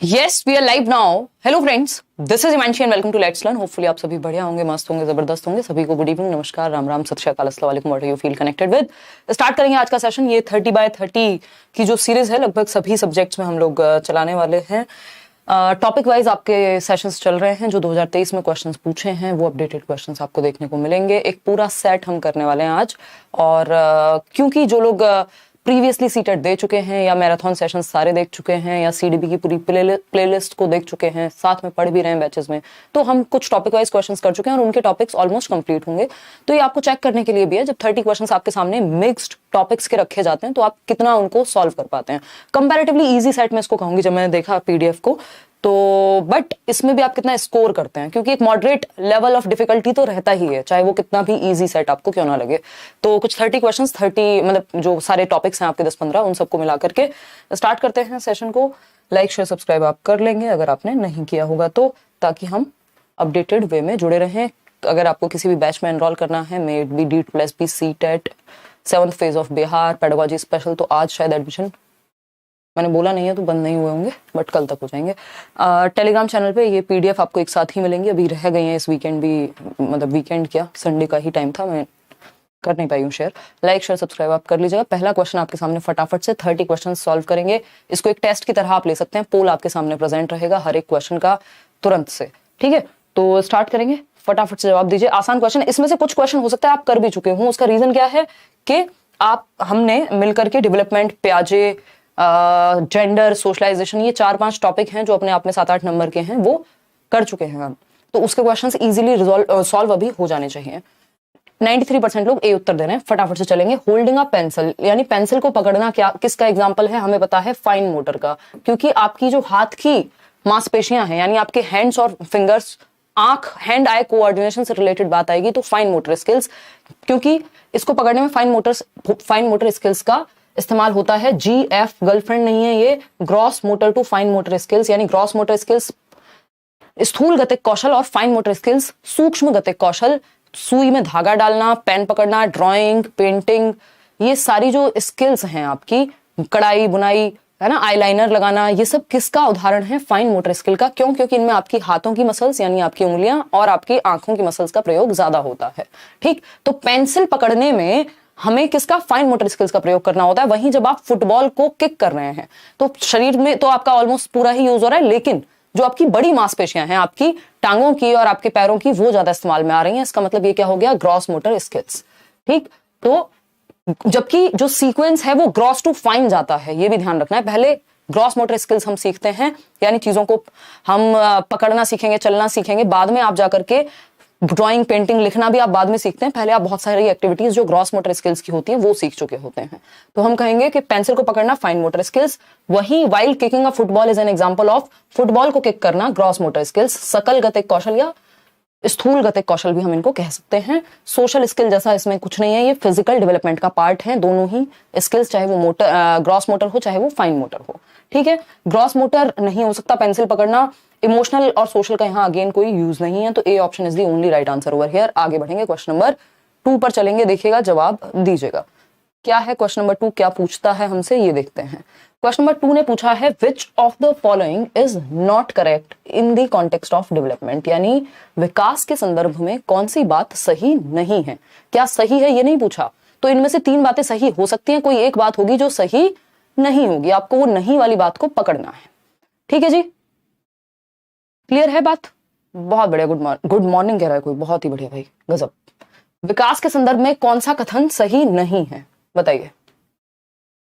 Yes, we are live now. Hello friends, this is Imanshi and welcome to Let's Learn. Hopefully आप सभी बढ़िया होंगे, मस्त होंगे, जबरदस्त होंगे. सभी को गुड इवनिंग, नमस्कार, राम राम, सत श्री अकाल, अस्सलाम वालेकुम. What you feel connected with. Start करेंगे आज का सेशन. ये 30 by 30 की जो सीरीज है, लगभग सभी सब्जेक्ट्स में हम लोग चलाने वाले हैं. टॉपिक वाइज आपके सेशंस चल रहे हैं. जो 2023 में क्वेश्चंस पूछे हैं वो अपडेटेड क्वेश्चंस आपको देखने को मिलेंगे. एक पूरा सेट हम करने वाले हैं आज. और क्योंकि जो लोग प्रीवियसली सीटेट दे चुके हैं या मैराथन सेशंस सारे देख चुके हैं या सीडीबी की पूरी प्लेलिस्ट को देख चुके हैं, साथ में पढ़ भी रहे हैं बैचेस में, तो हम कुछ टॉपिक वाइज क्वेश्चंस कर चुके हैं और उनके टॉपिक्स ऑलमोस्ट कंप्लीट होंगे. तो ये आपको चेक करने के लिए भी है, जब 30 क्वेश्चंस आपके सामने मिक्स्ड टॉपिक्स के रखे जाते हैं तो आप कितना उनको सॉल्व कर पाते हैं. कंपैरेटिवली इजी सेट में इसको कहूंगी जब मैंने देखा पीडीएफ को. तो बट इसमें भी आप कितना स्कोर करते हैं, क्योंकि एक मॉडरेट लेवल ऑफ डिफिकल्टी तो रहता ही है, चाहे वो कितना भी इजी सेट आपको क्यों ना लगे. तो कुछ 30 क्वेश्चंस, 30 मतलब जो सारे टॉपिक्स हैं आपके 10-15, उन सबको मिला करके स्टार्ट करते हैं सेशन को. लाइक शेयर सब्सक्राइब आप कर लेंगे अगर आपने नहीं किया होगा तो, ताकि हम अपडेटेड वे में जुड़े रहें. अगर आपको किसी भी बैच में एनरोल करना है, may it be D2+P CTET 7th phase of Bihar pedagogy special, तो आज शायद एडमिशन, मैंने बोला नहीं है तो बंद नहीं हुए होंगे, बट कल तक हो जाएंगे. टेलीग्राम चैनल पे ये पीडीएफ आपको एक साथ ही मिलेंगे. अभी रह गई हैं इस वीकेंड भी, मतलब वीकेंड क्या, संडे का ही टाइम था, मैं कर नहीं पाई हूँ शेयर. लाइक शेयर सब्सक्राइब आप कर लीजिएगा. पहला क्वेश्चन आपके सामने फटाफट से 30 क्वेश्चन सॉल्व करेंगे. इसको एक टेस्ट की तरह आप ले सकते हैं. पोल आपके सामने प्रेजेंट रहेगा हर एक क्वेश्चन का तुरंत से. ठीक है, तो स्टार्ट करेंगे. फटाफट से जवाब दीजिए. आसान क्वेश्चन, इसमें से कुछ क्वेश्चन हो सकता है आप कर भी चुके हों. उसका रीजन क्या है कि हमने मिलकर के डेवलपमेंट, प्याजे, जेंडर, सोशलाइजेशन, ये 4-5 टॉपिक हैं जो अपने आप में 7-8 नंबर के हैं, वो कर चुके हैं हम. तो उसके क्वेश्चंस इजीली सॉल्व अभी हो जाने चाहिए. 93% लोग ए उत्तर दे रहे हैं. फटाफट से चलेंगे. होल्डिंग अ पेंसिल, यानी पेंसिल को पकड़ना, क्या किसका एग्जांपल है? हमें पता है फाइन मोटर का, क्योंकि आपकी जो हाथ की मांसपेशियां हैं, यानी आपके हैंड्स और फिंगर्स, आंख, हैंड आई कोऑर्डिनेशन से रिलेटेड बात आएगी तो फाइन मोटर स्किल्स, क्योंकि इसको पकड़ने में फाइन मोटर स्किल्स का इस्तेमाल होता है. GF गर्लफ्रेंड नहीं है, ये gross motor to fine motor skills, यानी ग्रॉस मोटर स्किल्स स्थूल गतिक कौशल और फाइन मोटर स्किल्स सूक्ष्म गतिक कौशल. सुई में धागा डालना, पेन पकड़ना, ड्राइंग, पेंटिंग, ये सारी जो स्किल्स हैं आपकी, कढ़ाई बुनाई है ना, आईलाइनर लगाना, ये सब किसका उदाहरण है? फाइन मोटर स्किल का. क्यों? क्योंकि इनमें आपकी हाथों की मसल्स यानी आपकी उंगलियां और आपकी आंखों की मसल्स का प्रयोग ज्यादा होता है. ठीक, तो पेंसिल पकड़ने में हमें किसका? फाइन मोटर स्किल्स का प्रयोग करना होता है. वहीं जब आप फुटबॉल को किक कर रहे हैं तो शरीर में तो आपका ऑलमोस्ट पूरा ही यूज हो रहा है, लेकिन जो आपकी बड़ी मांसपेशियां हैं, आपकी टांगों की और आपके पैरों की, वो ज्यादा इस्तेमाल में आ रही हैं. इसका मतलब ये क्या हो गया? Gross motor skills. ठीक, तो जबकि जो सीक्वेंस है वो ग्रॉस टू फाइन जाता है, ये भी ध्यान रखना है. पहले ग्रॉस मोटर स्किल्स हम सीखते हैं, यानी चीजों को हम पकड़ना सीखेंगे, चलना सीखेंगे. बाद में आप जाकर के ड्राइंग, पेंटिंग, लिखना भी आप बाद में सीखते हैं. पहले आप बहुत सारी एक्टिविटीज जो ग्रॉस मोटर स्किल्स की होती हैं वो सीख चुके होते हैं. तो हम कहेंगे कि पेंसिल को पकड़ना फाइन मोटर स्किल्स. वहीं wild kicking a football is an example of, football को किक करना ग्रॉस मोटर स्किल्स. सकल गतिक कौशल या स्थूल गतिक कौशल भी हम इनको कह सकते हैं. सोशल स्किल जैसा इसमें कुछ नहीं है, ये फिजिकल डेवलपमेंट का पार्ट है. दोनों ही स्किल्स, चाहे वो मोटर ग्रॉस मोटर हो चाहे वो फाइन मोटर हो. ठीक है, ग्रॉस मोटर नहीं हो सकता पेंसिल पकड़ना. इमोशनल और सोशल का यहाँ अगेन कोई यूज नहीं है, तो ए option is the only right answer over here. आगे बढ़ेंगे, क्वेश्चन नंबर 2 पर चलेंगे. देखिएगा, जवाब दीजिएगा. क्या है क्वेश्चन नंबर 2, क्या पूछता है हमसे, ये देखते हैं. क्वेश्चन नंबर 2 ने पूछा है विच of the following is not correct in the context of development, यानी विकास के संदर्भ में कौन सी बात सही नहीं है. क्या सही है ये नहीं पूछा, तो इनमें से 3 बातें सही हो सकती हैं, कोई एक बात होगी जो सही नहीं होगी. आपको वो नहीं वाली बात को पकड़ना है. ठीक है जी, क्लियर है बात? बहुत बढ़िया. गुड मॉर्निंग कह रहा है कोई, बहुत ही बढ़िया भाई, गजब. विकास के संदर्भ में कौन सा कथन सही नहीं है, बताइए.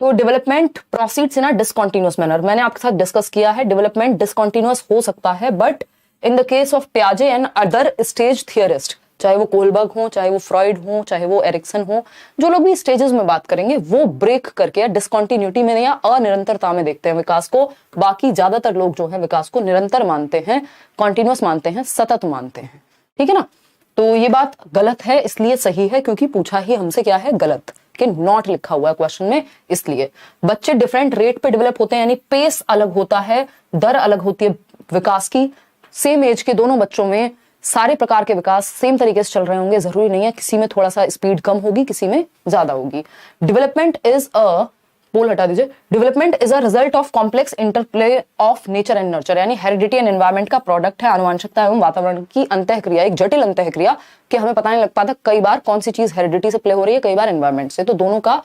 तो डेवलपमेंट प्रोसीड्स इन अ डिसकंटीन्यूअस मैनर, मैंने आपके साथ डिस्कस किया है. डेवलपमेंट डिसकंटीन्यूअस हो सकता है, but in the case of प्याजे एंड अदर स्टेज थियरिस्ट, चाहे वो कोलबर्ग हो, चाहे वो फ्रॉइड हो, चाहे वो एरिक्सन हो, जो लोग भी स्टेजेस में बात करेंगे वो ब्रेक करके डिसकंटिन्यूटी में या अनिरंतरता में देखते हैं विकास को. बाकी ज्यादातर लोग जो है विकास को निरंतर मानते हैं, कॉन्टिन्यूअस मानते हैं, सतत मानते हैं. ठीक है ना, तो ये बात गलत है, इसलिए सही है क्योंकि पूछा ही हमसे क्या है, गलत, कि नॉट लिखा हुआ है क्वेश्चन में. इसलिए बच्चे डिफरेंट रेट पे डेवलप होते हैं, यानी पेस अलग होता है, दर अलग होती है विकास की. सेम एज के दोनों बच्चों में सारे प्रकार के विकास सेम तरीके से चल रहे होंगे, जरूरी नहीं है, किसी में थोड़ा सा स्पीड कम होगी, किसी में ज्यादा होगी. डेवलपमेंट इज अ पोल हटा दीजिए। Development is a result of complex interplay of nature and nurture, यानी हेरिडिटी एंड एनवायरमेंट का प्रोडक्ट है आनुवंशिकता एवं वातावरण की अंतःक्रिया, एक जटिल अंतःक्रिया कि हमें पता नहीं लग पाता कई बार कौन सी चीज हेरिडिटी से प्ले हो रही है, कई बार एनवायरमेंट से। तो दोनों का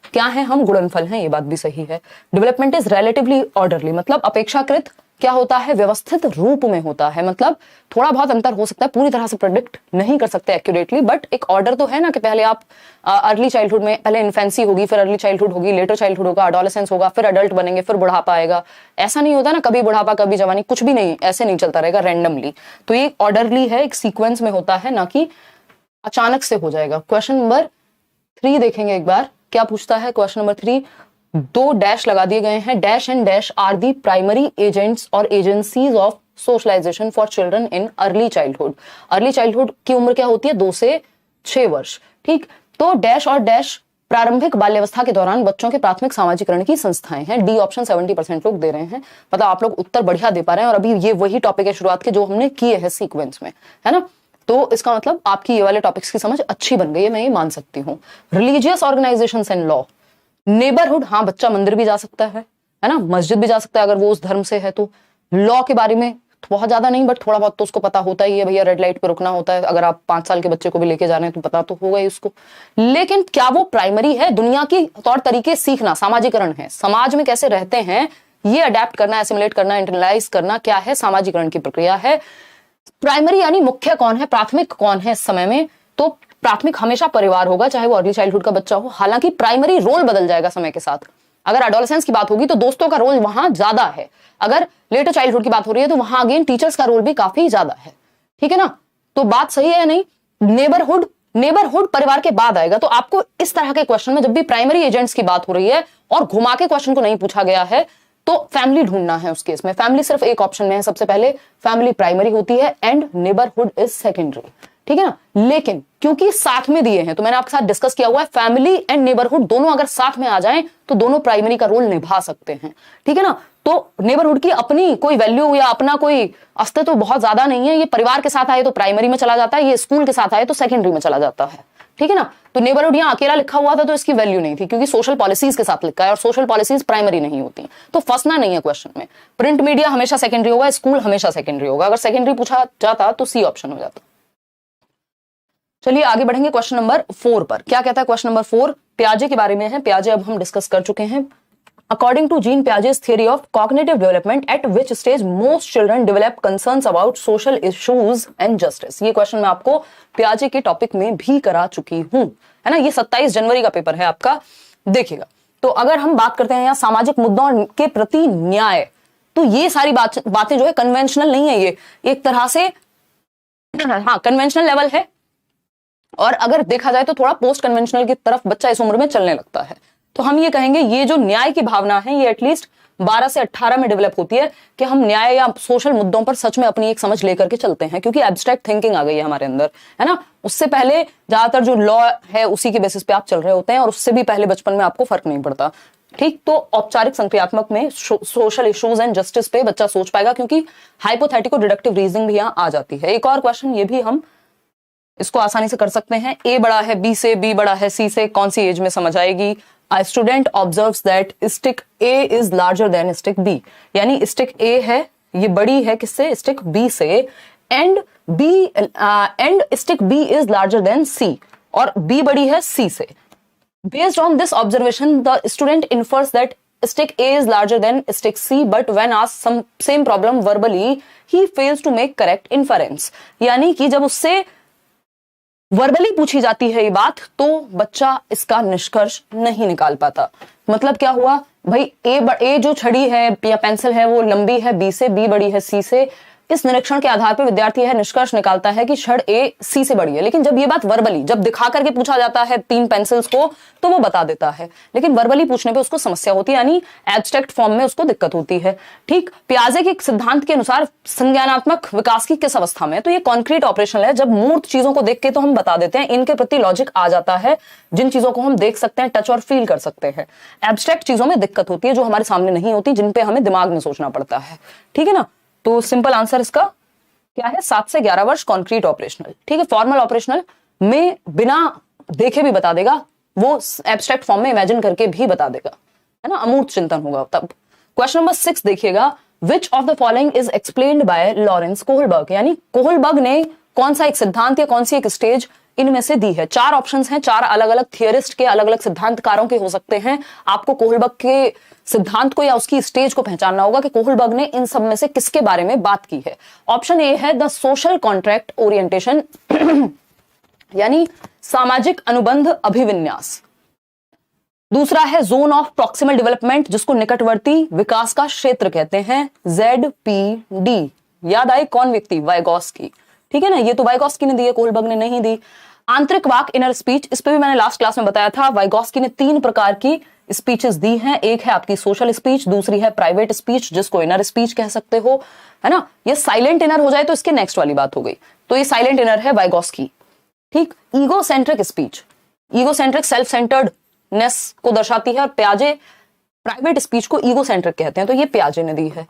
क्या है, हम गुणनफल हैं, ये बात भी सही है। डेवलपमेंट इज रिलेटिवली ऑर्डरली, मतलब अपेक्षाकृत क्या होता है, व्यवस्थित रूप में होता है। मतलब थोड़ा बहुत अंतर हो सकता है, पूरी तरह से प्रेडिक्ट नहीं कर सकते एक्यूरेटली, बट एक ऑर्डर तो है ना कि पहले आप अर्ली चाइल्डहुड में, पहले इन्फेंसी होगी, फिर अर्ली चाइल्डहुड होगी, लेटर चाइल्डहुड होगा, एडोलेसेंस होगा, फिर अडल्ट बनेंगे, फिर बुढ़ापा आएगा। ऐसा नहीं होता ना, कभी बुढ़ापा कभी जवानी, कुछ भी नहीं, ऐसे नहीं चलता रहेगा रैंडमली। तो ये ऑर्डरली है, एक सीक्वेंस में होता है, ना कि अचानक से हो जाएगा। क्वेश्चन नंबर 3 देखेंगे एक बार, क्या पूछता है क्वेश्चन नंबर 3। 2 डैश लगा दिए गए हैं, dash and dash are the primary agents और agencies of socialization for children in early childhood. Early childhood की उम्र क्या होती है, 2 से 6 वर्ष। ठीक, तो डैश और डैश प्रारंभिक बाल्यावस्था के दौरान बच्चों के प्राथमिक सामाजिकरण की संस्थाएं हैं। डी ऑप्शन 70% लोग दे रहे हैं, मतलब आप लोग उत्तर बढ़िया दे पा रहे हैं। और अभी ये वही टॉपिक है शुरुआत के जो हमने किए हैं सीक्वेंस में, है ना। तो इसका मतलब आपकी ये वाले टॉपिक्स की समझ अच्छी बन गई है, मैं ये मान सकती हूँ। Religious organisations and law, neighbourhood, हाँ बच्चा मंदिर भी जा सकता है ना, मस्जिद भी जा सकता है अगर वो उस धर्म से है तो। लॉ के बारे में बहुत ज्यादा नहीं, बट थोड़ा बहुत तो उसको पता होता ही है, भैया रेड लाइट पे रुकना होता है। अगर आप 5 साल के बच्चे को भी लेके जा रहे हैं तो पता तो होगा ही उसको। लेकिन क्या वो प्राइमरी है? दुनिया की तौर तरीके सीखना सामाजिकरण है, समाज में कैसे रहते हैं ये अडेप्ट करना, एसिमुलेट करना, इंटरनलाइज करना, क्या है, सामाजिकरण की प्रक्रिया है। प्राइमरी यानी मुख्य कौन है, प्राथमिक कौन है इस समय में, तो प्राथमिक हमेशा परिवार होगा, चाहे वो अर्ली चाइल्डहुड का बच्चा हो। हालांकि प्राइमरी रोल बदल जाएगा समय के साथ। अगर एडोलेसेंस की बात होगी तो दोस्तों का रोल वहां ज्यादा है, अगर लेटर चाइल्डहुड की बात हो रही है तो वहां अगेन टीचर्स का रोल भी काफी ज्यादा है। ठीक है ना, तो बात सही है या नहीं। नेबरहुड परिवार के बाद आएगा। तो आपको इस तरह के क्वेश्चन में जब भी प्राइमरी एजेंट्स की बात हो रही है और घुमा के क्वेश्चन को नहीं पूछा गया है तो फैमिली ढूंढना है। उस केस में फैमिली सिर्फ एक ऑप्शन में है, सबसे पहले फैमिली प्राइमरी होती है एंड नेबरहुड इज सेकेंडरी। ठीक है ना, लेकिन क्योंकि साथ में दिए हैं तो मैंने आपके साथ डिस्कस किया हुआ है, फैमिली एंड नेबरहुड दोनों अगर साथ में आ जाएं तो दोनों प्राइमरी का रोल निभा सकते हैं। ठीक है ना, तो नेबरहुड की अपनी कोई वैल्यू या अपना कोई अस्तित्व तो बहुत ज्यादा नहीं है। ये परिवार के साथ आए तो प्राइमरी में चला जाता है, ये स्कूल के साथ आए तो सेकेंडरी में चला जाता है। ठीक है ना, तो नेबरहुड यहां अकेला लिखा हुआ था तो इसकी वैल्यू नहीं थी, क्योंकि सोशल पॉलिसीज के साथ लिखा है और सोशल पॉलिसीज प्राइमरी नहीं होती। तो फंसना नहीं है क्वेश्चन में। प्रिंट मीडिया हमेशा सेकेंडरी होगा, स्कूल हमेशा सेकेंडरी होगा। अगर सेकेंडरी पूछा जाता तो सी ऑप्शन हो जाता। चलिए आगे बढ़ेंगे क्वेश्चन नंबर 4 पर। क्या कहता है क्वेश्चन नंबर 4, प्याजे के बारे में है। प्याजे अब हम डिस्कस कर चुके हैं। According to Jean Piaget's theory of cognitive development, at which stage most children develop concerns about social issues and justice? ये क्वेश्चन मैं आपको प्याजे के टॉपिक में भी करा चुकी हूं, है ना। ये 27 जनवरी का पेपर है आपका, देखिएगा। तो अगर हम बात करते हैं यहाँ सामाजिक मुद्दों के प्रति न्याय, तो ये सारी बातें जो है कन्वेंशनल नहीं है, ये एक तरह से हाँ कन्वेंशनल लेवल है। और अगर देखा जाए तो थोड़ा पोस्ट कन्वेंशनल की तरफ बच्चा इस उम्र में चलने लगता है। तो हम ये कहेंगे ये जो न्याय की भावना है ये एटलीस्ट 12 से 18 में डेवलप होती है कि हम न्याय या सोशल मुद्दों पर सच में अपनी एक समझ लेकर के चलते हैं, क्योंकि एब्स्ट्रैक्ट थिंकिंग आ गई है हमारे अंदर, है ना। उससे पहले ज्यादातर जो लॉ है उसी के बेसिस पे आप चल रहे होते हैं, और उससे भी पहले बचपन में आपको फर्क नहीं पड़ता। ठीक, तो औपचारिक संक्रियात्मक में सोशल इश्यूज एंड जस्टिस पे बच्चा सोच पाएगा, क्योंकि हाइपोथेटिको डिडक्टिव रीजनिंग भी यहाँ आ जाती है। एक और क्वेश्चन ये भी हम इसको आसानी से कर सकते हैं। ए बड़ा है बी से, बी बड़ा है सी से, कौन सी एज में समझ आएगी। A student observes that stick A is larger than stick B, यानी stick A है ये बड़ी है किससे, stick B से, and stick B is larger than C, और B बड़ी है C से। Based on this observation, the student infers that stick A is larger than stick C, but when asked some same problem verbally, he fails to make correct inference। यानी कि जब उससे verbally पूछी जाती है ये बात तो बच्चा इसका निष्कर्ष नहीं निकाल पाता। मतलब क्या हुआ भाई, ए जो छड़ी है या पेंसिल है वो लंबी है बी से, बी बड़ी है सी से। इस निरीक्षण के आधार पर विद्यार्थी यह निष्कर्ष निकालता है कि छड़ ए सी से बड़ी है। लेकिन जब ये बात वर्बली, जब दिखा करके पूछा जाता है 3 पेंसिल्स को तो वो बता देता है, लेकिन वर्बली पूछने पे उसको समस्या होती है, यानी एब्स्ट्रैक्ट फॉर्म में उसको दिक्कत होती है। ठीक, पियाजे के सिद्धांत के अनुसार संज्ञानात्मक विकास की किस अवस्था में है, तो ये कॉन्क्रीट ऑपरेशनल है। जब मूर्त चीजों को देख के तो हम बता देते हैं, इनके प्रति लॉजिक आ जाता है, जिन चीजों को हम देख सकते हैं, टच और फील कर सकते हैं। एब्स्ट्रैक्ट चीजों में दिक्कत होती है जो हमारे सामने नहीं होती, जिन पे हमें दिमाग में सोचना पड़ता है। ठीक है ना, तो सिंपल आंसर इसका क्या है, 7 से 11 वर्ष कॉन्क्रीट ऑपरेशनल। ठीक है, फॉर्मल ऑपरेशनल में बिना देखे भी बता देगा, वो एब्स्ट्रैक्ट फॉर्म में इमेजिन करके भी बता देगा। है ना, अमूर्त चिंतन होगा तब। क्वेश्चन नंबर 6 देखिएगा, विच of the following is explained bye Lawrence Kohlberg, यानी कोहलबर्ग ने कौन सा एक सिद्धांत या कौन सी एक स्टेज इनमें से दी है। 4 ऑप्शंस हैं, 4 अलग अलग थियरिस्ट के, अलग अलग सिद्धांतकारों के हो सकते हैं। आपको कोहलबर्ग के सिद्धांत को या उसकी स्टेज को पहचानना होगा कि कोहलबर्ग ने इन सब में से किसके बारे में बात की है। ऑप्शन ए है द सोशल कॉन्ट्रैक्ट ओरिएंटेशन यानी सामाजिक अनुबंध अभिविन्यास। दूसरा है जोन ऑफ प्रॉक्सिमल डेवलपमेंट, जिसको निकटवर्ती विकास का क्षेत्र कहते हैं, ZPD। याद आई कौन व्यक्ति? वाइगॉस्की। ठीक है ना, ये तो वाइगॉस्की ने दी है, कोहलबर्ग ने नहीं दी। आंतरिक वाक इनर स्पीच, इस पे भी मैंने लास्ट क्लास में बताया था, वाइगॉस्की ने 3 प्रकार की स्पीचेस दी हैं। एक है आपकी सोशल स्पीच, दूसरी है प्राइवेट स्पीच जिसको इनर स्पीच कह सकते हो, है ना। ये साइलेंट इनर हो जाए तो इसके नेक्स्ट वाली बात हो गई, तो ये साइलेंट इनर है वाइगॉस्की। ठीक, egocentric speech, egocentric self centredness को दर्शाती है, और प्याजे प्राइवेट स्पीच को ईगोसेंट्रिक कहते हैं, तो ये प्याजे ने दी है।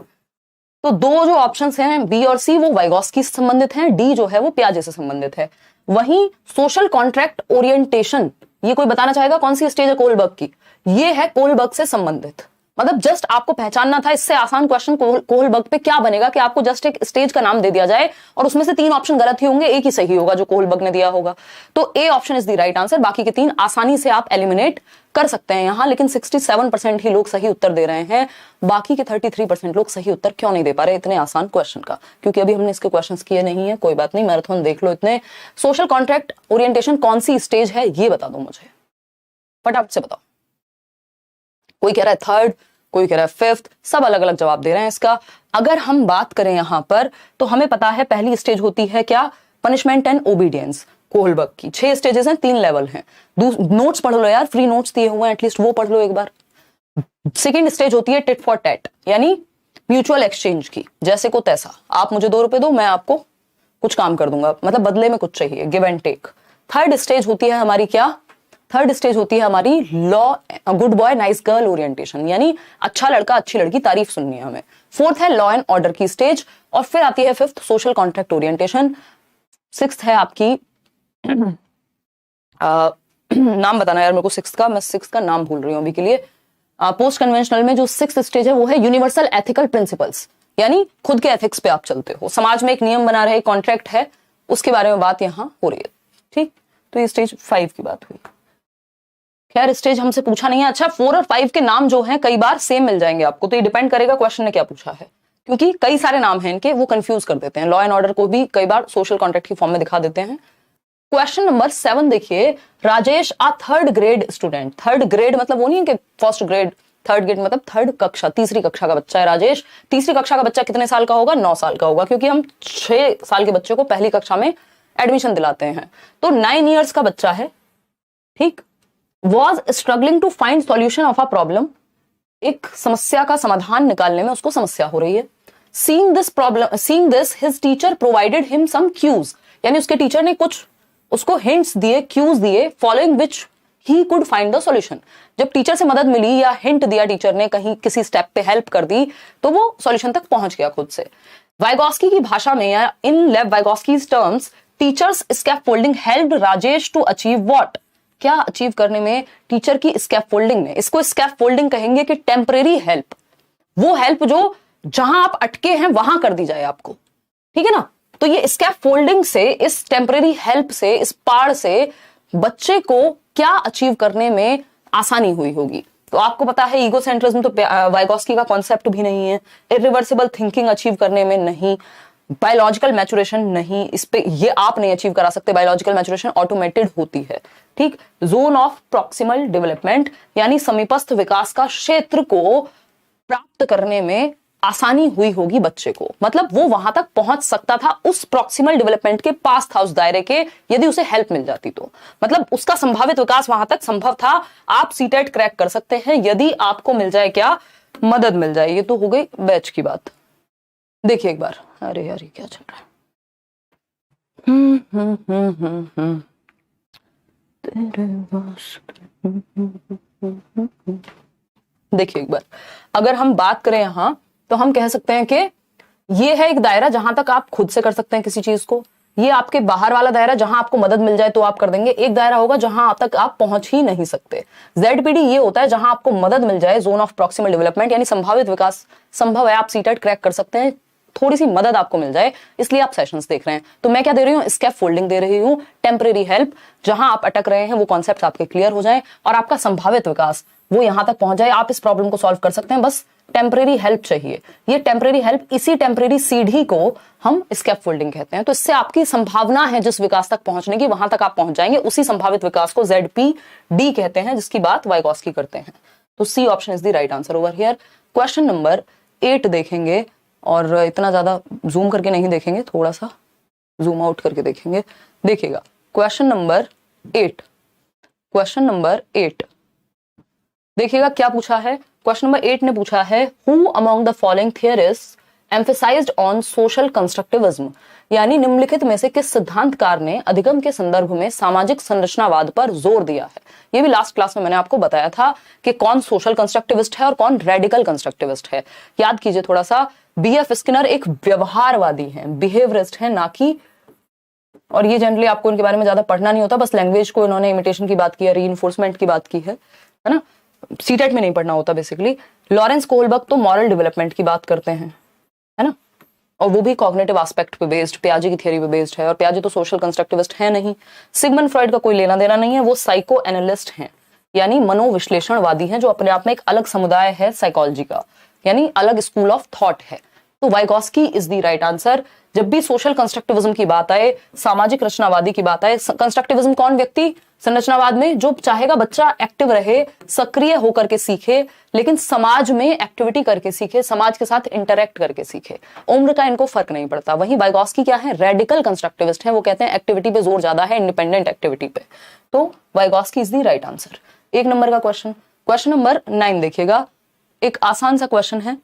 तो 2 जो ऑप्शंस हैं बी और सी वो वाइगॉस्की से संबंधित हैं, डी जो है वो प्याजे से संबंधित है। वहीं सोशल कॉन्ट्रैक्ट ओरिएंटेशन, ये कोई बताना चाहेगा कौन सी स्टेज है कोहलबर्ग की? ये है कोहलबर्ग से संबंधित। मतलब जस्ट आपको पहचानना था, इससे आसान क्वेश्चन कोहलबर्ग पे क्या बनेगा कि आपको जस्ट एक स्टेज का नाम दे दिया जाए और उसमें से 3 ऑप्शन गलत ही होंगे, एक ही सही होगा जो कोहलबर्ग ने दिया होगा। तो ए option is the right answer. बाकी के 3 आसानी से आप एलिमिनेट कर सकते हैं यहां, लेकिन 67% ही लोग सही उत्तर दे रहे हैं। बाकी के 33% लोग सही उत्तर क्यों नहीं दे पा रहे इतने आसान क्वेश्चन का? क्योंकि अभी हमने इसके क्वेश्चंस किए नहीं है। कोई बात नहीं, मैराथन देख लो इतने। सोशल कॉन्ट्रैक्ट ओरिएंटेशन कौन सी स्टेज है ये बता दो मुझे, फटाफट से बताओ। कोई कह रहा है 3rd, कोई कह रहा है 5th, सब अलग अलग जवाब दे रहे हैं इसका। अगर हम बात करें यहां पर तो हमें पता है पहली स्टेज होती है क्या? Punishment and obedience. कोहलबर्ग की 6 स्टेजेस हैं, 3 लेवल हैं। नोट्स पढ़ लो यार, फ्री नोट्स दिए हुए हैं, एटलीस्ट वो पढ़ लो एक बार। सेकेंड स्टेज होती है टिट फॉर टैट, यानी म्यूचुअल एक्सचेंज की, जैसे को तैसा। आप मुझे 2 रुपए दो, मैं आपको कुछ काम कर दूंगा, मतलब बदले में कुछ चाहिए, give and take. Third stage होती है हमारी क्या? थर्ड स्टेज होती है हमारी law good boy nice girl orientation, यानी अच्छा लड़का अच्छी लड़की तारीफ सुननी है हमें। 4th है लॉ एंड ऑर्डर की स्टेज, और फिर आती है 5th social contract orientation. 6th है आपकी नाम बताना यार मेरे को 6th का, मैं 6th का नाम भूल रही हूं अभी के लिए। पोस्ट कन्वेंशनल में जो 6th स्टेज है वो है यूनिवर्सल एथिकल प्रिंसिपल्स, यानी खुद के एथिक्स पे आप चलते हो, समाज में एक नियम बना रहे, कॉन्ट्रैक्ट है, उसके बारे में बात यहां हो रही है। ठीक, तो ये स्टेज 5 की बात हुई। खैर स्टेज हमसे पूछा नहीं है। अच्छा, 4 और 5 के नाम जो हैं कई बार सेम मिल जाएंगे आपको, तो ये डिपेंड करेगा क्वेश्चन ने क्या पूछा है, क्योंकि कई सारे नाम हैं इनके, वो कंफ्यूज कर देते हैं। लॉ एंड ऑर्डर को भी कई बार सोशल कॉन्ट्रैक्ट की फॉर्म में दिखा देते हैं। क्वेश्चन नंबर 7 देखिए, राजेश आ 3rd grade student. 3rd grade मतलब वो नहीं है कि 1st ग्रेड, 3rd ग्रेड मतलब 3rd कक्षा, तीसरी कक्षा का बच्चा है राजेश। तीसरी कक्षा का बच्चा कितने साल का होगा? 9 साल का होगा, क्योंकि हम 6 साल के बच्चे को पहली कक्षा में एडमिशन दिलाते हैं, तो 9 ईयर्स का बच्चा है। ठीक, was struggling to find solution of a problem, एक समस्या का समाधान निकालने में उसको समस्या हो रही है। seeing this his teacher provided him some cues, यानी उसके टीचर ने कुछ उसको hints दिए, cues दिए, following which he could find the solution। जब टीचर से मदद मिली या हिंट दिया टीचर ने, कहीं किसी स्टेप पे हेल्प कर दी, तो वो सॉल्यूशन तक पहुंच गया खुद से। वाइगॉस्की की भाषा में या in Lev Vygotsky's terms, teachers scaffolding helped Rajesh to achieve what, क्या अचीव करने में टीचर की स्कैफोल्डिंग ने, इसको स्कैफोल्डिंग कहेंगे कि टेम्परेरी हेल्प, वो हेल्प जो जहां आप अटके हैं वहां कर दी जाए आपको। ठीक है ना, तो ये स्कैफोल्डिंग से, इस टेम्परेरी हेल्प से, इस पाड़ से बच्चे को क्या अचीव करने में आसानी हुई होगी। तो आपको पता है ईगोसेंट्रिज्म तो वाइगॉस्की का कॉन्सेप्ट भी नहीं है, इरिवर्सिबल थिंकिंग अचीव करने में नहीं, बायोलॉजिकल मैचुरेशन नहीं, इस पे ये आप नहीं अचीव करा सकते, बायोलॉजिकल मैचुरेशन ऑटोमेटेड होती है। ठीक, जोन ऑफ प्रॉक्सिमल डेवलपमेंट, यानी समीपस्थ विकास का क्षेत्र को प्राप्त करने में आसानी हुई होगी बच्चे को, मतलब वो वहां तक पहुंच सकता था, उस प्रॉक्सिमल डेवलपमेंट के पास था, उस दायरे के, यदि उसे हेल्प मिल जाती तो, मतलब उसका संभावित विकास वहां तक संभव था। आप सीटेट क्रैक कर सकते हैं यदि आपको मिल जाए क्या, मदद मिल जाए। ये तो हो गई बैच की बात। देखिए एक बार, अरे यार ये क्या चल रहा है। देखिए एक बार, अगर हम बात करें यहां तो हम कह सकते हैं कि ये है एक दायरा जहां तक आप खुद से कर सकते हैं किसी चीज को, ये आपके बाहर वाला दायरा, जहां आपको मदद मिल जाए तो आप कर देंगे। एक दायरा होगा जहां तक आप पहुंच ही नहीं सकते। ZPD ये होता है जहां आपको मदद मिल जाए, जोन ऑफ प्रॉक्सिमल डेवलपमेंट, यानी संभावित विकास संभव है, आप सीटेट क्रैक कर सकते हैं, थोड़ी सी मदद आपको मिल जाए, इसलिए आप सेशंस देख रहे हैं। तो मैं क्या दे रही हूँ, स्कैफ फोल्डिंग दे रही हूँ, टेम्परेरी हेल्प, जहां आप अटक रहे हैं वो कॉन्सेप्ट आपके क्लियर हो जाए और आपका संभावित विकास वो यहां तक पहुंच जाए, आप इस प्रॉब्लम को सॉल्व कर सकते हैं। बस टेम्परेरी हेल्प चाहिए। ये टेम्परेरी हेल्प, इसी टेम्परेरी सीढ़ी को हम स्कैफ फोल्डिंग कहते हैं। तो इससे आपकी संभावना है जिस विकास तक पहुंचने की, वहां तक आप पहुंच जाएंगे। उसी संभावित विकास को ZPD कहते हैं, जिसकी बात वाइगॉस्की करते हैं। तो C option is the right answer over here. Question number 8 देखेंगे, और इतना ज्यादा जूम करके नहीं देखेंगे, थोड़ा सा जूम आउट करके देखेंगे। देखिएगा क्वेश्चन नंबर 8, क्वेश्चन नंबर 8 देखिएगा क्या पूछा है। क्वेश्चन नंबर 8 ने पूछा है, who among the following theorists emphasized on social constructivism, यानी निम्नलिखित में से किस सिद्धांतकार ने अधिगम के संदर्भ में सामाजिक संरचनावाद पर जोर दिया है। ये भी लास्ट क्लास में मैंने आपको बताया था कि कौन सोशल कंस्ट्रक्टिविस्ट है और कौन रेडिकल कंस्ट्रक्टिविस्ट है। याद कीजिए थोड़ा सा। BF स्किनर एक व्यवहारवादी हैं, बिहेवियरिस्ट हैं, ना कि, और ये जनरली आपको इनके बारे में ज्यादा पढ़ना नहीं होता, बस लैंग्वेज को इन्होंने इमिटेशन की बात की है, रीइंफोर्समेंट की बात की है ना, सीटेट में नहीं पढ़ना होता बेसिकली। लॉरेंस कोहलबर्ग तो मॉरल डेवलपमेंट की बात करते हैं, है ना, और वो भी कॉग्निटिव एस्पेक्ट पे बेस्ड, पियाजे की थियरी पे बेस्ड है, और पियाजे तो सोशल कंस्ट्रक्टिविस्ट है नहीं। सिगमंड फ्रॉइड का कोई लेना देना नहीं है, वो साइको एनालिस्ट हैं, यानी मनोविश्लेषणवादी हैं, जो अपने आप में एक अलग समुदाय है साइकोलॉजी का, यानी अलग स्कूल ऑफ थॉट है। तो Vygotsky is the right answer. जब भी सोशल कंस्ट्रक्टिविज्म की बात आए, सामाजिक रचनावादी की बात आए, कंस्ट्रक्टिविज्म कौन व्यक्ति, संरचनावाद में जो चाहेगा बच्चा एक्टिव रहे, सक्रिय होकर के सीखे, लेकिन समाज में एक्टिविटी करके सीखे, समाज के साथ इंटरेक्ट करके सीखे, उम्र का इनको फर्क नहीं पड़ता। वहीं वाइगॉस्की क्या है, रेडिकल कंस्ट्रक्टिविस्ट है, वो कहते हैं एक्टिविटी पे जोर ज्यादा है, इंडिपेंडेंट एक्टिविटी पे। तो Vygotsky is the right answer. 1 number का क्वेश्चन। क्वेश्चन नंबर 9 देखिएगा, एक आसान सा क्वेश्चन है।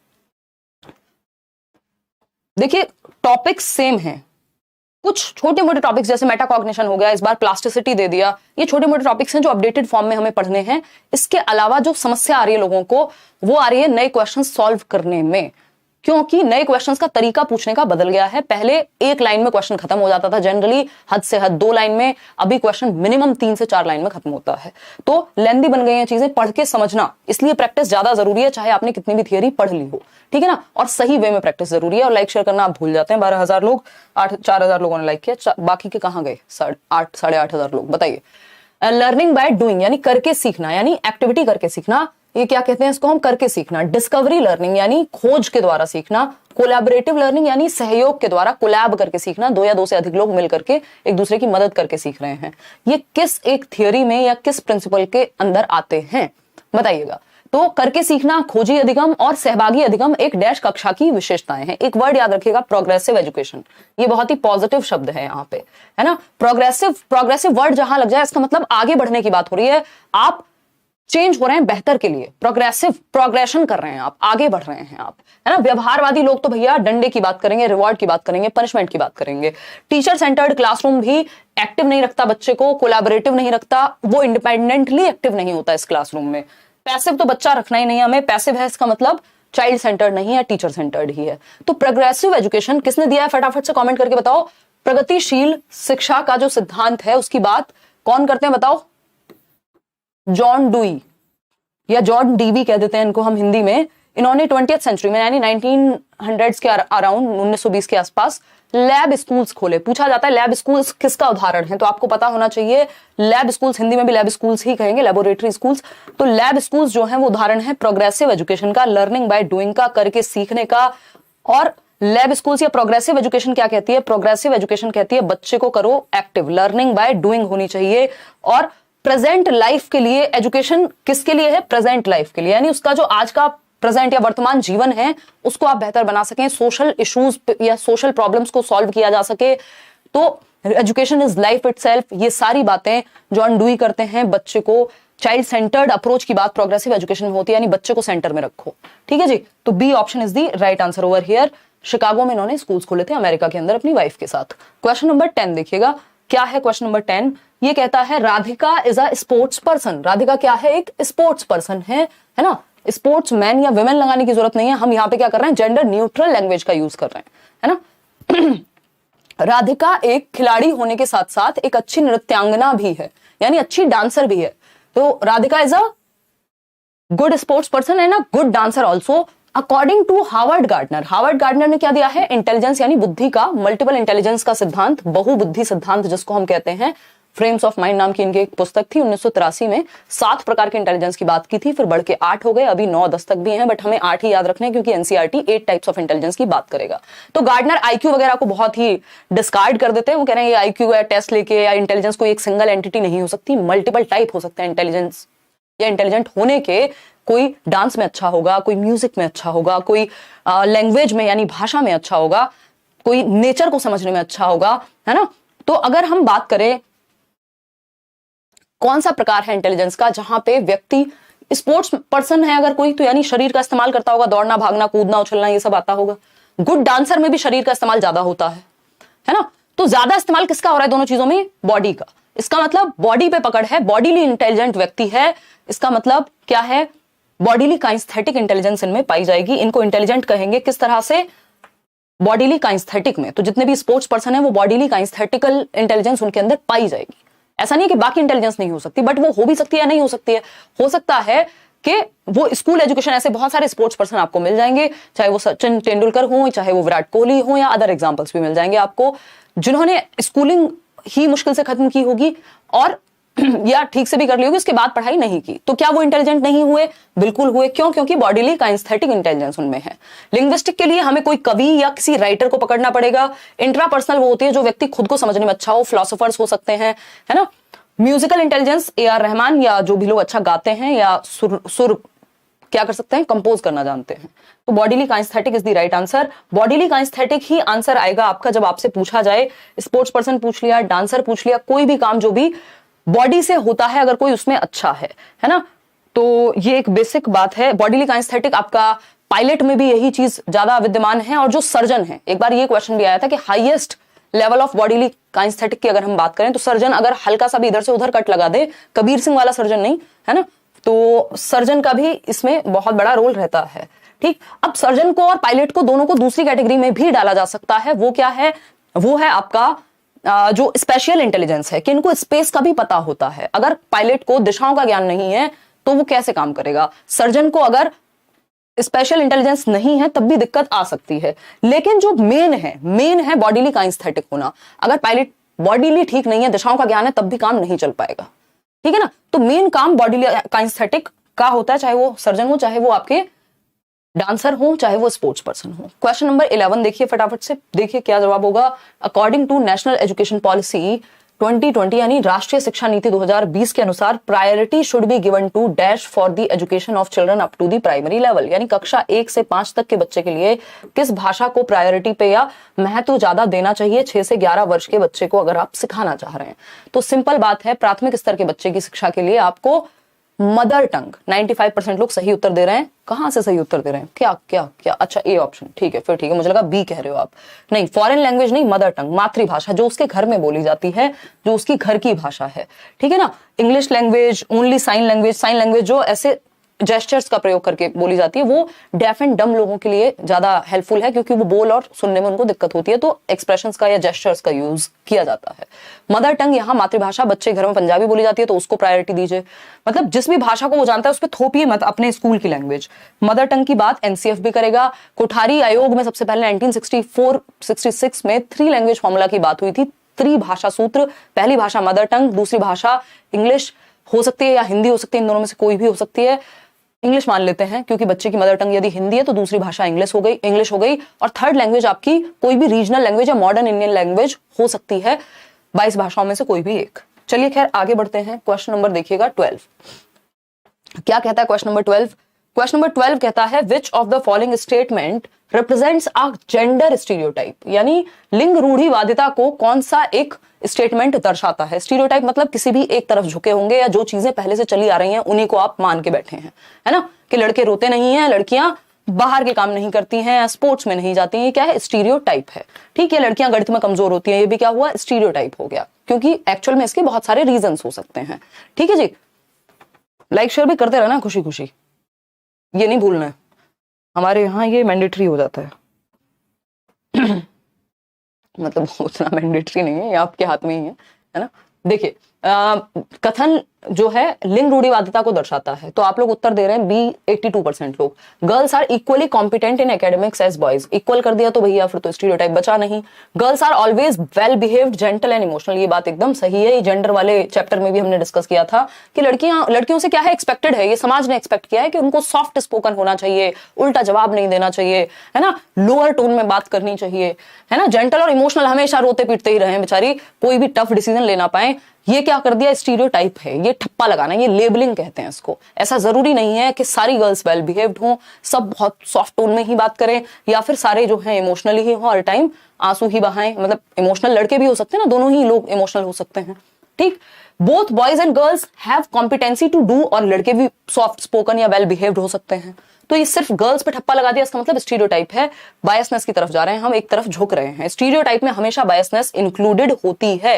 देखिए टॉपिक्स सेम हैं, कुछ छोटे मोटे टॉपिक्स जैसे मेटाकॉग्निशन हो गया, इस बार प्लास्टिसिटी दे दिया, ये छोटे मोटे टॉपिक्स हैं जो अपडेटेड फॉर्म में हमें पढ़ने हैं। इसके अलावा जो समस्या आ रही है लोगों को, वो आ रही है नए क्वेश्चन सॉल्व करने में, क्योंकि नए क्वेश्चंस का तरीका पूछने का बदल गया है। पहले एक लाइन में क्वेश्चन खत्म हो जाता था, जनरली हद से हद 2 लाइन में, अभी क्वेश्चन मिनिमम 3 से 4 लाइन में खत्म होता है। तो लेंदी बन गई हैं चीजें, पढ़ के समझना, इसलिए प्रैक्टिस ज्यादा जरूरी है, चाहे आपने कितनी भी थियरी पढ़ ली हो, ठीक है ना, और सही वे में प्रैक्टिस जरूरी है। और लाइक शेयर करना आप भूल जाते हैं। 12,000 लोग, 4,000 लोगों ने लाइक किया, बाकी के कहां गए? 8,500 लोग, बताइए। लर्निंग बाय डूइंग, यानी करके सीखना, यानी एक्टिविटी करके सीखना, ये क्या कहते हैं इसको हम, करके सीखना। डिस्कवरी लर्निंग यानी खोज के द्वारा सीखना। कोलैबोरेटिव लर्निंग यानी सहयोग के द्वारा, कोलैब करके सीखना, 2 या 2 से अधिक लोग मिल करके एक दूसरे की मदद करके सीख रहे हैं। ये किस एक थियरी में या किस प्रिंसिपल के अंदर आते हैं बताइएगा। तो करके सीखना, खोजी अधिगम और सहभागी अधिगम एक डैश कक्षा की विशेषताएं हैं। एक वर्ड याद रखिएगा, प्रोग्रेसिव एजुकेशन, ये बहुत ही पॉजिटिव शब्द है यहाँ पे, है ना। प्रोग्रेसिव वर्ड जहां लग जाए इसका मतलब आगे बढ़ने की बात हो रही है, आप चेंज हो रहे हैं बेहतर के लिए, प्रोग्रेशन कर रहे हैं आप, आगे बढ़ रहे हैं आप, है ना। व्यवहारवादी लोग तो भैया डंडे की बात करेंगे, रिवॉर्ड की बात करेंगे, पनिशमेंट की बात करेंगे। टीचर सेंटर्ड क्लासरूम भी एक्टिव नहीं रखता बच्चे को, कोलैबोरेटिव नहीं रखता, वो इंडिपेंडेंटली एक्टिव नहीं होता इस क्लासरूम में। पैसिव तो बच्चा रखना ही नहीं हमें, पैसिव है इसका मतलब चाइल्ड सेंटर्ड नहीं है, टीचर सेंटर्ड ही है। तो प्रोग्रेसिव एजुकेशन किसने दिया है, फटाफट से कमेंट करके बताओ। प्रगतिशील शिक्षा का जो सिद्धांत है उसकी बात कौन करते हैं बताओ? जॉन डुई या जॉन डीवी कह देते हैं इनको हम हिंदी में। इन्होंने 20th सेंचुरी में यानी 1900s के अराउंड 1920 के आसपास लैब स्कूल्स खोले। पूछा जाता है लैब स्कूल्स किसका उदाहरण है, तो आपको पता होना चाहिए लैब स्कूल्स, हिंदी में भी लैब स्कूल्स ही कहेंगे, लेबोरेटरी स्कूल्स। तो लैब स्कूल्स जो है वो उदाहरण है प्रोग्रेसिव एजुकेशन का, लर्निंग बाय डूइंग का, करके सीखने का। और लैब स्कूल्स या प्रोग्रेसिव एजुकेशन क्या कहती है? प्रोग्रेसिव एजुकेशन कहती है बच्चे को करो एक्टिव, लर्निंग बाय डूइंग होनी चाहिए। और प्रेजेंट लाइफ के लिए एजुकेशन किसके लिए है? प्रेजेंट लाइफ के लिए, यानी उसका जो आज का प्रेजेंट या वर्तमान जीवन है उसको आप बेहतर बना सकें, सोशल इश्यूज या सोशल प्रॉब्लम्स को सॉल्व किया जा सके। तो एजुकेशन इज लाइफ इटसेल्फ, ये सारी बातें जॉन डुई करते हैं। बच्चे को चाइल्ड सेंटर्ड अप्रोच की बात प्रोग्रेसिव एजुकेशन में होती है, यानी बच्चे को सेंटर में रखो, ठीक है जी। तो B option is the right answer over here. Chicago में इन्होंने स्कूल्स खोले थे अमेरिका के अंदर अपनी वाइफ के साथ। क्वेश्चन नंबर 10 देखिएगा, क्या है क्वेश्चन नंबर 10? ये कहता है Radhika is a sports person. Radhika क्या है? एक स्पोर्ट्स पर्सन है ना। स्पोर्ट्स मैन या विमेन लगाने की जरूरत नहीं है, हम यहाँ पे क्या कर रहे हैं? जेंडर न्यूट्रल लैंग्वेज का यूज कर रहे हैं, है ना। राधिका एक खिलाड़ी होने के साथ साथ एक अच्छी नृत्यांगना भी है, यानी अच्छी डांसर भी है। तो Radhika is a good sports person and a good dancer also according to Howard Gardner. Howard Gardner ने क्या दिया है? इंटेलिजेंस यानी बुद्धि का, मल्टीपल इंटेलिजेंस का सिद्धांत, बहुबुद्धि सिद्धांत जिसको हम कहते हैं। फ्रेम्स ऑफ माइंड नाम की इनकी एक पुस्तक थी 1983 में। 7 प्रकार के इंटेलिजेंस की बात की थी, फिर बढ़ के 8 हो गए, अभी 9-10 तक भी हैं, बट हमें 8 ही याद रखने हैं क्योंकि एनसीईआरटी 8 टाइप्स ऑफ इंटेलिजेंस की बात करेगा। तो गार्डनर आईक्यू वगैरह को बहुत ही डिस्कार्ड कर देते हैं। वो कह रहे हैं ये आईक्यू या टेस्ट लेके या इंटेलिजेंस कोई एक सिंगल एंटिटी नहीं हो सकती, मल्टीपल टाइप हो सकते हैं इंटेलिजेंस या इंटेलिजेंट होने के। कोई डांस में अच्छा होगा, कोई म्यूजिक में अच्छा होगा, कोई लैंग्वेज में यानी भाषा में अच्छा होगा, कोई नेचर को समझने में अच्छा होगा, है ना। तो अगर हम बात करें कौन सा प्रकार है इंटेलिजेंस का जहां पे व्यक्ति स्पोर्ट्स पर्सन है अगर कोई, तो यानी शरीर का इस्तेमाल करता होगा, दौड़ना, भागना, कूदना, उछलना ये सब आता होगा। गुड डांसर में भी शरीर का इस्तेमाल ज्यादा होता है ना। तो ज्यादा इस्तेमाल किसका हो रहा है दोनों चीजों में? बॉडी का। इसका मतलब बॉडी पे पकड़ है, बॉडीली इंटेलिजेंट व्यक्ति है। इसका मतलब क्या है? बॉडीली काइंस्थेटिक इंटेलिजेंस इनमें पाई जाएगी। इनको इंटेलिजेंट कहेंगे किस तरह से? बॉडीली काइंस्थेटिक में। तो जितने भी स्पोर्ट्स पर्सन है वो बॉडीली काइंस्थेटिकल इंटेलिजेंस उनके अंदर पाई जाएगी। ऐसा नहीं है कि बाकी इंटेलिजेंस नहीं हो सकती, बट वो हो भी सकती है या नहीं हो सकती है। हो सकता है कि वो स्कूल एजुकेशन, ऐसे बहुत सारे स्पोर्ट्स पर्सन आपको मिल जाएंगे, चाहे वो सचिन तेंदुलकर हो, चाहे वो विराट कोहली हो, या अदर एग्जांपल्स भी मिल जाएंगे आपको जिन्होंने स्कूलिंग ही मुश्किल से खत्म की होगी और या ठीक से भी कर ली होगी, उसके बाद पढ़ाई नहीं की। तो क्या वो इंटेलिजेंट नहीं हुए? बिल्कुल हुए। क्यों? क्योंकि बॉडीली काइंस्थेटिक इंटेलिजेंस उनमें है। लिंग्विस्टिक के लिए हमें कोई कवि या किसी राइटर को पकड़ना पड़ेगा। इंट्रापर्सनल वो होती है जो व्यक्ति खुद को समझने में अच्छा हो, फिलोसोफर्स हो सकते हैं, है ना। म्यूजिकल इंटेलिजेंस AR रहमान या जो भी लोग अच्छा गाते हैं या सुर क्या कर सकते हैं? कंपोज करना जानते हैं। तो bodily kinaesthetic is the right answer. Bodily kinaesthetic he answer आएगा आपका जब आपसे पूछा जाए, स्पोर्ट्स पर्सन पूछ लिया, डांसर पूछ लिया, कोई भी काम जो भी बॉडी से होता है अगर कोई उसमें अच्छा है ना। तो ये एक बेसिक बात है। बॉडीली काइंस्थेटिक आपका पायलट में भी यही चीज ज्यादा विद्यमान है। और जो सर्जन है, एक बार ये क्वेश्चन भी आया था कि highest level of bodily kinaesthetic की अगर हम बात करें तो सर्जन अगर हल्का सा भी इधर से उधर कट लगा दे, कबीर सिंह वाला सर्जन नहीं, है ना, तो सर्जन का भी इसमें बहुत बड़ा रोल रहता है। ठीक, अब सर्जन को और पायलट को दोनों को दूसरी कैटेगरी में भी डाला जा सकता है। वो क्या है? वो है आपका जो स्पेशल इंटेलिजेंस है कि इनको स्पेस का भी पता होता है। अगर पायलट को दिशाओं का ज्ञान नहीं है तो वो कैसे काम करेगा? सर्जन को अगर स्पेशल इंटेलिजेंस नहीं है तब भी दिक्कत आ सकती है। लेकिन जो मेन है बॉडीली काइंस्थेटिक होना। अगर पायलट बॉडीली ठीक नहीं है, दिशाओं का ज्ञान है, तब भी काम नहीं चल पाएगा। ठीक है ना। तो मेन काम बॉडीली काइंस्थेटिक का होता है, चाहे वो सर्जन हो, चाहे वो आपके डांसर हो, चाहे वो स्पोर्ट्स पर्सन हो। क्वेश्चन नंबर 11 देखिए फटाफट से, देखिए क्या जवाब होगा। According to national education policy 2020 यानी राष्ट्रीय शिक्षा नीति 2020 के अनुसार priority should be given to dash for the education of children up to the primary level. यानी कक्षा 1 से 5 तक के बच्चे के लिए किस भाषा को प्रायोरिटी पे या महत्व ज्यादा देना चाहिए 6 से 11 वर्ष के बच्चे को अगर आप सिखाना चाह रहे हैं। तो सिंपल बात है, प्राथमिक स्तर के बच्चे की शिक्षा के लिए आपको मदर टंग, 95% लोग सही उत्तर दे रहे हैं। कहां से सही उत्तर दे रहे हैं? क्या क्या क्या? अच्छा, ए ऑप्शन। ठीक है, फिर ठीक है, मुझे लगा बी कह रहे हो आप। नहीं, फॉरेन लैंग्वेज नहीं, मदर टंग, मातृभाषा, जो उसके घर में बोली जाती है, जो उसकी घर की भाषा है। ठीक है ना। English language, only sign language जो ऐसे जेस्चर्स का प्रयोग करके बोली जाती है, वो डेफ एंड डम लोगों के लिए ज्यादा हेल्पफुल है क्योंकि वो बोल और सुनने में उनको दिक्कत होती है, तो एक्सप्रेशंस का या जेस्चर्स का यूज किया जाता है। मदर टंग यहाँ मातृभाषा, बच्चे घर में पंजाबी बोली जाती है तो उसको प्रायोरिटी दीजिए। मतलब जिस भी भाषा को वो जानता है उस पर थोपिए मत अपने स्कूल की लैंग्वेज। मदर टंग की बात एनसीएफ भी करेगा। कोठारी आयोग में सबसे पहले 1964-66 में 3 लैंग्वेज फॉर्मूला की बात हुई थी। त्रिभाषा सूत्र, पहली भाषा मदर टंग, दूसरी भाषा इंग्लिश हो सकती है या हिंदी हो सकती है, इन दोनों में से कोई भी हो सकती है। इंग्लिश मान लेते हैं क्योंकि बच्चे की मदर टंग यदि हिंदी है तो दूसरी भाषा इंग्लिश हो गई। और थर्ड लैंग्वेज आपकी कोई भी रीजनल लैंग्वेज या मॉडर्न इंडियन लैंग्वेज हो सकती है, 22 भाषाओं में से कोई भी एक। चलिए खैर आगे बढ़ते हैं। क्वेश्चन नंबर देखिएगा 12। क्या कहता है क्वेश्चन नंबर 12? क्वेश्चन नंबर 12 कहता है विच of the following statement represents a gender stereotype. यानी लिंग रूढ़िवादिता को कौन सा एक स्टेटमेंट दर्शाता है? स्टीरियोटाइप मतलब किसी भी एक तरफ झुके होंगे या जो चीजें पहले से चली आ रही हैं उन्हीं को आप मान के बैठे हैं, है ना। कि लड़के रोते नहीं हैं, लड़कियां बाहर के काम नहीं करती हैं, स्पोर्ट्स में नहीं जाती हैं, ये क्या है? स्टीरियोटाइप है। ठीक है, लड़कियां गणित में कमजोर होती हैं, ये भी क्या हुआ? स्टीरियोटाइप हो गया, क्योंकि एक्चुअल में इसके बहुत सारे रीजंस हो सकते हैं। ठीक है जी, लाइक शेयर भी करते रहना खुशी खुशी, ये नहीं भूलना है, हमारे यहाँ ये मैंडेटरी हो जाता है। मतलब उतना मैंडेटरी नहीं है, ये आपके हाथ में ही है ना। देखिए कथन जो है लिंग रूढ़िवादिता को दर्शाता है, तो आप लोग उत्तर दे रहे हैं बी 82% लोग। Girls are equally competent in academics as boys, equal कर दिया तो भैया फिर तो स्टीरियोटाइप बचा नहीं। Girls are always well behaved, gentle and emotional, ये बात एकदम सही है। जेंडर वाले चैप्टर में भी हमने डिस्कस किया था कि लड़कियों से क्या है एक्सपेक्टेड है, ये समाज ने एक्सपेक्ट किया है कि उनको सॉफ्ट स्पोकन होना चाहिए, उल्टा जवाब नहीं देना चाहिए, है ना, लोअर टोन में बात करनी चाहिए, है ना, जेंटल और इमोशनल, हमेशा रोते पीटते ही रहे बेचारी, कोई भी टफ डिसीजन लेना पाए। ये क्या कर दिया, स्टीरियोटाइप है, ये ठप्पा लगाना, ये लेबलिंग कहते हैं इसको। ऐसा जरूरी नहीं है कि सारी गर्ल्स वेल बिहेव्ड हों, सब बहुत सॉफ्ट टोन में ही बात करें, या फिर सारे जो हैं इमोशनली ही हो, हर टाइम आंसू ही बहाएं। मतलब इमोशनल लड़के भी हो सकते हैं ना, दोनों ही लोग इमोशनल हो सकते हैं, ठीक। Both boys and girls have competency to do, और लड़के भी सॉफ्ट स्पोकन या वेल बिहेव्ड हो सकते हैं। तो ये सिर्फ गर्ल्स पे ठप्पा लगा दिया, इसका मतलब स्टीरियोटाइप है, बायसनेस की तरफ जा रहे हैं हम, एक तरफ झुक रहे हैं। स्टीरियोटाइप में हमेशा बायसनेस इंक्लूडेड होती है।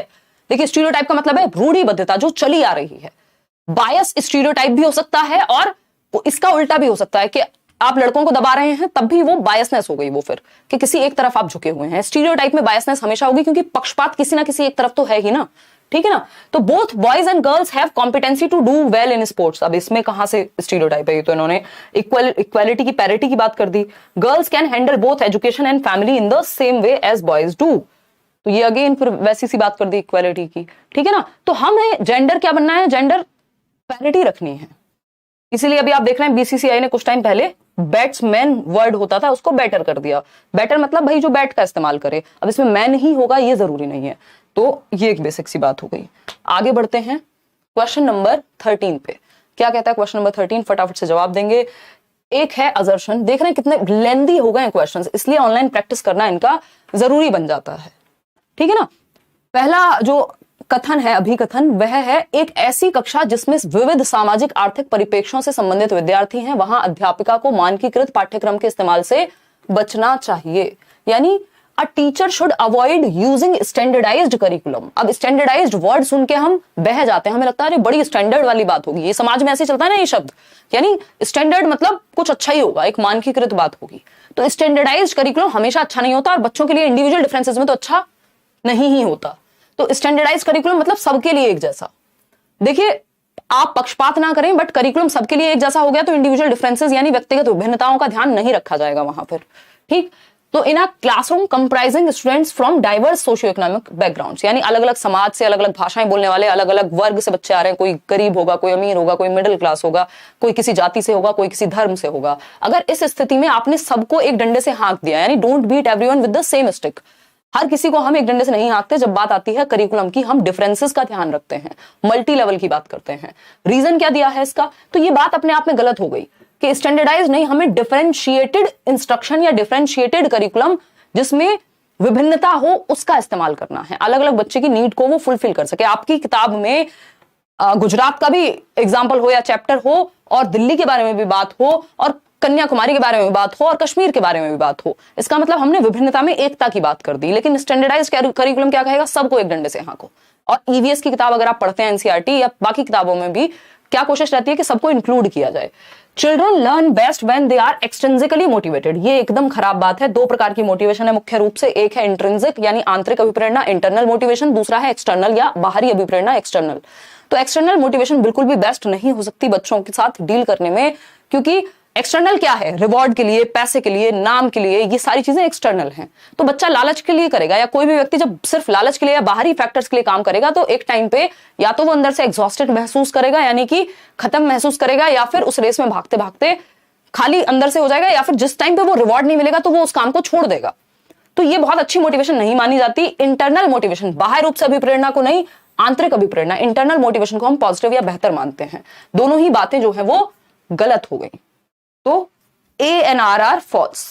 देखिए स्टीरियोटाइप का मतलब है रूढ़िबद्धता जो चली आ रही है। बायस स्टीरियोटाइप भी हो सकता है और इसका उल्टा भी हो सकता है कि आप लड़कों को दबा रहे हैं, तब भी वो बायसनेस हो गई, वो फिर कि किसी एक तरफ आप झुके हुए हैं। स्टीरियोटाइप में बायसनेस हमेशा होगी क्योंकि पक्षपात किसी ना किसी एक तरफ तो है ही ना, ठीक है ना। तो both boys and girls have competency to do well in sports. अब इसमें कहां से स्टीरियोटाइप है, ये तो इन्होंने इक्वालिटी की पैरिटी की बात कर दी। Girls can handle both education and family in the same way as boys do, तो ये अगेन फिर वैसी सी बात कर दी इक्वालिटी की, ठीक है ना। तो हमें जेंडर क्या बनना है, जेंडर पैरिटी रखनी है। इसीलिए अभी आप देख रहे हैं बीसीसीआई ने कुछ टाइम पहले बैट्समैन वर्ड होता था उसको बेटर कर दिया। बेटर मतलब भाई जो बैट का इस्तेमाल करे, अब इसमें मैन ही होगा ये जरूरी नहीं है। तो ये एक बेसिक सी बात हो गई। आगे बढ़ते हैं क्वेश्चन नंबर 13 पे। क्या कहता है क्वेश्चन नंबर 13, फटाफट से जवाब देंगे। एक है असर्शन, देख रहे हैं कितने लेंदी हो गए क्वेश्चंस, इसलिए ऑनलाइन प्रैक्टिस करना इनका जरूरी बन जाता है, ठीक है ना। पहला जो कथन है, अभिकथन, वह है एक ऐसी कक्षा जिसमें विविध सामाजिक आर्थिक परिप्रेक्ष्यों से संबंधित विद्यार्थी हैं, वहां अध्यापिका को मानकीकृत पाठ्यक्रम के इस्तेमाल से बचना चाहिए। यानी a teacher should avoid using standardised curriculum. अब स्टैंडर्डाइज्ड वर्ड सुन के हम बह जाते हैं, हमें लगता है अरे बड़ी स्टैंडर्ड वाली बात होगी, ये समाज में ऐसे चलता है ना ये शब्द, यानी स्टैंडर्ड मतलब कुछ अच्छा ही होगा, एक मानकीकृत बात होगी। तो स्टैंडर्डाइज्ड करिकुलम हमेशा अच्छा नहीं होता, और बच्चों के लिए इंडिविजुअल डिफरेंसेस में तो अच्छा नहीं ही होता। तो स्टैंडर्डाइज्ड करिकुलम मतलब सबके लिए एक जैसा। देखिए आप पक्षपात ना करें, बट करिकुलम सबके लिए एक जैसा हो गया तो इंडिविजुअल डिफरेंसेस यानी व्यक्तिगत विभिन्नताओं का ध्यान नहीं रखा जाएगा वहां पर, ठीक। तो in a classroom comprising students from diverse socio economic backgrounds, यानी अलग अलग समाज से, अलग अलग भाषाएं बोलने वाले, अलग अलग वर्ग से बच्चे आ रहे हैं, कोई गरीब होगा, कोई अमीर होगा, कोई मिडिल क्लास होगा, कोई किसी जाति से होगा, कोई किसी धर्म से होगा। अगर इस स्थिति में आपने सबको एक डंडे से हाँक दिया, यानी don't beat everyone with the same stick, हर किसी को हम एक डंडे से नहीं हाँकते। जब बात आती है करिकुलम की, हम डिफरेंसेस का ध्यान रखते हैं, मल्टी लेवल की बात करते हैं। रीजन क्या दिया है इसका, तो ये बात अपने आप में गलत हो गई कि स्टैंडर्डाइज नहीं, हमें डिफरेंशिएटेड इंस्ट्रक्शन या डिफरेंशिएटेड करिकुलम जिसमें विभिन्नता हो उसका इस्तेमाल करना है, अलग अलग बच्चे की नीड को वो फुलफिल कर सके। आपकी किताब में गुजरात का भी एग्जाम्पल हो या चैप्टर हो, और दिल्ली के बारे में भी बात हो, और कन्याकुमारी के बारे में भी बात हो, और कश्मीर के बारे में भी बात हो, इसका मतलब हमने विभिन्नता में एकता की बात कर दी। लेकिन स्टैंडर्डाइज्ड करिकुलम क्या कहेगा, सबको एक डंडे से हाँको। और ईवीएस की किताब अगर आप पढ़ते हैं, एनसीईआरटी या बाकी किताबों में भी क्या कोशिश रहती है कि सबको इंक्लूड किया जाए। Children learn best when they are extrinsically motivated, ये एकदम खराब बात है। दो प्रकार की मोटिवेशन है मुख्य रूप से, एक है इंट्रिंसिक यानी आंतरिक अभिप्रेरणा, इंटरनल मोटिवेशन, दूसरा है एक्सटर्नल या बाहरी अभिप्रेरणा, एक्सटर्नल। तो एक्सटर्नल मोटिवेशन बिल्कुल भी बेस्ट नहीं हो सकती बच्चों के साथ डील करने में, क्योंकि एक्सटर्नल क्या है, रिवॉर्ड के लिए, पैसे के लिए, नाम के लिए, ये सारी चीजें एक्सटर्नल हैं। तो बच्चा लालच के लिए करेगा, या कोई भी व्यक्ति जब सिर्फ लालच के लिए या बाहरी फैक्टर्स के लिए काम करेगा तो एक टाइम पे या तो वो अंदर से एग्जॉस्टेड महसूस करेगा, यानी कि खत्म महसूस करेगा, या फिर उस रेस में भागते भागते खाली अंदर से हो जाएगा, या फिर जिस टाइम पे वो रिवॉर्ड नहीं मिलेगा तो वो उस काम को छोड़ देगा। तो ये बहुत अच्छी मोटिवेशन नहीं मानी जाती। इंटरनल मोटिवेशन, बाहर रूप से अभिप्रेरणा को नहीं, आंतरिक अभिप्रेरणा, इंटरनल मोटिवेशन को हम पॉजिटिव या बेहतर मानते हैं। दोनों ही बातें जो है वो गलत हो गई। तो ANRR फॉल्स,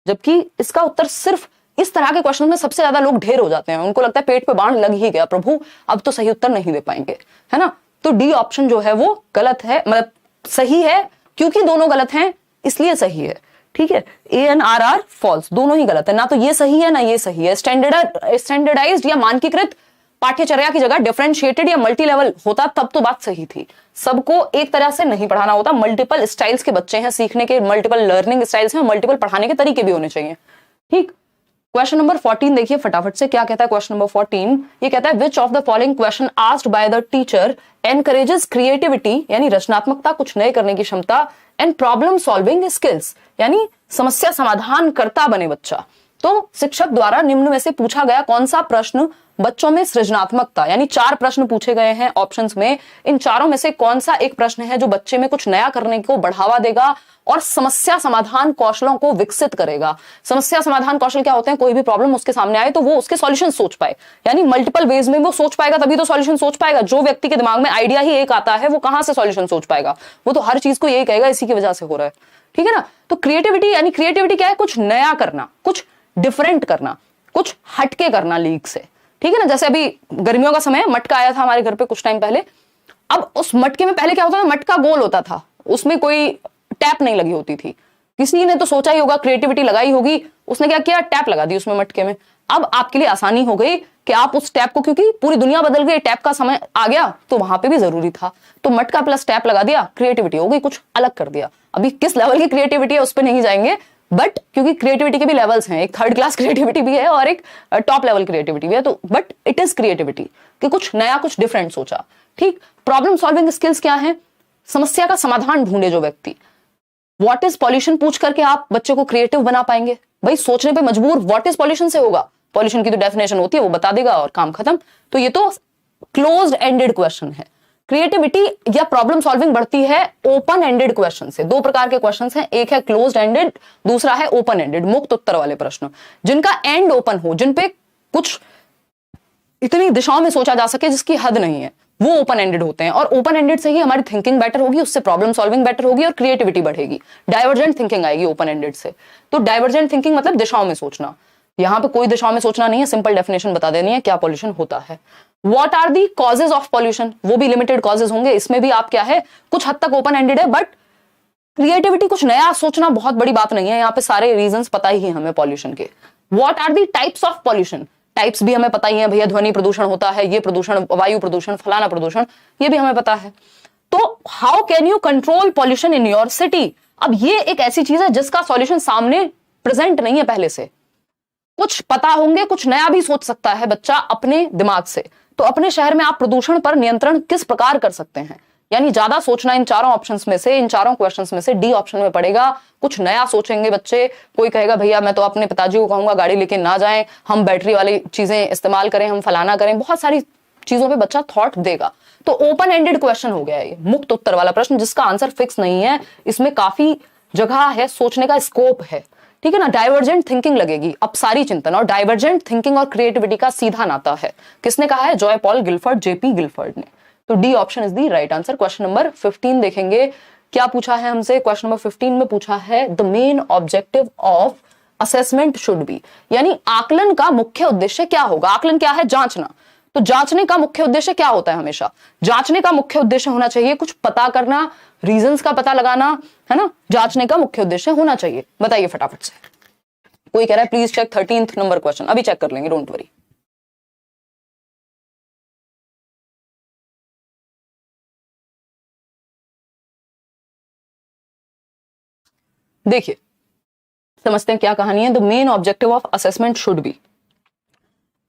जबकि इसका उत्तर सिर्फ इस तरह के क्वेश्चन में सबसे ज्यादा लोग ढेर हो जाते हैं, उनको लगता है पेट पे बाण लग ही गया, प्रभु अब तो सही उत्तर नहीं दे पाएंगे, है ना। तो डी ऑप्शन जो है वो गलत है, मतलब सही है क्योंकि दोनों गलत हैं इसलिए सही है, ठीक है। ANRR फॉल्स, दोनों ही गलत है, ना तो ये सही है ना ये सही है। स्टैंडर्डाइज्ड या मानकीकृत पाठ्यचर्या की जगह डिफरेंशिएटेड या मल्टी लेवल होता तब तो बात सही थी। सबको एक तरह से नहीं पढ़ाना होता, मल्टीपल स्टाइल्स के बच्चे हैं सीखने के, मल्टीपल लर्निंग स्टाइल्स हैं, मल्टीपल पढ़ाने के तरीके भी होने चाहिए, ठीक। क्वेश्चन नंबर 14 देखिए फटाफट से क्या कहता है। क्वेश्चन नंबर 14 ये कहता है विच of the following question asked by the teacher encourages creativity, यानी रचनात्मकता, कुछ नए करने की क्षमता, एंड प्रॉब्लम सॉल्विंग स्किल्स, यानी समस्या समाधान करता बने बच्चा। तो शिक्षक द्वारा निम्न में से पूछा गया कौन सा प्रश्न बच्चों में सृजनात्मकता, यानी 4 प्रश्न पूछे गए हैं ऑप्शंस में, इन चारों में से कौन सा एक प्रश्न है जो बच्चे में कुछ नया करने को बढ़ावा देगा और समस्या समाधान कौशलों को विकसित करेगा। समस्या समाधान कौशल क्या होते हैं? कोई भी प्रॉब्लम उसके सामने आए तो वो उसके सॉल्यूशन सोच पाए, यानी मल्टीपल वेज में वो सोच पाएगा तभी तो सॉल्यूशन सोच पाएगा। जो व्यक्ति के दिमाग में आइडिया ही एक आता है वो कहां से सॉल्यूशन सोच पाएगा? वो तो हर चीज को यही कहेगा इसी की वजह से हो रहा है, ठीक है ना। तो क्रिएटिविटी, यानी क्रिएटिविटी क्या है? कुछ नया करना, कुछ डिफरेंट करना, कुछ हटके करना लीक से, ठीक है ना। जैसे अभी गर्मियों का समय, मटका आया था हमारे घर पे कुछ टाइम पहले। अब उस मटके में पहले क्या होता था? मटका गोल होता था, उसमें कोई टैप नहीं लगी होती थी। किसी ने तो सोचा ही होगा, क्रिएटिविटी लगाई होगी, उसने क्या किया? टैप लगा दी उसमें मटके में। अब आपके लिए आसानी हो गई कि आप उस टैप को, क्योंकि पूरी दुनिया बदल गई, टैप का समय आ गया तो वहां पे भी जरूरी था, तो मटका प्लस टैप लगा दिया, क्रिएटिविटी हो गई, कुछ अलग कर दिया। अभी किस लेवल की क्रिएटिविटी है उस पर नहीं जाएंगे, बट क्योंकि क्रिएटिविटी के भी लेवल्स हैं, एक थर्ड क्लास क्रिएटिविटी भी है और एक टॉप लेवल क्रिएटिविटी भी है, तो बट इट इज क्रिएटिविटी कि कुछ नया, कुछ डिफरेंट सोचा, ठीक। प्रॉब्लम सॉल्विंग स्किल्स क्या है? समस्या का समाधान ढूंढे जो व्यक्ति। व्हाट इज पॉल्यूशन पूछ करके आप बच्चे को क्रिएटिव बना पाएंगे? भाई सोचने पे मजबूर व्हाट इज पॉल्यूशन से होगा, पॉल्यूशन की तो डेफिनेशन होती है, वो बता देगा और काम खत्म। तो ये तो क्लोज्ड एंडेड क्वेश्चन है। क्रिएटिविटी या प्रॉब्लम सॉल्विंग बढ़ती है ओपन एंडेड क्वेश्चन से। 2 प्रकार के क्वेश्चंस हैं, एक है क्लोज्ड एंडेड, दूसरा है ओपन एंडेड, मुक्त उत्तर वाले प्रश्न, जिनका एंड ओपन हो, जिन पे कुछ इतनी दिशाओं में सोचा जा सके जिसकी हद नहीं है, वो ओपन एंडेड होते हैं। और ओपन एंडेड से ही हमारी थिंकिंग बेटर होगी, उससे प्रॉब्लम सॉल्विंग बेटर होगी और क्रिएटिविटी बढ़ेगी। डाइवर्जेंट थिंकिंग आएगी ओपन एंडेड से। तो डाइवर्जेंट थिंकिंग मतलब दिशाओं में सोचना, यहां पे कोई दिशाओं में सोचना नहीं है, सिंपल डेफिनेशन बता देनी है क्या पॉल्यूशन होता है। What are the causes of pollution, वो भी लिमिटेड कॉजेज होंगे, इसमें भी आप क्या है, कुछ हद तक ओपन एंडेड है, बट क्रिएटिविटी, कुछ नया सोचना बहुत बड़ी बात नहीं है, यहाँ पे सारे रीजंस पता ही है हमें पॉल्यूशन के। What are the types of pollution, types भी हमें पता ही है भैया, ध्वनि प्रदूषण होता है, ये प्रदूषण, वायु प्रदूषण, फलाना प्रदूषण, ये भी हमें पता है। तो how can you control pollution in your city? अब ये एक ऐसी चीज है जिसका सॉल्यूशन सामने प्रेजेंट नहीं है पहले से। कुछ पता होंगे, कुछ नया भी सोच सकता है बच्चा अपने दिमाग से। तो अपने शहर में आप प्रदूषण पर नियंत्रण किस प्रकार कर सकते हैं? यानी ज्यादा सोचना इन चारों ऑप्शंस में से, इन चारों क्वेश्चंस में से डी ऑप्शन में पड़ेगा। कुछ नया सोचेंगे बच्चे, कोई कहेगा भैया मैं तो अपने पिताजी को कहूंगा गाड़ी लेके ना जाएं, हम बैटरी वाली चीजें इस्तेमाल करें, हम फलाना करें, बहुत सारी चीजों पे बच्चा थॉट देगा। तो ओपन एंडेड क्वेश्चन हो गया ये, मुक्त उत्तर वाला प्रश्न जिसका आंसर फिक्स नहीं है, इसमें काफी जगह है, सोचने का स्कोप है, ठीक है ना। डाइवर्जेंट थिंकिंग लगेगी, अपसारी चिंतन, और डाइवर्जेंट थिंकिंग और क्रिएटिविटी का सीधा नाता है। किसने कहा है? Joy Paul Gilford, JP Gilford ने। तो D option is the right answer. Question number 15 देखेंगे क्या पूछा है हमसे। क्वेश्चन नंबर 15 में पूछा है the main objective of assessment should be, यानी आकलन का मुख्य उद्देश्य क्या होगा। आकलन क्या है? जांचना। तो जांचने का मुख्य उद्देश्य क्या होता है? हमेशा जांचने का मुख्य उद्देश्य होना चाहिए कुछ पता करना, रीजंस का पता लगाना, है ना। जांचने का मुख्य उद्देश्य होना चाहिए। बताइए फटाफट से। कोई कह रहा है please check 13th number question, अभी चेक कर लेंगे, डोंट वरी। देखिए समझते हैं क्या कहानी है। The main objective of assessment should be,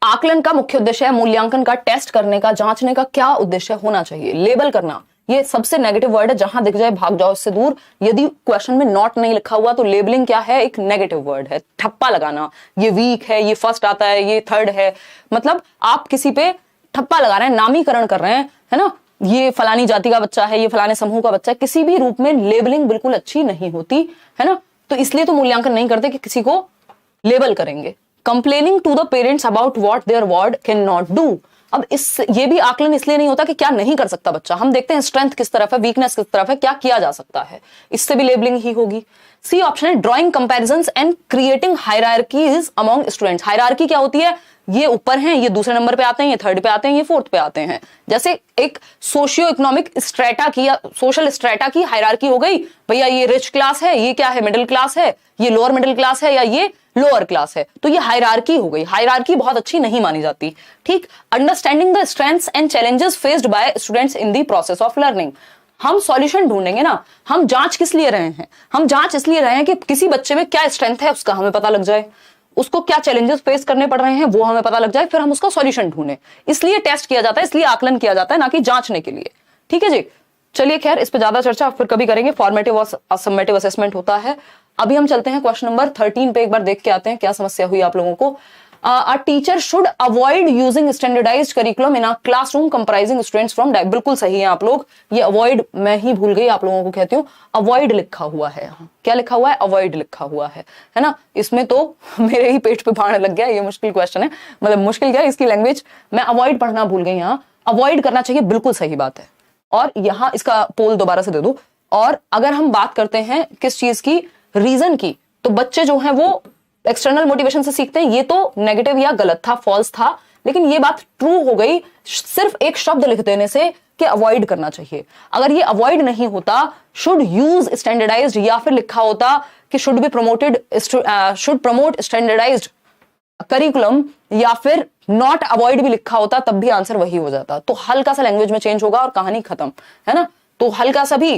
आकलन का मुख्य उद्देश्य है मूल्यांकन का, टेस्ट करने का, जांचने का क्या उद्देश्य होना चाहिए। लेबल करना, ये सबसे नेगेटिव वर्ड है, जहां दिख जाए भाग जाओ इससे दूर। यदि क्वेश्चन में नॉट नहीं लिखा हुआ तो लेबलिंग क्या है? एक नेगेटिव वर्ड है। ठप्पा लगाना, ये वीक है, ये फर्स्ट आता है, ये थर्ड है, मतलब आप किसी पे ठप्पा लगा रहे हैं, नामीकरण कर रहे हैं, है ना। ये फलानी जाति का बच्चा है, ये फलाने समूह का बच्चा है, किसी भी रूप में लेबलिंग बिल्कुल अच्छी नहीं होती, है ना। तो इसलिए तो मूल्यांकन नहीं करते कि किसी को लेबल करेंगे। Complaining to the parents about what their ward can not do. अब ये भी आकलन इसलिए नहीं होता कि क्या नहीं कर सकता बच्चा, हम देखते हैं स्ट्रेंथ किस तरफ है, वीकनेस किस तरफ है, क्या किया जा सकता है, इससे भी लेबलिंग ही होगी। सी ऑप्शन है drawing comparisons and creating hierarchies among students. Hierarchy क्या होती है? ये ऊपर हैं, ये दूसरे नंबर पे आते हैं, ये थर्ड पे आते हैं, ये फोर्थ पे आते हैं। जैसे एक सोशियो इकोनॉमिक स्ट्रेटा की या सोशल स्ट्रेटा की हायरार्की हो गई, भैया ये रिच क्लास है, ये क्या है मिडिल क्लास है, ये लोअर मिडिल क्लास है, या ये लोअर क्लास है, तो ये हायरार्की हो गई। हायरार्की बहुत अच्छी नहीं मानी जाती, ठीक। Understanding the strengths and challenges faced by students in the process of learning. हम सॉल्यूशन ढूंढेंगे ना, हम जांच किस लिए रहे हैं? हम जांच इसलिए रहे हैं कि किसी बच्चे में क्या स्ट्रेंथ है उसका हमें पता लग जाए, उसको क्या चैलेंजेस फेस करने पड़ रहे हैं वो हमें पता लग जाए, फिर हम उसका सॉल्यूशन ढूंढें। इसलिए टेस्ट किया जाता है, इसलिए आकलन किया जाता है, ना कि जांचने के लिए। ठीक है जी, चलिए खैर इस पे ज्यादा चर्चा फिर कभी करेंगे। फॉर्मेटिव और समेटिव असेसमेंट होता है। अभी हम चलते हैं क्वेश्चन नंबर 13 पे, एक बार देख के आते हैं क्या समस्या हुई आप लोगों को। A teacher should avoid using standardized curriculum in a classroom comprising students from बिल्कुल सही है आप लोग। ये avoid मैं ही भूल गई, आप लोगों को कहती हूँ। avoid लिखा हुआ है, क्या लिखा हुआ है? avoid लिखा हुआ है ना। इसमें तो मेरे ही पेट पे बाण लग गया। ये मुश्किल क्वेश्चन है, मतलब मुश्किल क्या है इसकी लैंग्वेज, मैं avoid पढ़ना भूल गई। यहाँ avoid करना चाहिए, बिल्कुल सही बात है। और यहाँ इसका पोल दोबारा से दे दो। और अगर हम बात करते हैं किस चीज की, रीजन की, तो बच्चे जो हैं वो एक्सटर्नल मोटिवेशन से सीखते हैं। ये तो नेगेटिव या गलत था, फॉल्स था, लेकिन ये बात ट्रू हो गई सिर्फ एक शब्द लिख देने से कि अवॉइड करना चाहिए। अगर ये अवॉइड नहीं होता, शुड यूज स्टैंडर्डाइज्ड, या फिर लिखा होता कि should be promoted, should promote standardised curriculum, या फिर नॉट अवॉइड भी लिखा होता, तब भी आंसर वही हो जाता। तो हल्का सा लैंग्वेज में चेंज होगा और कहानी खत्म, है ना। तो हल्का सा भी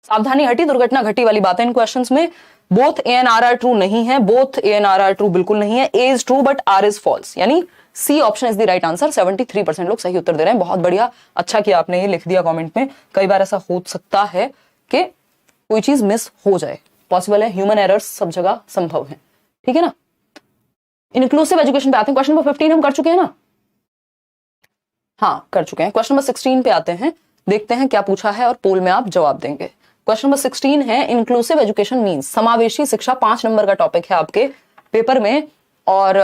सावधानी हटी, दुर्घटना घटी वाली बात है इन क्वेश्चंस में। Both A and R are true नहीं है, both A and R are true बिल्कुल नहीं है। A is true but R is false, यानी C option is the right answer. 73% लोग सही उत्तर दे रहे हैं, बहुत बढ़िया, अच्छा किया आपने ये लिख दिया कमेंट में। कई बार ऐसा हो सकता है कि कोई चीज मिस हो जाए, पॉसिबल है, ह्यूमन एरर्स सब जगह संभव है, ठीक है ना। इंक्लूसिव एजुकेशन पे आते हैं। क्वेश्चन नंबर 15 हम कर चुके हैं ना, हाँ कर चुके हैं। क्वेश्चन नंबर 16 पे आते हैं, देखते हैं क्या पूछा है और पोल में आप जवाब देंगे। क्वेश्चन नंबर 16 है, इंक्लूसिव एजुकेशन मींस, समावेशी शिक्षा 5 नंबर का टॉपिक है आपके पेपर में। और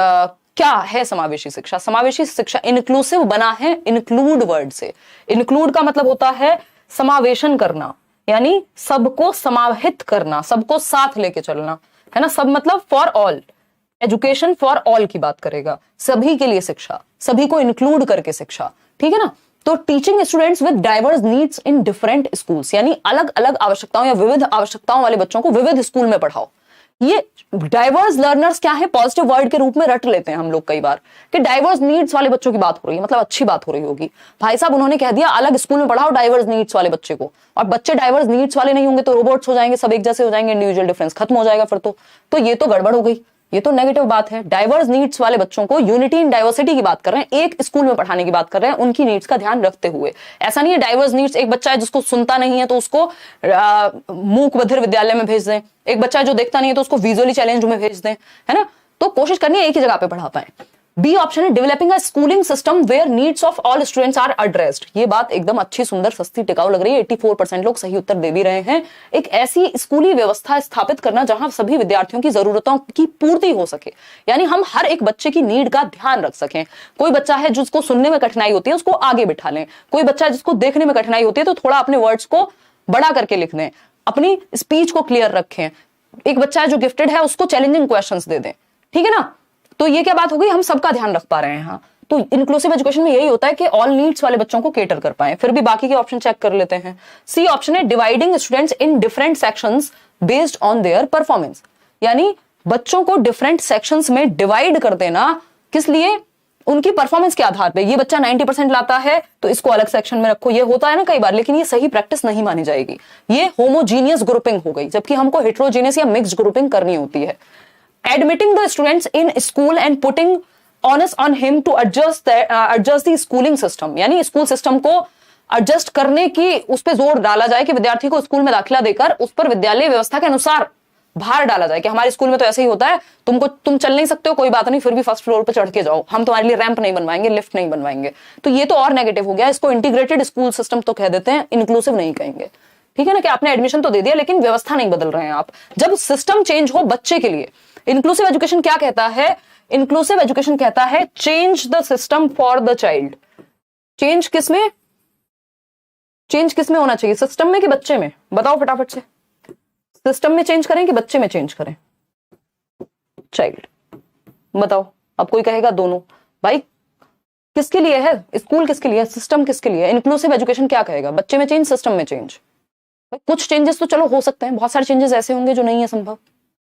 क्या है समावेशी शिक्षा? समावेशी शिक्षा इंक्लूसिव बना है इंक्लूड वर्ड से। इंक्लूड का मतलब होता है समावेशन करना, यानी सबको समाहित करना, सबको साथ लेके चलना, है ना। सब मतलब for all, education for all की बात करेगा, सभी के लिए शिक्षा, सभी को इंक्लूड करके शिक्षा, ठीक है ना। तो teaching students with diverse needs in different schools, यानी अलग अलग आवश्यकताओं या विविध आवश्यकताओं वाले बच्चों को विविध स्कूल में पढ़ाओ। ये डाइवर्स लर्नर्स क्या है, पॉजिटिव वर्ड के रूप में रट लेते हैं हम लोग कई बार कि डाइवर्स नीड्स वाले बच्चों की बात हो रही है, मतलब अच्छी बात हो रही होगी। भाई साहब उन्होंने कह दिया अलग स्कूल में पढ़ाओ डाइवर्स नीड्स वाले बच्चे को, और बच्चे डाइवर्स नीड्स वाले नहीं होंगे तो रोबोट्स हो जाएंगे, सब एक जैसे हो जाएंगे, इंडिविजुअल डिफरेंस खत्म हो जाएगा फिर तो ये तो गड़बड़ हो गई, ये तो नेगेटिव बात है। डाइवर्स नीड्स वाले बच्चों को यूनिटी इन डाइवर्सिटी की बात कर रहे हैं, एक स्कूल में पढ़ाने की बात कर रहे हैं, उनकी नीड्स का ध्यान रखते हुए। ऐसा नहीं है डाइवर्स नीड्स एक बच्चा है जिसको सुनता नहीं है तो उसको मूक बधिर विद्यालय में भेज दें, एक बच्चा है जो देखता नहीं है तो उसको विजुअली चैलेंज में भेज दें, है ना। तो कोशिश करनी है एक ही जगह पे पढ़ा पाए। बी ऑप्शन है, developing a schooling system where needs of all students are addressed. ये बात एकदम अच्छी, सुंदर, सस्ती, टिकाऊ लग रही है। 84% लोग सही उत्तर दे भी रहे हैं। एक ऐसी स्कूली व्यवस्था स्थापित करना जहां सभी विद्यार्थियों की जरूरतों की पूर्ति हो सके, यानी हम हर एक बच्चे की नीड का ध्यान रख सकें। कोई बच्चा है जिसको सुनने में कठिनाई होती है उसको आगे बिठा लें, कोई बच्चा है जिसको देखने में कठिनाई होती है तो थोड़ा अपने वर्ड्स को बड़ा करके लिख दें, अपनी स्पीच को क्लियर रखें। एक बच्चा है जो गिफ्टेड है उसको चैलेंजिंग क्वेश्चंस दे दें, ठीक है ना। तो ये क्या बात हो गई, हम सबका ध्यान रख पा रहे हैं। हाँ, तो इंक्लूसिव एजुकेशन में यही होता है कि ऑल नीड्स वाले बच्चों को केटर कर पाए। फिर भी बाकी के ऑप्शन चेक कर लेते हैं। सी ऑप्शन है, dividing students in different sections based on their performance, यानी बच्चों को डिफरेंट सेक्शंस में डिवाइड कर देना, किस लिए, उनकी परफॉर्मेंस के आधार पे। ये बच्चा 90% लाता है तो इसको अलग सेक्शन में रखो, ये होता है ना कई बार, लेकिन ये सही प्रैक्टिस नहीं मानी जाएगी। ये होमोजीनियस ग्रुपिंग हो गई, जबकि हमको हेट्रोजीनियस या मिक्स्ड ग्रुपिंग करनी होती है। Admitting the students in school and putting onus on him to adjust the schooling system, यानी स्कूल सिस्टम को एडजस्ट करने की उस पर जोर डाला जाए कि विद्यार्थी को स्कूल में दाखिला देकर उस पर विद्यालय व्यवस्था के अनुसार भार डाला जाए कि हमारे स्कूल में तो ऐसे ही होता है, तुम चल नहीं सकते हो कोई बात नहीं, फिर भी फर्स्ट फ्लोर पर चढ़ के जाओ, हम तुम्हारे लिए रैंप नहीं बनवाएंगे, लिफ्ट नहीं बनवाएंगे। तो ये तो और नेगेटिव हो गया। इसको इंटीग्रेटेड स्कूल सिस्टम तो कह देते हैं, इंक्लूसिव नहीं कहेंगे, ठीक है ना। कि आपने एडमिशन तो दे दिया लेकिन व्यवस्था नहीं बदल रहे हैं आप। जब सिस्टम चेंज हो बच्चे के लिए, इंक्लूसिव एजुकेशन क्या कहता है, इंक्लूसिव एजुकेशन कहता है change the system for the child. Change किसमें, चेंज किसमें होना चाहिए, सिस्टम में कि बच्चे में? बताओ फटाफट से, सिस्टम में चेंज करें कि बच्चे में चेंज करें? चाइल्ड, बताओ। अब कोई कहेगा दोनों। भाई किसके लिए है स्कूल, किसके लिए, सिस्टम किसके लिए? इंक्लूसिव एजुकेशन क्या कहेगा, बच्चे में चेंज, सिस्टम में चेंज? कुछ चेंजेस तो चलो हो सकते हैं, बहुत सारे चेंजेस ऐसे होंगे जो नहीं है संभव।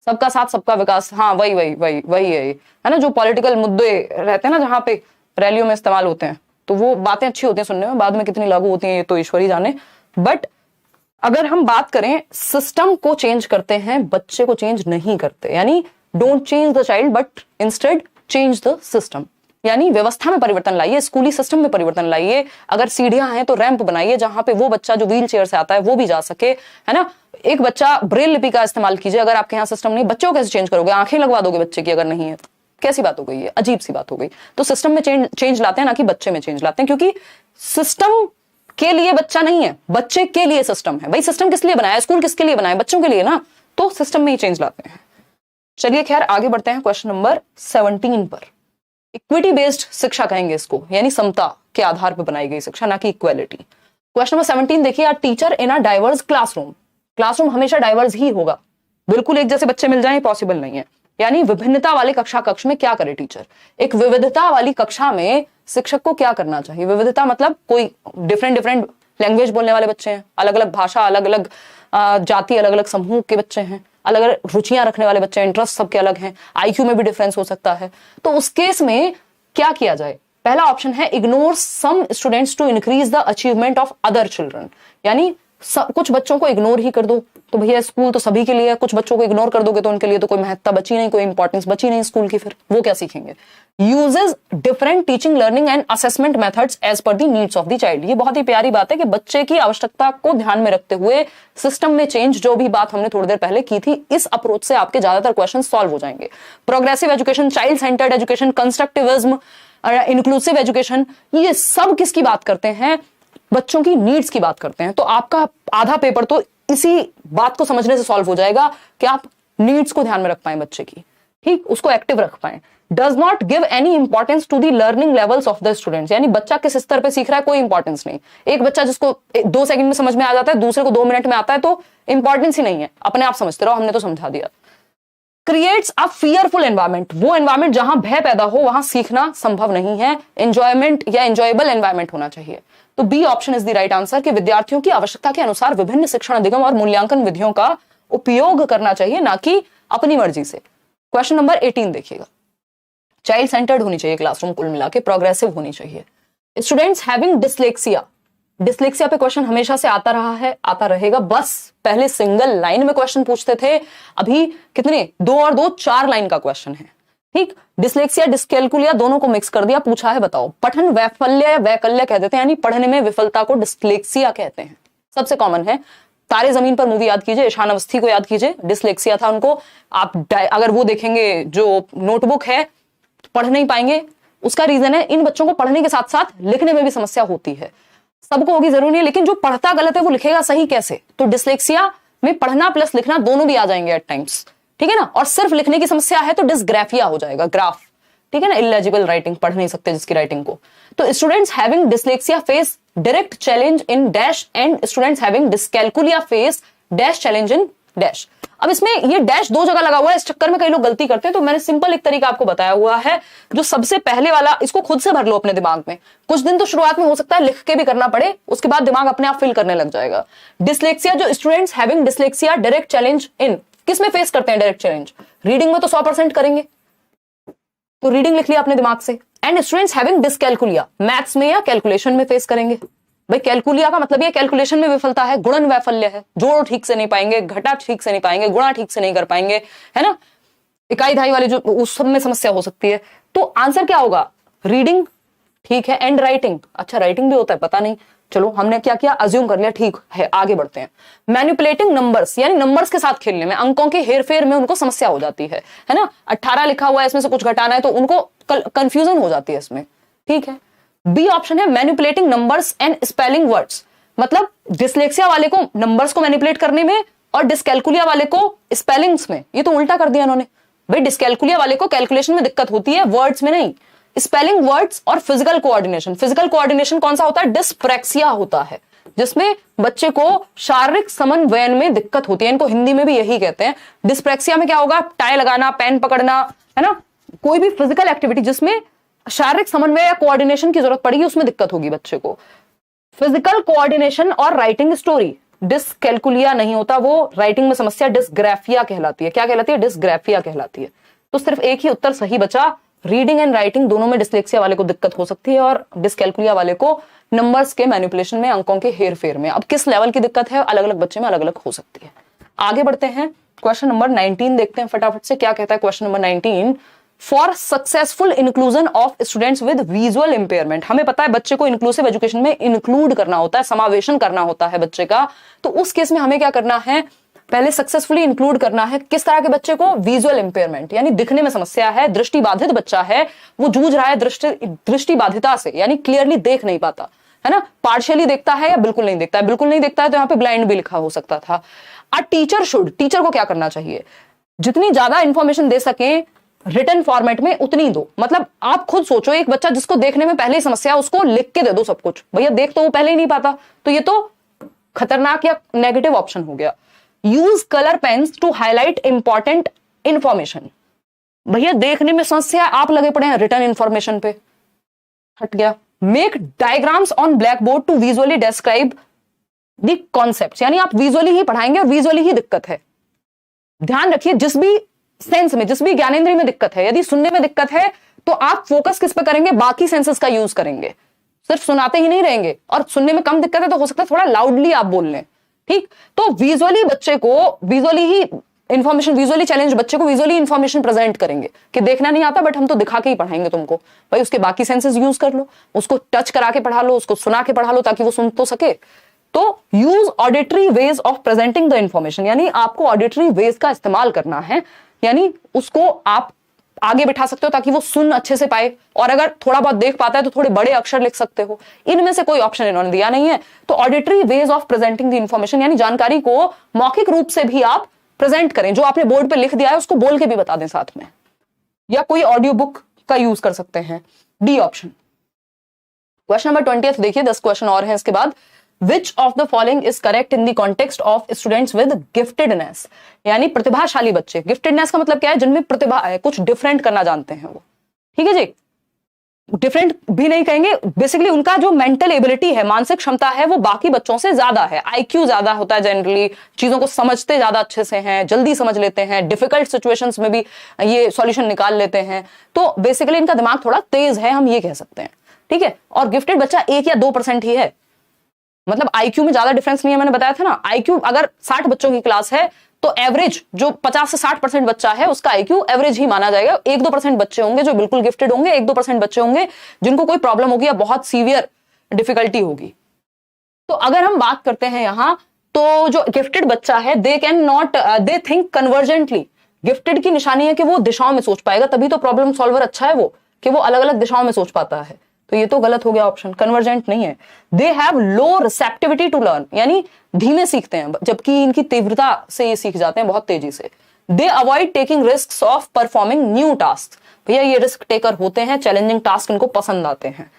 सबका साथ सबका विकास, हाँ वही वही वही वही है ना। जो पॉलिटिकल मुद्दे रहते हैं ना जहां पे रैलियों में इस्तेमाल होते हैं, तो वो बातें अच्छी होती हैं सुनने में, बाद में कितनी लागू होती हैं ये तो ईश्वर ही जाने। बट अगर हम बात करें, सिस्टम को चेंज करते हैं, बच्चे को चेंज नहीं करते। यानी don't change the child but instead change the system, यानी व्यवस्था में परिवर्तन लाइए, स्कूली सिस्टम में परिवर्तन लाइए। अगर सीढ़ियां हैं तो रैंप बनाइए जहां पे वो बच्चा जो व्हील चेयर से आता है वो भी जा सके, है ना। एक बच्चा ब्रेल लिपि का इस्तेमाल कीजिए। अगर आपके यहाँ सिस्टम नहीं, बच्चों को कैसे चेंज करोगे? आंखें लगवा दोगे बच्चे की अगर नहीं है तो? कैसी बात हो गई है, अजीब सी बात हो गई। तो सिस्टम में चेंज लाते हैं, ना कि बच्चे में चेंज लाते हैं, क्योंकि सिस्टम के लिए बच्चा नहीं है, बच्चे के लिए सिस्टम है। भाई सिस्टम किस लिए बनाया, स्कूल किसके लिए बनाया? बच्चों के लिए ना। तो सिस्टम में ही चेंज लाते हैं। चलिए खैर आगे बढ़ते हैं क्वेश्चन नंबर 17 पर। इक्विटी बेस्ड शिक्षा कहेंगे इसको, यानी समता के आधार पर बनाई गई शिक्षा, ना कि इक्वेलिटी। क्वेश्चन नंबर 17 देखिए, are teacher in a diverse classroom. Classroom हमेशा डाइवर्स ही होगा, बिल्कुल एक जैसे बच्चे मिल जाएं पॉसिबल नहीं है। यानी विभिन्नता वाले कक्षा कक्ष में क्या करे टीचर? एक विविधता वाली कक्षा में शिक्षक को क्या करना चाहिए? विविधता मतलब कोई डिफरेंट लैंग्वेज बोलने वाले बच्चे हैं, अलग अलग भाषा, अलग अलग जाति, अलग अलग समूह के बच्चे हैं, अलग अलग रुचियां रखने वाले बच्चे हैं, इंटरेस्ट सबके अलग हैं, आईक्यू में भी डिफरेंस हो सकता है। तो उस केस में क्या किया जाए? पहला ऑप्शन है ignore some students to increase the achievement of other children, यानी कुछ बच्चों को इग्नोर ही कर दो। तो भैया स्कूल तो सभी के लिए है, कुछ बच्चों को इग्नोर कर दोगे तो उनके लिए तो कोई महत्ता बची नहीं, कोई इंपॉर्टेंस बची नहीं स्कूल की, फिर वो क्या सीखेंगे? Uses different teaching, learning and assessment methods as per the needs of the child. ये बहुत ही प्यारी बात है कि बच्चे की आवश्यकता को ध्यान में रखते हुए सिस्टम में चेंज, जो भी बात हमने थोड़ी देर पहले की थी, इस अप्रोच से आपके ज्यादातर क्वेश्चन सॉल्व हो जाएंगे। Progressive education, child centred education, constructivism, inclusive education, ये सब किसकी बात करते हैं? बच्चों की नीड्स की बात करते हैं। तो आपका आधा पेपर तो इसी बात को समझने से सॉल्व हो जाएगा कि आप नीड्स को ध्यान में रख पाए बच्चे की, ठीक, उसको एक्टिव रख पाए। Does not give any importance to the learning levels of the students, यानी बच्चा किस स्तर पे सीख रहा है कोई इंपॉर्टेंस नहीं। एक बच्चा जिसको 2 सेकंड में समझ में आ जाता है, दूसरे को 2 मिनट में आता है, तो इंपॉर्टेंस ही नहीं है, अपने आप समझते रहो, हमने तो समझा दिया। क्रिएट्स अ फियरफुल एनवायरमेंट, वो एनवायरमेंट जहां भय पैदा हो वहां सीखना संभव नहीं है। एंजॉयमेंट या एंजॉयबल एनवायरमेंट होना चाहिए। तो B option is the right answer, कि विद्यार्थियों की आवश्यकता के अनुसार विभिन्न शिक्षण अधिगम और मूल्यांकन विधियों का उपयोग करना चाहिए, ना कि अपनी मर्जी से। क्वेश्चन नंबर 18 देखिएगा। चाइल्ड सेंटर्ड होनी चाहिए क्लासरूम, कुल मिला के प्रोग्रेसिव होनी चाहिए। स्टूडेंट्स हैविंग डिसलेक्सिया, डिसलेक्सिया पे क्वेश्चन हमेशा से आता रहा है, आता रहेगा। बस पहले सिंगल लाइन में क्वेश्चन पूछते थे, अभी कितने 2 और 2 4 लाइन का क्वेश्चन है, ठीक। डिसलेक्सिया डिस्कैल्कुलिया दोनों को मिक्स कर दिया, पूछा है बताओ। पठन वैफल्य या वैकल्य कहते थे, यानी पढ़ने में विफलता को डिसलेक्सिया कहते हैं। सबसे कॉमन है, तारे जमीन पर मूवी याद कीजिए, ईशान अवस्थी को याद कीजिए, डिसलेक्सिया था उनको। आप अगर वो देखेंगे जो नोटबुक है, पढ़ नहीं पाएंगे। उसका रीजन है इन बच्चों को पढ़ने के साथ साथ लिखने में भी समस्या होती है। सबको होगी जरूरी नहीं, लेकिन जो पढ़ता गलत है वो लिखेगा सही कैसे? तो डिसलेक्सिया में पढ़ना प्लस लिखना दोनों भी आ जाएंगे एट टाइम्स, ठीक है ना। और सिर्फ लिखने की समस्या है तो डिसग्राफिया हो जाएगा, ग्राफ, ठीक है ना, इलेजिबल राइटिंग, पढ़ नहीं सकते जिसकी राइटिंग को। तो students having dyslexia face direct challenge in dash and students having dyscalculia face dash challenge in dash. अब इसमें ये डैश 2 जगह लगा हुआ है, इस चक्कर में कई लोग गलती करते हैं। तो मैंने सिंपल एक तरीका आपको बताया हुआ है, जो सबसे पहले वाला, इसको खुद से भर लो अपने दिमाग में। कुछ दिन तो शुरुआत में हो सकता है लिख के भी करना पड़े, उसके बाद दिमाग अपने आप फिल करने लग जाएगा। डिसलेक्सिया, जो students having dyslexia direct challenge इन, किस में फेस करते हैं डायरेक्ट चैलेंज? रीडिंग में तो 100% करेंगे, तो रीडिंग लिख लिया अपने दिमाग से। एंड स्टूडेंट्स हैविंग डिसकैल्कुलिया, मैथ्स में या कैलकुलेशन में फेस करेंगे। भाई कैलकुलिया का मतलब ये कैलकुलेशन में विफलता है, गुणन वैफल्य है, जोड़ ठीक से नहीं पाएंगे, घटा ठीक से नहीं पाएंगे, गुणा ठीक से नहीं कर पाएंगे, है ना, इकाई धाई वाले जो उस सब में समस्या हो सकती है। तो आंसर क्या होगा? रीडिंग, ठीक है। एंड राइटिंग, अच्छा राइटिंग भी होता है, पता नहीं, चलो हमने क्या किया, अज्यूम कर लिया, ठीक है, आगे बढ़ते हैं। मैनिपुलेटिंग नंबर्स, यानी नंबर्स के साथ खेलने में, अंकों के हेरफेर में उनको समस्या हो जाती है ना। 18 लिखा हुआ है, इसमें से कुछ घटाना है तो उनको कंफ्यूजन हो जाती है इसमें, ठीक है। बी ऑप्शन है manipulating numbers and spelling words, मतलब डिसलेक्सिया वाले को नंबर्स को मैनिपुलेट करने में और डिसकैल्कुलिया वाले को स्पेलिंग्स में। ये तो उल्टा कर दिया इन्होंने। भाई डिसकैल्कुलिया वाले को कैलकुलेशन में दिक्कत होती है, वर्ड्स में नहीं। स्पेलिंग वर्ड्स और फिजिकल कोऑर्डिनेशन, फिजिकल कोऑर्डिनेशन कौन सा होता है? डिस्प्रैक्सिया होता है, जिसमें बच्चे को शारीरिक समन्वयन में दिक्कत होती है, इनको हिंदी में भी यही कहते हैं। डिस्प्रैक्सिया में क्या होगा? टाई लगाना, पेन पकड़ना, है ना, कोई भी फिजिकल एक्टिविटी जिसमें शारीरिक समन्वय या कोऑर्डिनेशन की जरूरत पड़ेगी, उसमें दिक्कत होगी बच्चे को। फिजिकल कोऑर्डिनेशन और राइटिंग स्टोरी, डिसकैल्कुलिया नहीं होता, वो राइटिंग में समस्या डिसग्राफिया कहलाती है। क्या कहलाती है? डिसग्राफिया कहलाती है। तो सिर्फ एक ही उत्तर सही बचा, रीडिंग एंड राइटिंग दोनों में डिसलेक्सिया वाले को दिक्कत हो सकती है और डिसकैल्कुलिया वाले को नंबर्स के मैनिपुलेशन में, अंकों के हेरफेर में। अब किस लेवल की दिक्कत है, अलग अलग बच्चे में अलग अलग हो सकती है। आगे बढ़ते हैं क्वेश्चन नंबर 19 देखते हैं फटाफट से, क्या कहता है question number 19। For successful inclusion of students with visual impairment, हमें पता है बच्चे को इंक्लूसिव एजुकेशन में इंक्लूड करना होता है, समावेशन करना होता है बच्चे का, तो उस केस में हमें क्या करना है, पहले सक्सेसफुली इंक्लूड करना है किस तरह के बच्चे को, विजुअल इंपेयरमेंट यानी दिखने में समस्या है, दृष्टि बाधित बच्चा है, वो जूझ रहा है दृष्टि बाधिता से, यानी क्लियरली देख नहीं पाता है ना, पार्शियली देखता है या बिल्कुल नहीं देखता है, बिल्कुल नहीं देखता है तो यहाँ पे ब्लाइंड भी लिखा हो सकता था। अ टीचर शुड, टीचर को क्या करना चाहिए, जितनी ज्यादा इंफॉर्मेशन दे सके रिटन फॉर्मेट में उतनी दो। मतलब आप खुद सोचो, एक बच्चा जिसको देखने में पहले ही समस्या, उसको लिख के दे दो सब कुछ, भैया देख तो वो पहले ही नहीं पाता, तो ये तो खतरनाक या नेगेटिव ऑप्शन हो गया। Use colour pens to highlight important information, भैया देखने में समस्या, आप लगे पड़े हैं रिटन इंफॉर्मेशन पे, हट गया। Make diagrams on black board to visually describe the concepts, यानी आप विजुअली ही पढ़ाएंगे और विजुअली ही दिक्कत है। ध्यान रखिए, जिस भी सेंस में, जिस भी ज्ञानेंद्रिय में दिक्कत है, यदि सुनने में दिक्कत है तो आप फोकस किस पे करेंगे, बाकी सेंसेस का यूज करेंगे, सिर्फ सुनाते ही नहीं रहेंगे। और सुनने में कम दिक्कत है तो हो सकता है थोड़ा लाउडली आप बोल लें, ठीक। तो विजुअली बच्चे को विजुअली ही इंफॉर्मेशन, विजुअली चैलेंज बच्चे को विजुअली इंफॉर्मेशन प्रेजेंट करेंगे कि देखना नहीं आता बट हम तो दिखा के ही पढ़ाएंगे तुमको, भाई उसके बाकी सेंसेस यूज कर लो, उसको टच करा के पढ़ा लो, उसको सुना के पढ़ा लो ताकि वो सुन तो सके। तो use auditory ways of presenting the information, यानी आपको ऑडिटरी वेज का इस्तेमाल करना है, यानी उसको आप आगे बिठा सकते हो ताकि वो सुन अच्छे से पाए, और अगर थोड़ा बहुत देख पाता है तो थोड़े बड़े अक्षर लिख सकते हो। इनमें से कोई ऑप्शन इन्होंने दिया नहीं है, तो auditory ways of presenting the information, यानी जानकारी को मौखिक रूप से भी आप प्रेजेंट करें, जो आपने बोर्ड पे लिख दिया है उसको बोल के भी बता दें साथ में, या कोई ऑडियो बुक का यूज कर सकते हैं, डी ऑप्शन। क्वेश्चन नंबर 20 देखिए, 10 क्वेश्चन और हैं इसके बाद। Which of the following is correct in the context of students with giftedness, यानी प्रतिभाशाली बच्चे। गिफ्टेडनेस का मतलब क्या है, जिनमें प्रतिभा है, कुछ डिफरेंट करना जानते हैं वो, ठीक है जी। डिफरेंट भी नहीं कहेंगे, बेसिकली उनका जो मेंटल एबिलिटी है, मानसिक क्षमता है, वो बाकी बच्चों से ज्यादा है, आईक्यू ज्यादा होता है, जनरली चीजों को समझते ज्यादा अच्छे से हैं, जल्दी समझ लेते हैं, डिफिकल्ट सिचुएशंस में भी ये सॉल्यूशन निकाल लेते हैं, तो बेसिकली इनका दिमाग थोड़ा तेज है, हम ये कह सकते हैं, ठीक है। और गिफ्टेड बच्चा 1 या 2% ही है, मतलब आईक्यू में ज्यादा डिफरेंस नहीं है, मैंने बताया था ना, आईक्यू अगर 60 बच्चों की क्लास है तो एवरेज जो 50 से 60% बच्चा है उसका आईक्यू एवरेज ही माना जाएगा। 1-2% बच्चे होंगे जो बिल्कुल गिफ्टेड होंगे, 1-2% बच्चे होंगे जिनको कोई प्रॉब्लम होगी या बहुत सीवियर डिफिकल्टी होगी। तो अगर हम बात करते हैं यहां, तो जो गिफ्टेड बच्चा है, they can not, they think convergently. Gifted की निशानी है कि वो दिशाओं में सोच पाएगा, तभी तो प्रॉब्लम सॉल्वर अच्छा है वो, कि वो अलग अलग दिशाओं में सोच पाता है, तो ये तो गलत हो गया ऑप्शन, कन्वर्जेंट नहीं है। They have low receptivity to learn, यानी धीमे सीखते हैं, जबकि इनकी तीव्रता से ये सीख जाते हैं बहुत तेजी से। दे avoid taking risks of performing new task, भैया ये रिस्क टेकर होते हैं, चैलेंजिंग टास्क इनको पसंद आते हैं।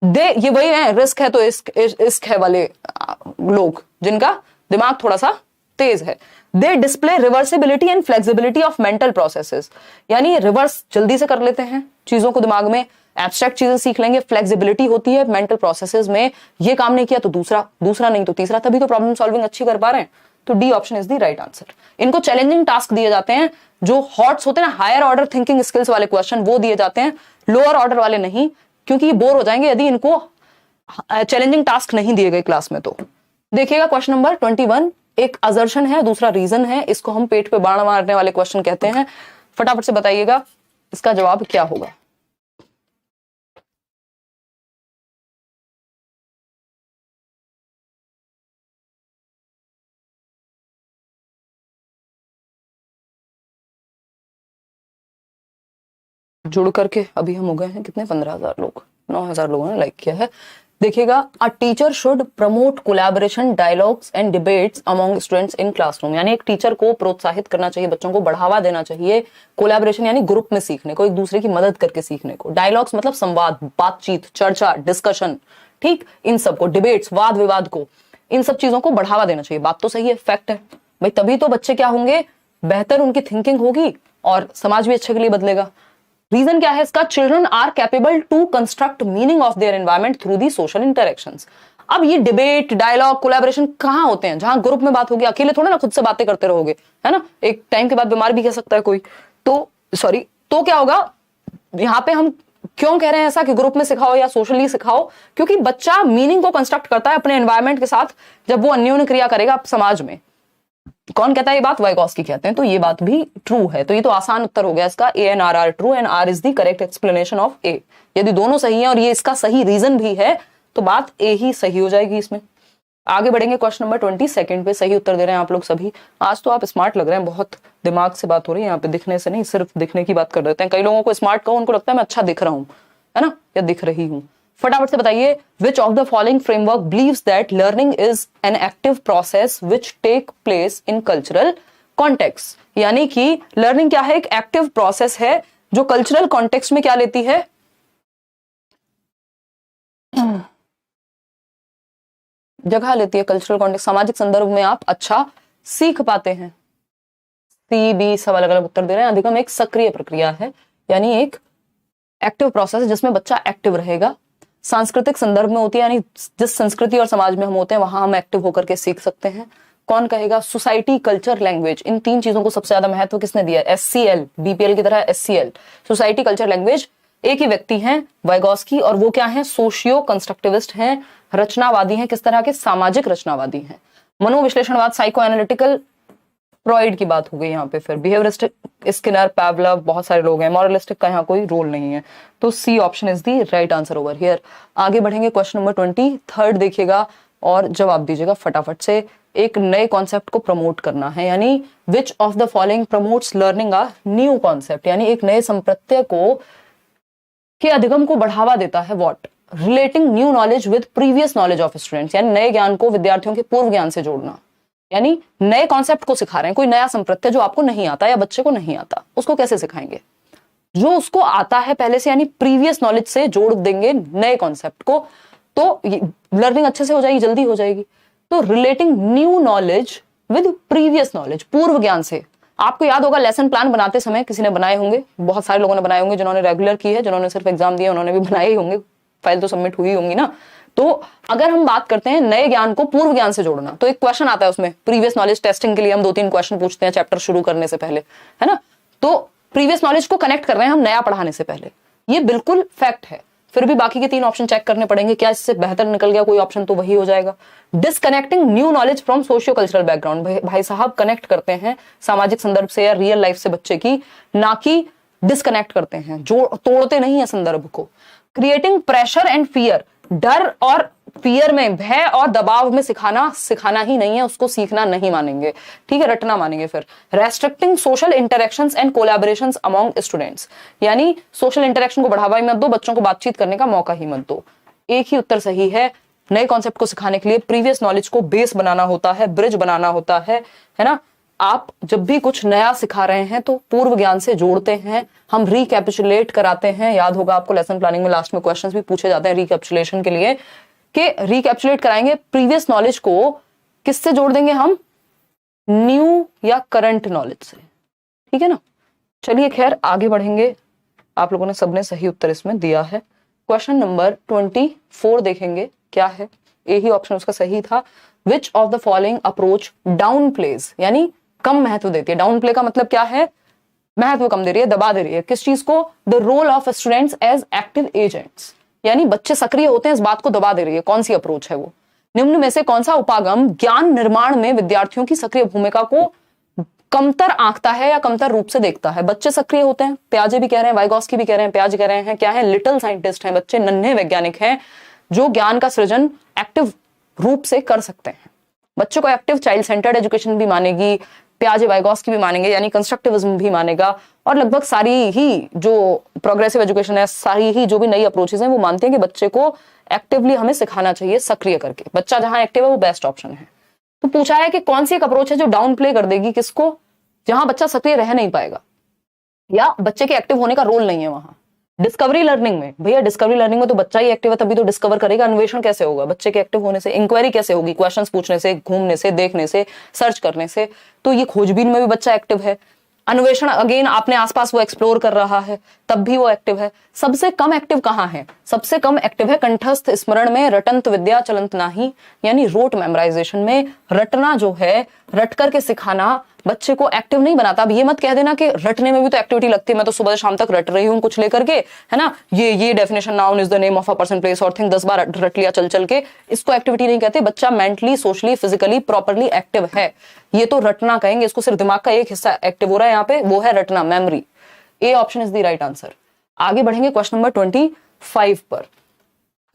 दे, ये वही है, रिस्क है तो इश्क है वाले लोग जिनका दिमाग थोड़ा सा तेज है। They display reversibility and flexibility of mental processes, यानी रिवर्स जल्दी से कर लेते हैं चीजों को दिमाग में, एब्स्ट्रैक्ट चीजें सीख लेंगे, फ्लेक्सिबिलिटी होती है मेंटल प्रोसेसेस में, ये काम नहीं किया तो दूसरा नहीं तो तीसरा, तभी तो प्रॉब्लम सॉल्विंग अच्छी कर पा रहे हैं। तो D option is the right answer. इनको चैलेंजिंग टास्क दिए जाते हैं, जो हॉट्स होते हैं ना, हायर ऑर्डर थिंकिंग स्किल्स वाले क्वेश्चन वो दिए जाते हैं, लोअर ऑर्डर वाले नहीं, क्योंकि ये बोर हो जाएंगे यदि इनको चैलेंजिंग टास्क नहीं दिए गए क्लास में। तो देखिएगा क्वेश्चन नंबर 21, एक असर्शन है, दूसरा रीजन है, इसको हम पेट पे बाण मारने वाले क्वेश्चन कहते हैं। फटाफट से बताइएगा इसका जवाब क्या होगा। जुड़ करके अभी हम हो गए हैं कितने, 15,000 लोग, 9,000 लोगों ने लाइक किया है। देखिएगा, अ teacher should promote collaboration, dialogues and debates among students in classroom, यानी एक टीचर को प्रोत्साहित करना चाहिए, बच्चों को बढ़ावा देना चाहिए कोलैबोरेशन यानी ग्रुप में सीखने को, एक दूसरे की मदद करके सीखने को। डायलॉग्स मतलब संवाद, बातचीत, चर्चा, डिस्कशन, ठीक, इन सबको, डिबेट्स, वाद विवाद को, इन सब चीजों को बढ़ावा देना चाहिए। बात तो सही है, फैक्ट है भाई, तभी तो बच्चे क्या होंगे, बेहतर उनकी थिंकिंग होगी और समाज भी अच्छे के लिए बदलेगा। रीजन क्या है इसका, children are capable to construct meaning of their environment through the social interactions. अब ये डिबेट, डायलॉग, कोलैबोरेशन कहां होते हैं, जहां ग्रुप में बात होगी, अकेले थोड़ा ना खुद से बातें करते रहोगे, है ना, एक टाइम के बाद बीमार भी कह सकता है कोई, तो सॉरी, तो क्या होगा यहाँ पे, हम क्यों कह रहे हैं ऐसा कि ग्रुप में सिखाओ या सोशली सिखाओ, क्योंकि बच्चा मीनिंग को कंस्ट्रक्ट करता है अपने एनवायरमेंट के साथ जब वो अन्योन्य क्रिया करेगा समाज में। कौन कहता है ये बात? वाइगॉस्की कहते हैं। तो ये बात भी ट्रू है। तो ये तो आसान उत्तर हो गया इसका, A and R are true and R is the correct explanation of A. यदि दोनों सही है और ये इसका सही रीजन भी है तो बात ए ही सही हो जाएगी इसमें। आगे बढ़ेंगे क्वेश्चन नंबर 22 पे। सही उत्तर दे रहे हैं आप लोग सभी। आज तो आप स्मार्ट लग रहे हैं, बहुत दिमाग से बात हो रही है यहाँ पे, दिखने से नहीं, सिर्फ दिखने की बात कर देते हैं। कई लोगों को स्मार्ट कहो उनको लगता है मैं अच्छा दिख रहा हूँ, है ना, या दिख रही हूँ। फटाफट से बताइए, which of the following framework believes that learning is an active process which take place in cultural context. यानी कि लर्निंग क्या है? एक एक्टिव प्रोसेस है जो कल्चरल कॉन्टेक्स्ट में क्या लेती है? जगह लेती है। कल्चरल कॉन्टेक्स्ट, सामाजिक संदर्भ में आप अच्छा सीख पाते हैं। सी बी सब अलग अलग उत्तर दे रहे हैं। अधिगम एक सक्रिय प्रक्रिया है, यानी एक एक्टिव प्रोसेस है जिसमें बच्चा एक्टिव रहेगा। सांस्कृतिक संदर्भ में होती है, यानी जिस संस्कृति और समाज में हम होते हैं वहां हम एक्टिव होकर के सीख सकते हैं। कौन कहेगा? सोसाइटी, कल्चर, लैंग्वेज, इन तीन चीजों को सबसे ज्यादा महत्व किसने दिया? SCL, BPL की तरह SCL, सोसाइटी, कल्चर, लैंग्वेज। एक ही व्यक्ति हैं वाइगॉस्की, और वो क्या हैं? सोशियो कंस्ट्रक्टिविस्ट हैं, रचनावादी हैं। किस तरह के? सामाजिक रचनावादी हैं। मनोविश्लेषणवाद, साइको एनालिटिकल, फ्रॉइड की बात हो गई यहाँ पे। फिर बिहेवियरिस्टिक, स्किनर, पैवलव, बहुत सारे लोग हैं। मॉरलिस्टिक का यहाँ कोई रोल नहीं है। तो C option is the right answer over here. आगे बढ़ेंगे, क्वेश्चन नंबर 23 देखिएगा और जवाब दीजिएगा फटाफट से। एक नए कॉन्सेप्ट को प्रमोट करना है, यानी विच of the following promotes learning a new concept, यानी एक नए संप्रत्यय को के अधिगम को बढ़ावा देता है। What? Relating new knowledge with previous knowledge of students, यानी नए ज्ञान को विद्यार्थियों के पूर्व ज्ञान से जोड़ना। यानी नए कॉन्सेप्ट को सिखा रहे हैं, कोई नया संप्रत्यय जो आपको नहीं आता या बच्चे को नहीं आता, उसको कैसे सिखाएंगे? जो उसको आता है पहले से, यानी प्रीवियस नॉलेज से जोड़ देंगे नए कॉन्सेप्ट को, तो लर्निंग अच्छे से हो जाएगी, जल्दी हो जाएगी। तो relating new knowledge with previous knowledge, पूर्व ज्ञान से। आपको याद होगा लेसन प्लान बनाते समय किसी ने बनाए होंगे, बहुत सारे लोगों ने बनाए होंगे, जिन्होंने रेगुलर की है, जिन्होंने सिर्फ एग्जाम दिया उन्होंने भी बनाए ही होंगे, फाइल तो सबमिट हुई होंगी ना। तो अगर हम बात करते हैं नए ज्ञान को पूर्व ज्ञान से जोड़ना, तो एक क्वेश्चन आता है उसमें, प्रीवियस नॉलेज टेस्टिंग के लिए हम 2-3 क्वेश्चन पूछते हैं चैप्टर शुरू करने से पहले, है ना। तो प्रीवियस नॉलेज को कनेक्ट कर रहे हैं हम नया पढ़ाने से पहले, ये बिल्कुल फैक्ट है। फिर भी बाकी के 3 ऑप्शन चेक करने पड़ेंगे, क्या इससे बेहतर निकल गया कोई ऑप्शन तो वही हो जाएगा। Disconnecting new knowledge from socio cultural background, भाई साहब कनेक्ट करते हैं सामाजिक संदर्भ से या रियल लाइफ से बच्चे की, ना कि डिसकनेक्ट करते हैं, जो तोड़ते नहीं है संदर्भ को। क्रिएटिंग प्रेशर एंड फियर, डर और फियर में, भय और दबाव में सिखाना ही नहीं है, उसको सीखना नहीं मानेंगे, ठीक है, रटना मानेंगे। फिर restricting social interactions and collaborations among students, यानी सोशल इंटरेक्शन को बढ़ावा ही मत दो, बच्चों को बातचीत करने का मौका ही मत दो। एक ही उत्तर सही है। नए कॉन्सेप्ट को सिखाने के लिए प्रीवियस नॉलेज को बेस बनाना होता है, ब्रिज बनाना होता है ना। आप जब भी कुछ नया सिखा रहे हैं तो पूर्व ज्ञान से जोड़ते हैं, हम रिकैपिचुलेट कराते हैं। याद होगा आपको लेसन प्लानिंग में लास्ट में क्वेश्चंस भी पूछे जाते हैं रिकैपिचुलेशन के लिए, कि रिकैपिचुलेट कराएंगे प्रीवियस नॉलेज को, किससे जोड़ देंगे हम? न्यू या करंट नॉलेज से, ठीक है ना। चलिए खैर आगे बढ़ेंगे। आप लोगों ने सबने सही उत्तर इसमें दिया है। क्वेश्चन नंबर 24 देखेंगे क्या है। यही ऑप्शन उसका सही था। Which of the following approach downplays, यानी कम महत्व देती है। डाउन प्ले का मतलब क्या है? महत्व कम दे रही है, दबा दे रही है। किस चीज को? The role of students as active agents, यानी बच्चे सक्रिय होते हैं, इस बात को दबा दे रही है। कौन सी अप्रोच है वो? निम्न में से कौन सा उपागम ज्ञान निर्माण में विद्यार्थियों की सक्रिय भूमिका को कमतर आंकता है या कमतर रूप से देखता है? बच्चे सक्रिय होते हैं, प्याजे भी कह रहे हैं, वाइगॉस्की भी कह रहे हैं, प्याजे कह रहे हैं, क्या है? लिटिल साइंटिस्ट हैं बच्चे, नन्हे वैज्ञानिक हैं जो ज्ञान का सृजन एक्टिव रूप से कर सकते हैं। बच्चों को एक्टिव चाइल्ड सेंटर्ड एजुकेशन भी मानेगी, प्याजे वाइगॉस्की भी मानेंगे, यानी कंस्ट्रक्टिविज्म भी मानेगा, और लगभग सारी ही जो प्रोग्रेसिव एजुकेशन है, सारी ही जो भी नई अप्रोचेस हैं, वो मानते हैं कि बच्चे को एक्टिवली हमें सिखाना चाहिए, सक्रिय करके। बच्चा जहां एक्टिव है वो बेस्ट ऑप्शन है। तो पूछा है कि कौन सी एक अप्रोच है जो डाउन प्ले कर देगी किसको? जहां बच्चा सक्रिय रह नहीं पाएगा या बच्चे के एक्टिव होने का रोल नहीं है वहां। डिस्कवरी लर्निंग में, भैया डिस्कवरी लर्निंग में तो बच्चा ही एक्टिव है तभी तो डिस्कवर करेगा। अन्वेषण कैसे होगा? बच्चे के एक्टिव होने से। इंक्वायरी कैसे होगी? क्वेश्चंस पूछने से, घूमने से, देखने से, सर्च करने से। तो ये खोजबीन में भी बच्चा एक्टिव है। अन्वेषण अगेन अपने आसपास वो एक्सप्लोर कर रहा है, तब भी वो एक्टिव है। सबसे कम एक्टिव कहाँ है? सबसे कम एक्टिव है कंठस्थ स्मरण में, रटंत विद्या चलंत नाही, यानी रोट मेमोराइजेशन में। रटना जो है, रट करके सिखाना, बच्चे को एक्टिव नहीं बनाता। अब ये मत कह देना कि रटने में भी तो एक्टिविटी लगती है, मैं तो सुबह से शाम तक रट रही हूँ कुछ लेकर के, है ना, ये definition, noun is the name of a person place और थिंग, 10 बार रट लिया चल चल के, इसको एक्टिविटी नहीं कहते। बच्चा mentally, socially, physically properly active है, ये तो रटना कहेंगे। इसको सिर्फ दिमाग का एक हिस्सा एक्टिव हो रहा है यहाँ पे, वो है रटना, memory. A option is the right answer. आगे बढ़ेंगे क्वेश्चन नंबर 25 पर।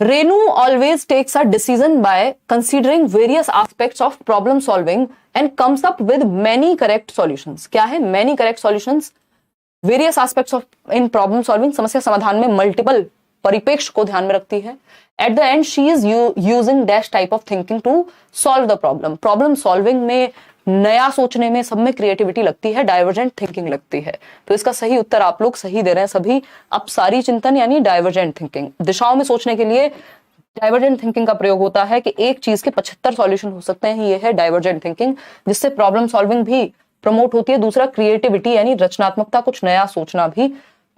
Renu always takes a decision by considering various aspects of problem solving and comes up with many correct solutions. क्या है many correct solutions? Various aspects of in problem solving, समस्या समाधान में multiple परिप्रेक्ष्य को ध्यान में रखती है। At the end she is using dash type of thinking to solve the problem. Problem solving में नया सोचने में, सब में क्रिएटिविटी लगती है, डाइवर्जेंट थिंकिंग लगती है। तो इसका सही उत्तर आप लोग सही दे रहे हैं सभी। अपसारी चिंतन यानी डाइवर्जेंट थिंकिंग, दिशाओं में सोचने के लिए डाइवर्जेंट थिंकिंग का प्रयोग होता है कि एक चीज के 75 सॉल्यूशन हो सकते हैं, ये है डाइवर्जेंट थिंकिंग, जिससे प्रॉब्लम सॉल्विंग भी प्रमोट होती है। दूसरा क्रिएटिविटी यानी रचनात्मकता, कुछ नया सोचना भी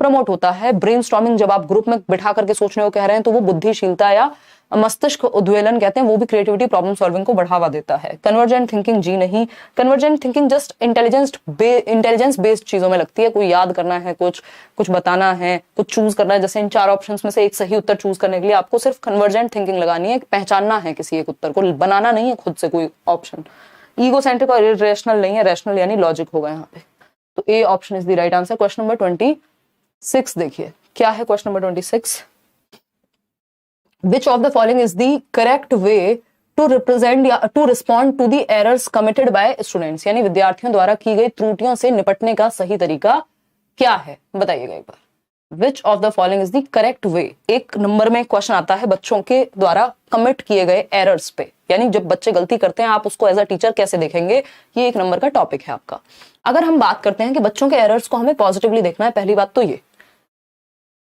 प्रमोट होता है। ब्रेनस्टॉर्मिंग, जब आप ग्रुप में बिठा करके सोचने को कह रहे हैं तो वो बुद्धिशीलता या मस्तिष्क उद्वेलन कहते हैं, वो भी क्रिएटिविटी, प्रॉब्लम सॉल्विंग को बढ़ावा देता है। कन्वर्जेंट थिंकिंग जी नहीं, convergent thinking just intelligence based चीजों में लगती है। कोई याद करना है, कुछ बताना है, कुछ चूज करना है, जैसे इन 4 ऑप्शंस में से एक सही उत्तर चूज करने के लिए आपको सिर्फ कन्वर्जेंट थिंकिंग लगानी है, पहचानना है किसी एक उत्तर को, बनाना नहीं है खुद से कोई ऑप्शन। ईगोसेंट्रिक और इरेशनल नहीं है, रैशनल यानी लॉजिक होगा यहाँ पे। तो ए option is the right answer. Question number 26 देखिए, क्या है question number 26। Which of the following is the correct way to represent या to respond to the errors committed by students? यानी विद्यार्थियों द्वारा की गई त्रुटियों से निपटने का सही तरीका क्या है, बताइएगा एक बार। Which of the following is the correct way? एक नंबर में क्वेश्चन आता है बच्चों के द्वारा कमिट किए गए एरर्स पे, यानी जब बच्चे गलती करते हैं आप उसको एज अ टीचर कैसे देखेंगे, ये एक नंबर का टॉपिक है आपका। अगर हम बात करते हैं कि बच्चों के एरर्स को हमें पॉजिटिवली देखना है, पहली बात तो ये,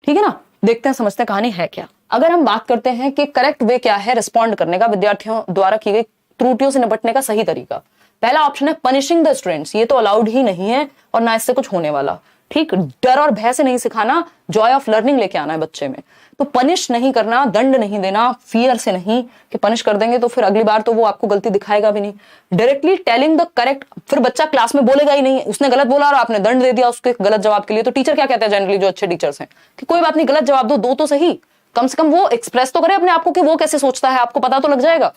ठीक है ना, देखते हैं समझते हैं कहानी है क्या। अगर हम बात करते हैं कि करेक्ट वे क्या है रिस्पॉन्ड करने का, विद्यार्थियों द्वारा की गई त्रुटियों से निपटने का सही तरीका, पहला ऑप्शन है पनिशिंग द स्टूडेंट्स। ये तो अलाउड ही नहीं है और ना इससे कुछ होने वाला, ठीक। डर और भय से नहीं सिखाना, जॉय ऑफ लर्निंग लेके आना है बच्चे में। तो पनिश नहीं करना, दंड नहीं देना, फियर से नहीं कि पनिश कर देंगे तो फिर अगली बार तो वो आपको गलती दिखाएगा भी नहीं। डायरेक्टली टेलिंग द करेक्ट, फिर बच्चा क्लास में बोलेगा ही नहीं, उसने गलत बोला और आपने दंड दे दिया उसके गलत जवाब के लिए। तो टीचर क्या कहते हैं जनरली, जो अच्छे टीचर्स हैं, कि कोई बात नहीं, गलत जवाब दो तो सही, कम से कम वो एक्सप्रेस तो करे अपने आप को कि वो कैसे सोचता है, आपको पता तो लग जाएगा।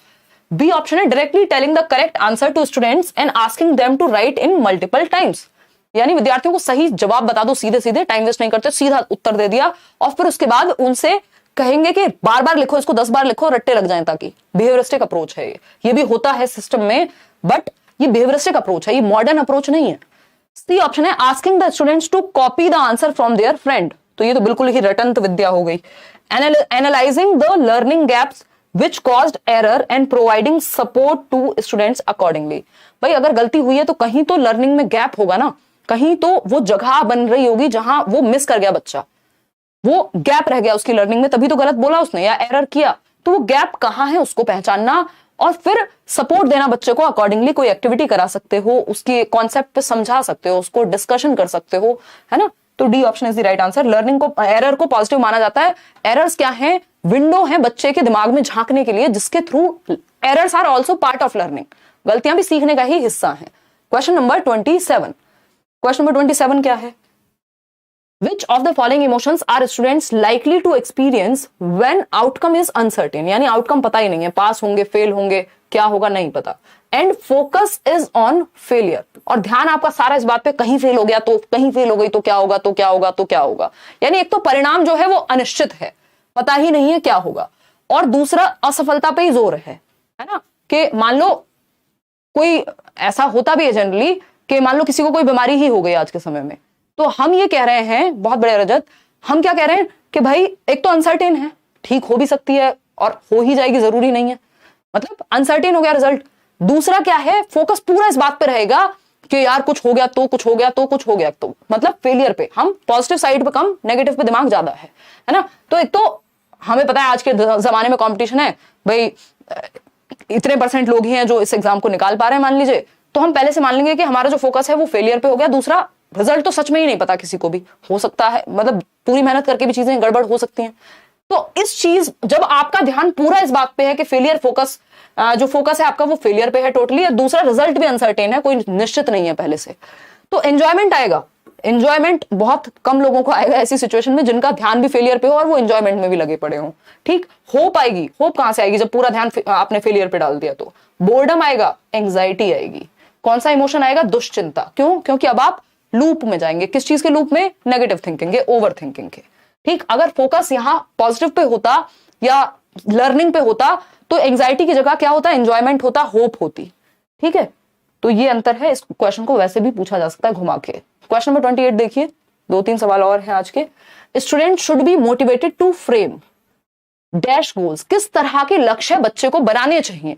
B option is directly telling the correct answer to students and asking them to write in multiple times, यानी विद्यार्थियों को सही जवाब बता दो, सीधे सीधे, टाइम वेस्ट नहीं करते, सीधा उत्तर दे दिया और फिर उसके बाद उनसे कहेंगे कि बार बार लिखो, इसको 10 बार लिखो, रट्टे लग जाएं, ताकि बिहेवियरिस्टिक अप्रोच है ये भी होता है सिस्टम में, बट ये बिहेवियरिस्टिक अप्रोच है, ये मॉडर्न अप्रोच नहीं है। C option is asking the students to copy the answer from their friend, तो ये तो बिल्कुल ही रटंत विद्या हो गई। Analysing the learning gaps which caused error and providing support to students accordingly। भाई अगर गलती हुई है तो कहीं तो लर्निंग में गैप होगा ना, कहीं तो वो जगह बन रही होगी जहां वो मिस कर गया बच्चा, वो गैप रह गया उसकी लर्निंग में, तभी तो गलत बोला उसने या एरर किया। तो वो गैप कहाँ है उसको पहचानना और फिर सपोर्ट देना बच्चे को अकॉर्डिंगली। कोई एक्टिविटी करा सकते हो, उसके कॉन्सेप्ट पे समझा सकते हो, उसको डिस्कशन कर सकते हो, है ना। तो D option is the right answer. Learning को, एरर को पॉजिटिव माना जाता है। एरर्स क्या है, विंडो है बच्चे के दिमाग में झांकने के लिए, जिसके through errors are also part of learning, गलतियां भी सीखने का ही हिस्सा है। क्वेश्चन नंबर 27, क्वेश्चन नंबर 27 क्या है, Which of the following emotions are students likely to experience when outcome is uncertain? यानी आउटकम पता ही नहीं है, पास होंगे, फेल होंगे, क्या होगा नहीं पता। And focus is on failure, और ध्यान आपका सारा इस बात पे, कहीं फेल हो गया तो, कहीं फेल हो गई तो क्या होगा, तो क्या होगा, तो क्या होगा। यानी एक तो परिणाम जो है वो अनिश्चित है, पता ही नहीं है क्या होगा, और दूसरा असफलता पे ही जोर है ना। कि मान लो कोई ऐसा होता भी है जनरली कि मान लो किसी को कोई बीमारी ही हो गई आज के समय में, तो हम ये कह रहे हैं, बहुत बड़े रजत, हम क्या कह रहे हैं कि भाई एक तो अनसर्टेन है, ठीक हो भी सकती है और हो ही जाएगी, जरूरी नहीं है, मतलब अनसर्टेन हो गया रिजल्ट। दूसरा क्या है, फोकस पूरा इस बात पे रहेगा कि यार कुछ हो गया तो, कुछ हो गया तो, कुछ हो गया तो, मतलब फेलियर पे। हम पॉजिटिव साइड पे कम, नेगेटिव पे दिमाग ज्यादा है ना। तो एक तो हमें पता है आज के जमाने में कंपटीशन है, भाई इतने % लोग ही हैं जो इस एग्जाम को निकाल पा रहे हैं मान लीजिए, तो हम पहले से मान लेंगे कि हमारा जो फोकस है वो फेलियर पे हो गया। दूसरा, रिजल्ट तो सच में ही नहीं पता, किसी को भी हो सकता है, मतलब पूरी मेहनत करके भी चीजें गड़बड़ हो सकती हैं। तो इस चीज, जब आपका ध्यान पूरा इस बात पे है कि फेलियर फोकस जो फोकस है आपका वो फेलियर पे है टोटली, और दूसरा रिजल्ट भी अनसर्टेन है, कोई निश्चित नहीं है पहले से। तो एंजॉयमेंट आएगा, एंजॉयमेंट बहुत कम लोगों को आएगा ऐसी सिचुएशन में जिनका ध्यान भी फेलियर पे हो और वो एंजॉयमेंट में भी लगे पड़े हो। ठीक, होप आएगी, होप कहां से आएगी जब पूरा ध्यान आपने फेलियर पे डाल दिया। तो बोर्डम आएगा, एंग्जाइटी आएगी। कौन सा इमोशन आएगा? दुश्चिंता। क्यों? क्योंकि अब आप लूप में जाएंगे। किस चीज के लूप में? नेगेटिव थिंकिंग के, ओवर थिंकिंग के। ठीक, अगर फोकस यहां पॉजिटिव पे होता या लर्निंग पे होता तो एंग्जाइटी की जगह क्या होता? एंजॉयमेंट होता, होप होती। ठीक है, तो ये अंतर है। इस क्वेश्चन को वैसे भी पूछा जा सकता है घुमा के। क्वेश्चन नंबर 28 देखिए, 2-3 सवाल और हैं आज के। Student should be motivated to frame dash goals. किस तरह के लक्ष्य बच्चे को बनाने चाहिए?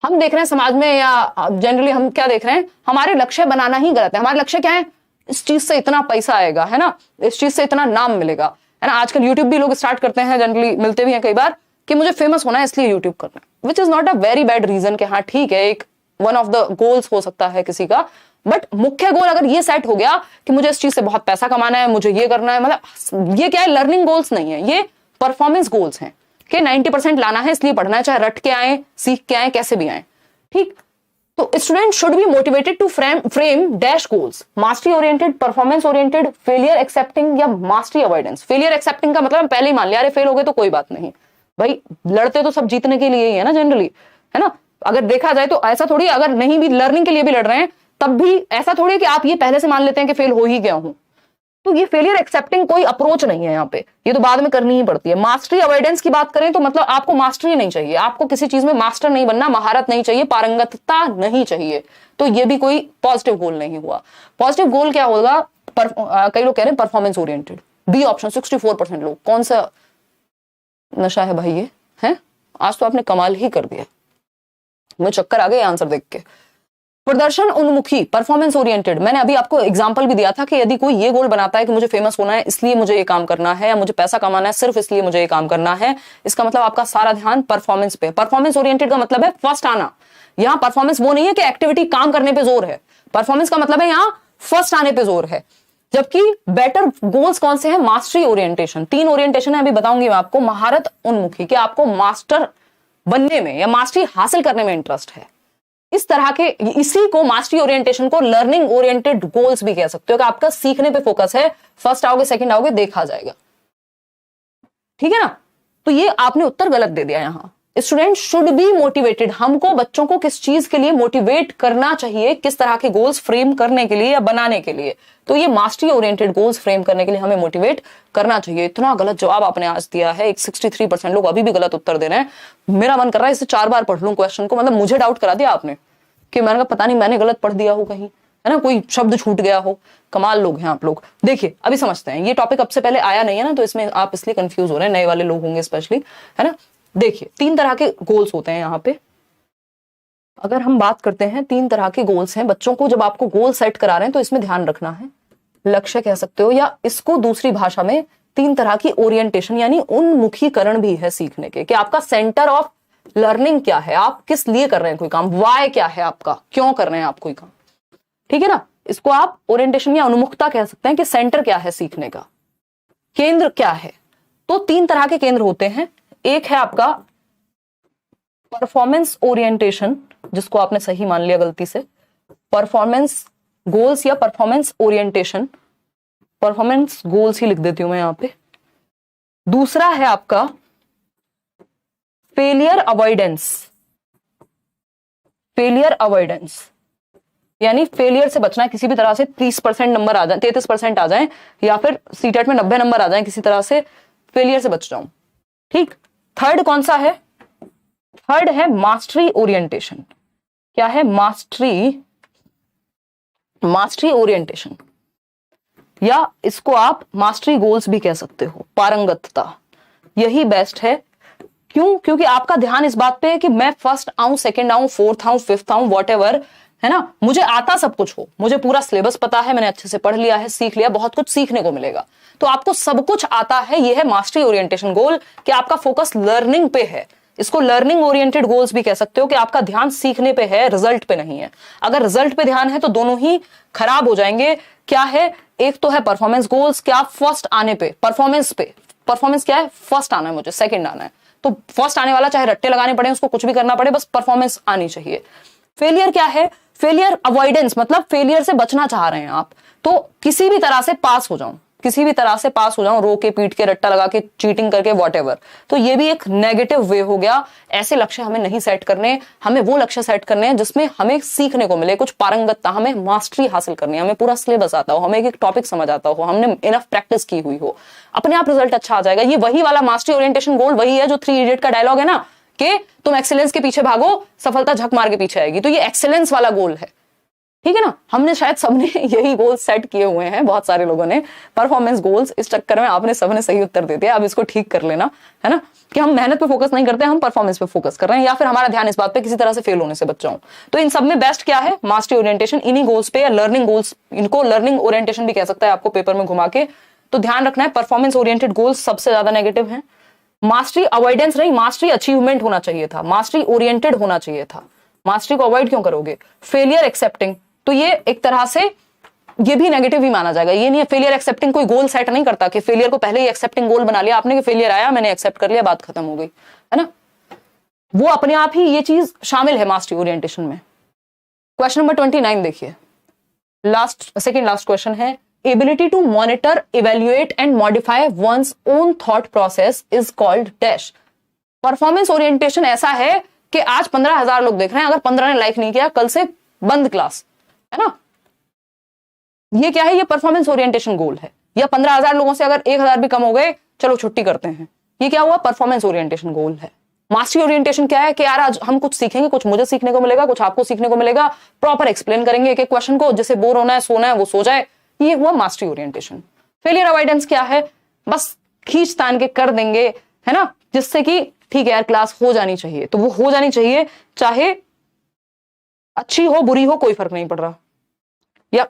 हम देख रहे हैं समाज में या जनरली हम क्या देख रहे हैं, हमारे लक्ष्य बनाना ही गलत है। हमारे लक्ष्य क्या है? इस चीज से इतना पैसा आएगा, है ना, इस चीज से इतना नाम मिलेगा, है ना। आजकल यूट्यूब भी लोग स्टार्ट करते हैं, जनरली मिलते भी हैं कई बार, कि मुझे फेमस होना है इसलिए यूट्यूब करना है, which is not a very bad reason. कि हाँ ठीक है, एक वन ऑफ द गोल्स हो सकता है किसी का, बट मुख्य गोल अगर ये सेट हो गया कि मुझे इस चीज से बहुत पैसा कमाना है, मुझे ये करना है, मतलब ये क्या है? लर्निंग गोल्स नहीं है, ये परफॉर्मेंस गोल्स हैं कि 90% लाना है इसलिए पढ़ना है, चाहे रट के आए, सीख के आए, कैसे भी आए। ठीक, तो student should be motivated to frame dash goals, mastery oriented, performance oriented, failure accepting या मास्टरी अवॉइडेंस। फेलियर एक्सेप्टिंग का मतलब हम पहले ही मान लिया, अरे फेल हो गए तो कोई बात नहीं भाई, लड़ते तो सब जीतने के लिए ही है ना जनरली, है ना। अगर देखा जाए तो ऐसा थोड़ी, अगर नहीं भी लर्निंग के लिए भी लड़ रहे हैं तब भी ऐसा थोड़ी कि आप ये पहले से मान लेते हैं कि फेल हो ही गया हूं। तो ये फेलियर एक्सेप्टिंग कोई अप्रोच नहीं है यहाँ पे, ये तो बाद में करनी ही पड़ती है। मास्टरी अवॉइडेंस की बात करें तो मतलब आपको मास्टरी नहीं चाहिए, आपको किसी चीज में मास्टर नहीं बनना, महारत नहीं चाहिए, पारंगतता नहीं चाहिए, तो ये भी कोई पॉजिटिव गोल नहीं हुआ। पॉजिटिव गोल क्या होगा? कई लोग कह रहे हैं परफॉर्मेंस ओरिएंटेड, बी ऑप्शन 64% लोग। कौन सा नशा है भाई ये, है? आज तो आपने कमाल ही कर दिया, मुझे चक्कर आ गए आंसर देख के। प्रदर्शन उन्मुखी, परफॉर्मेंस ओरिएंटेड, मैंने अभी आपको एग्जांपल भी दिया था कि यदि कोई ये गोल बनाता है कि मुझे फेमस होना है इसलिए मुझे ये काम करना है, या मुझे पैसा कमाना है सिर्फ इसलिए मुझे ये काम करना है, इसका मतलब आपका सारा ध्यान परफॉर्मेंस पे। परफॉर्मेंस ओरिएंटेड का मतलब है फर्स्ट आना। यहाँ परफॉर्मेंस वो नहीं है कि एक्टिविटी काम करने पे जोर है, परफॉर्मेंस का मतलब है यहाँ फर्स्ट आने पे जोर है। जबकि बेटर गोल्स कौन से हैं? Mastery orientation. 3 ओरिएंटेशन है, अभी बताऊंगी मैं आपको। महारत उन्मुखी, कि आपको मास्टर बनने में या मास्टरी हासिल करने में इंटरेस्ट है, इस तरह के, इसी को मास्टरी ओरिएंटेशन को लर्निंग ओरिएंटेड गोल्स भी कह सकते हो, कि आपका सीखने पे फोकस है, फर्स्ट आओगे सेकंड आओगे देखा जाएगा। ठीक है ना, तो ये आपने उत्तर गलत दे दिया यहां। स्टूडेंट शुड बी मोटिवेटेड, हमको बच्चों को किस चीज के लिए मोटिवेट करना चाहिए, किस तरह के गोल्स फ्रेम करने के लिए या बनाने के लिए, तो ये मास्टरी ओरिएंटेड गोल्स फ्रेम करने के लिए हमें मोटिवेट करना चाहिए। इतना गलत जवाब आपने आज दिया है, एक 63% लोग अभी भी गलत उत्तर दे रहे हैं। मेरा मन कर रहा है इसे 4 बार पढ़ लूं क्वेश्चन को, मतलब मुझे डाउट करा दिया आपने कि मैंने कहा पता नहीं मैंने गलत पढ़ दिया हो कहीं, है ना, कोई शब्द छूट गया हो। कमाल लोग हैं आप लोग। देखिए अभी समझते हैं, ये टॉपिक अब से पहले आया नहीं है ना, तो इसमें आप इसलिए कंफ्यूज हो रहे हैं, नए वाले लोग होंगे स्पेशली, है ना। देखिए 3 तरह के गोल्स होते हैं यहाँ पे। अगर हम बात करते हैं 3 तरह के गोल्स हैं बच्चों को, जब आपको गोल सेट करा रहे हैं तो इसमें ध्यान रखना है, लक्ष्य कह सकते हो, या इसको दूसरी भाषा में 3 तरह की ओरिएंटेशन यानी उन्मुखीकरण भी है सीखने के, कि आपका सेंटर ऑफ लर्निंग क्या है, आप किस लिए कर रहे हैं कोई काम, वाई क्या है आपका, क्यों कर रहे हैं आप कोई काम। ठीक है ना, इसको आप ओरिएंटेशन या उन्मुखता कह सकते हैं, कि सेंटर क्या है सीखने का, केंद्र क्या है। तो 3 तरह के केंद्र होते हैं। एक है आपका परफॉर्मेंस ओरिएंटेशन, जिसको आपने सही मान लिया गलती से, परफॉर्मेंस गोल्स या परफॉर्मेंस ओरिएंटेशन, परफॉर्मेंस गोल्स ही लिख देती हूं मैं यहां पे। दूसरा है आपका फेलियर अवॉइडेंस, फेलियर अवॉइडेंस यानी फेलियर से बचना है, किसी भी तरह से 30% नंबर आ जाए, 33% आ जाए, या फिर सीटेट में 90 नंबर आ जाए, किसी तरह से फेलियर से बच जाऊं। ठीक, थर्ड कौन सा है? थर्ड है मास्टरी ओरिएंटेशन। क्या है? मास्टरी, मास्टरी ओरिएंटेशन, या इसको आप मास्टरी गोल्स भी कह सकते हो, पारंगतता। यही बेस्ट है। क्यों? क्योंकि आपका ध्यान इस बात पे है कि मैं फर्स्ट आऊं, सेकंड आऊं, फोर्थ आऊं, फिफ्थ आऊं, व्हाटएवर, है ना, मुझे आता सब कुछ हो, मुझे पूरा सिलेबस पता है, मैंने अच्छे से पढ़ लिया है, सीख लिया, बहुत कुछ सीखने को मिलेगा। तो आपको सब कुछ आता है, ये है मास्टरी ओरिएंटेशन गोल, कि आपका फोकस लर्निंग पे है। इसको लर्निंग ओरिएंटेड गोल्स भी कह सकते हो, कि आपका ध्यान सीखने पे है, रिजल्ट पे नहीं है। अगर रिजल्ट पे ध्यान है तो दोनों ही खराब हो जाएंगे। क्या है? एक तो है परफॉर्मेंस गोल्स, क्या फर्स्ट आने पे, परफॉर्मेंस पे, परफॉर्मेंस क्या है? फर्स्ट आना है मुझे, सेकंड आना है, तो फर्स्ट आने वाला चाहे रट्टे लगाने पड़े, उसको कुछ भी करना पड़े, बस परफॉर्मेंस आनी चाहिए। फेलियर क्या है? फेलियर अवॉइडेंस, मतलब फेलियर से बचना चाह रहे हैं आप, तो किसी भी तरह से पास हो जाऊं, किसी भी तरह से पास हो जाऊं, रो के, पीट के, रट्टा लगा के, चीटिंग करके, वॉटएवर। तो ये भी एक नेगेटिव वे हो गया। ऐसे लक्ष्य हमें नहीं सेट करने, हमें वो लक्ष्य सेट करने हैं जिसमें हमें सीखने को मिले, कुछ पारंगतता, हमें मास्टरी हासिल करनी है, हमें पूरा सिलेबस आता हो, हमें एक टॉपिक समझ आता हो, हमने इनफ प्रैक्टिस की हुई हो, अपने आप रिजल्ट अच्छा आ जाएगा। ये वही वाला मास्टरी ओरिएंटेशन गोल वही है जो 3 इडियट का डायलॉग है ना, कि तुम एक्सीलेंस के पीछे भागो, सफलता झक मार के पीछे आएगी। तो ये एक्सीलेंस वाला गोल है, ठीक है ना। हमने शायद सबने यही गोल सेट किए हुए हैं, बहुत सारे लोगों ने परफॉर्मेंस गोल्स। इस चक्कर में आपने सबने सही उत्तर दे दिया। अब इसको ठीक कर लेना, है ना, कि हम मेहनत पे फोकस नहीं करते, हम परफॉर्मेंस पे फोकस कर रहे हैं, या फिर हमारा ध्यान इस बात पे किसी तरह से फेल होने से बच जाऊं। तो इन सब में बेस्ट क्या है? Mastery orientation. इन्हीं गोल्स पे, या लर्निंग गोल्स, इनको लर्निंग ओरिएंटेशन भी कह सकता है आपको पेपर में घुमा के। तो ध्यान रखना है, परफॉर्मेंस ओरिएंटेड गोल्स सबसे ज्यादा नेगेटिव है। मास्टरी अवॉइडेंस नहीं, मास्टरी अचीवमेंट होना चाहिए था, मास्टरी ओरिएंटेड होना चाहिए था। मास्टरी को अवॉइड क्यों करोगे? फेलियर एक्सेप्टिंग, तो ये एक तरह से ये भी नेगेटिव ही माना जाएगा। ये नहीं है, फेलियर एक्सेप्टिंग कोई गोल सेट नहीं करता कि फेलियर को पहले ही एक्सेप्टिंग गोल बना लिया आपने, कि फेलियर आया, मैंने एक्सेप्ट कर लिया, बात खत्म हो गई, है ना। वो अपने आप ही ये चीज शामिल है मास्टरी ओरिएंटेशन में। क्वेश्चन नंबर 29 देखिए, सेकेंड लास्ट क्वेश्चन है, ability to monitor, evaluate and modify one's own thought process is called dash. Performance orientation ऐसा है कि आज 15,000 लोग देख रहे हैं, अगर 15 ने लाइक नहीं किया, कल से बंद क्लास, है ना। ये क्या है? ये परफॉर्मेंस ओरिएंटेशन गोल है। या 15,000 लोगों से अगर 1,000 भी कम हो गए, चलो छुट्टी करते हैं, ये क्या हुआ? परफॉर्मेंस ओरिएंटेशन गोल है। मास्टरी ओरिएंटेशन क्या है? कि यार आज हम कुछ सीखेंगे, कुछ मुझे सीखने को मिलेगा, कुछ आपको सीखने को मिलेगा, प्रॉपर एक्सप्लेन करेंगे एक एक क्वेश्चन को, जिसे बोर होना है, सोना है, वो सो जाए। ये हुआ मास्टरी ओरिएंटेशन। फेलियर अवॉइडेंस क्या है? बस खींच तान के कर देंगे, है ना, जिससे कि ठीक है यार क्लास हो जानी चाहिए, तो वो हो जानी चाहिए, चाहे अच्छी हो बुरी हो, कोई फर्क नहीं पड़ रहा। या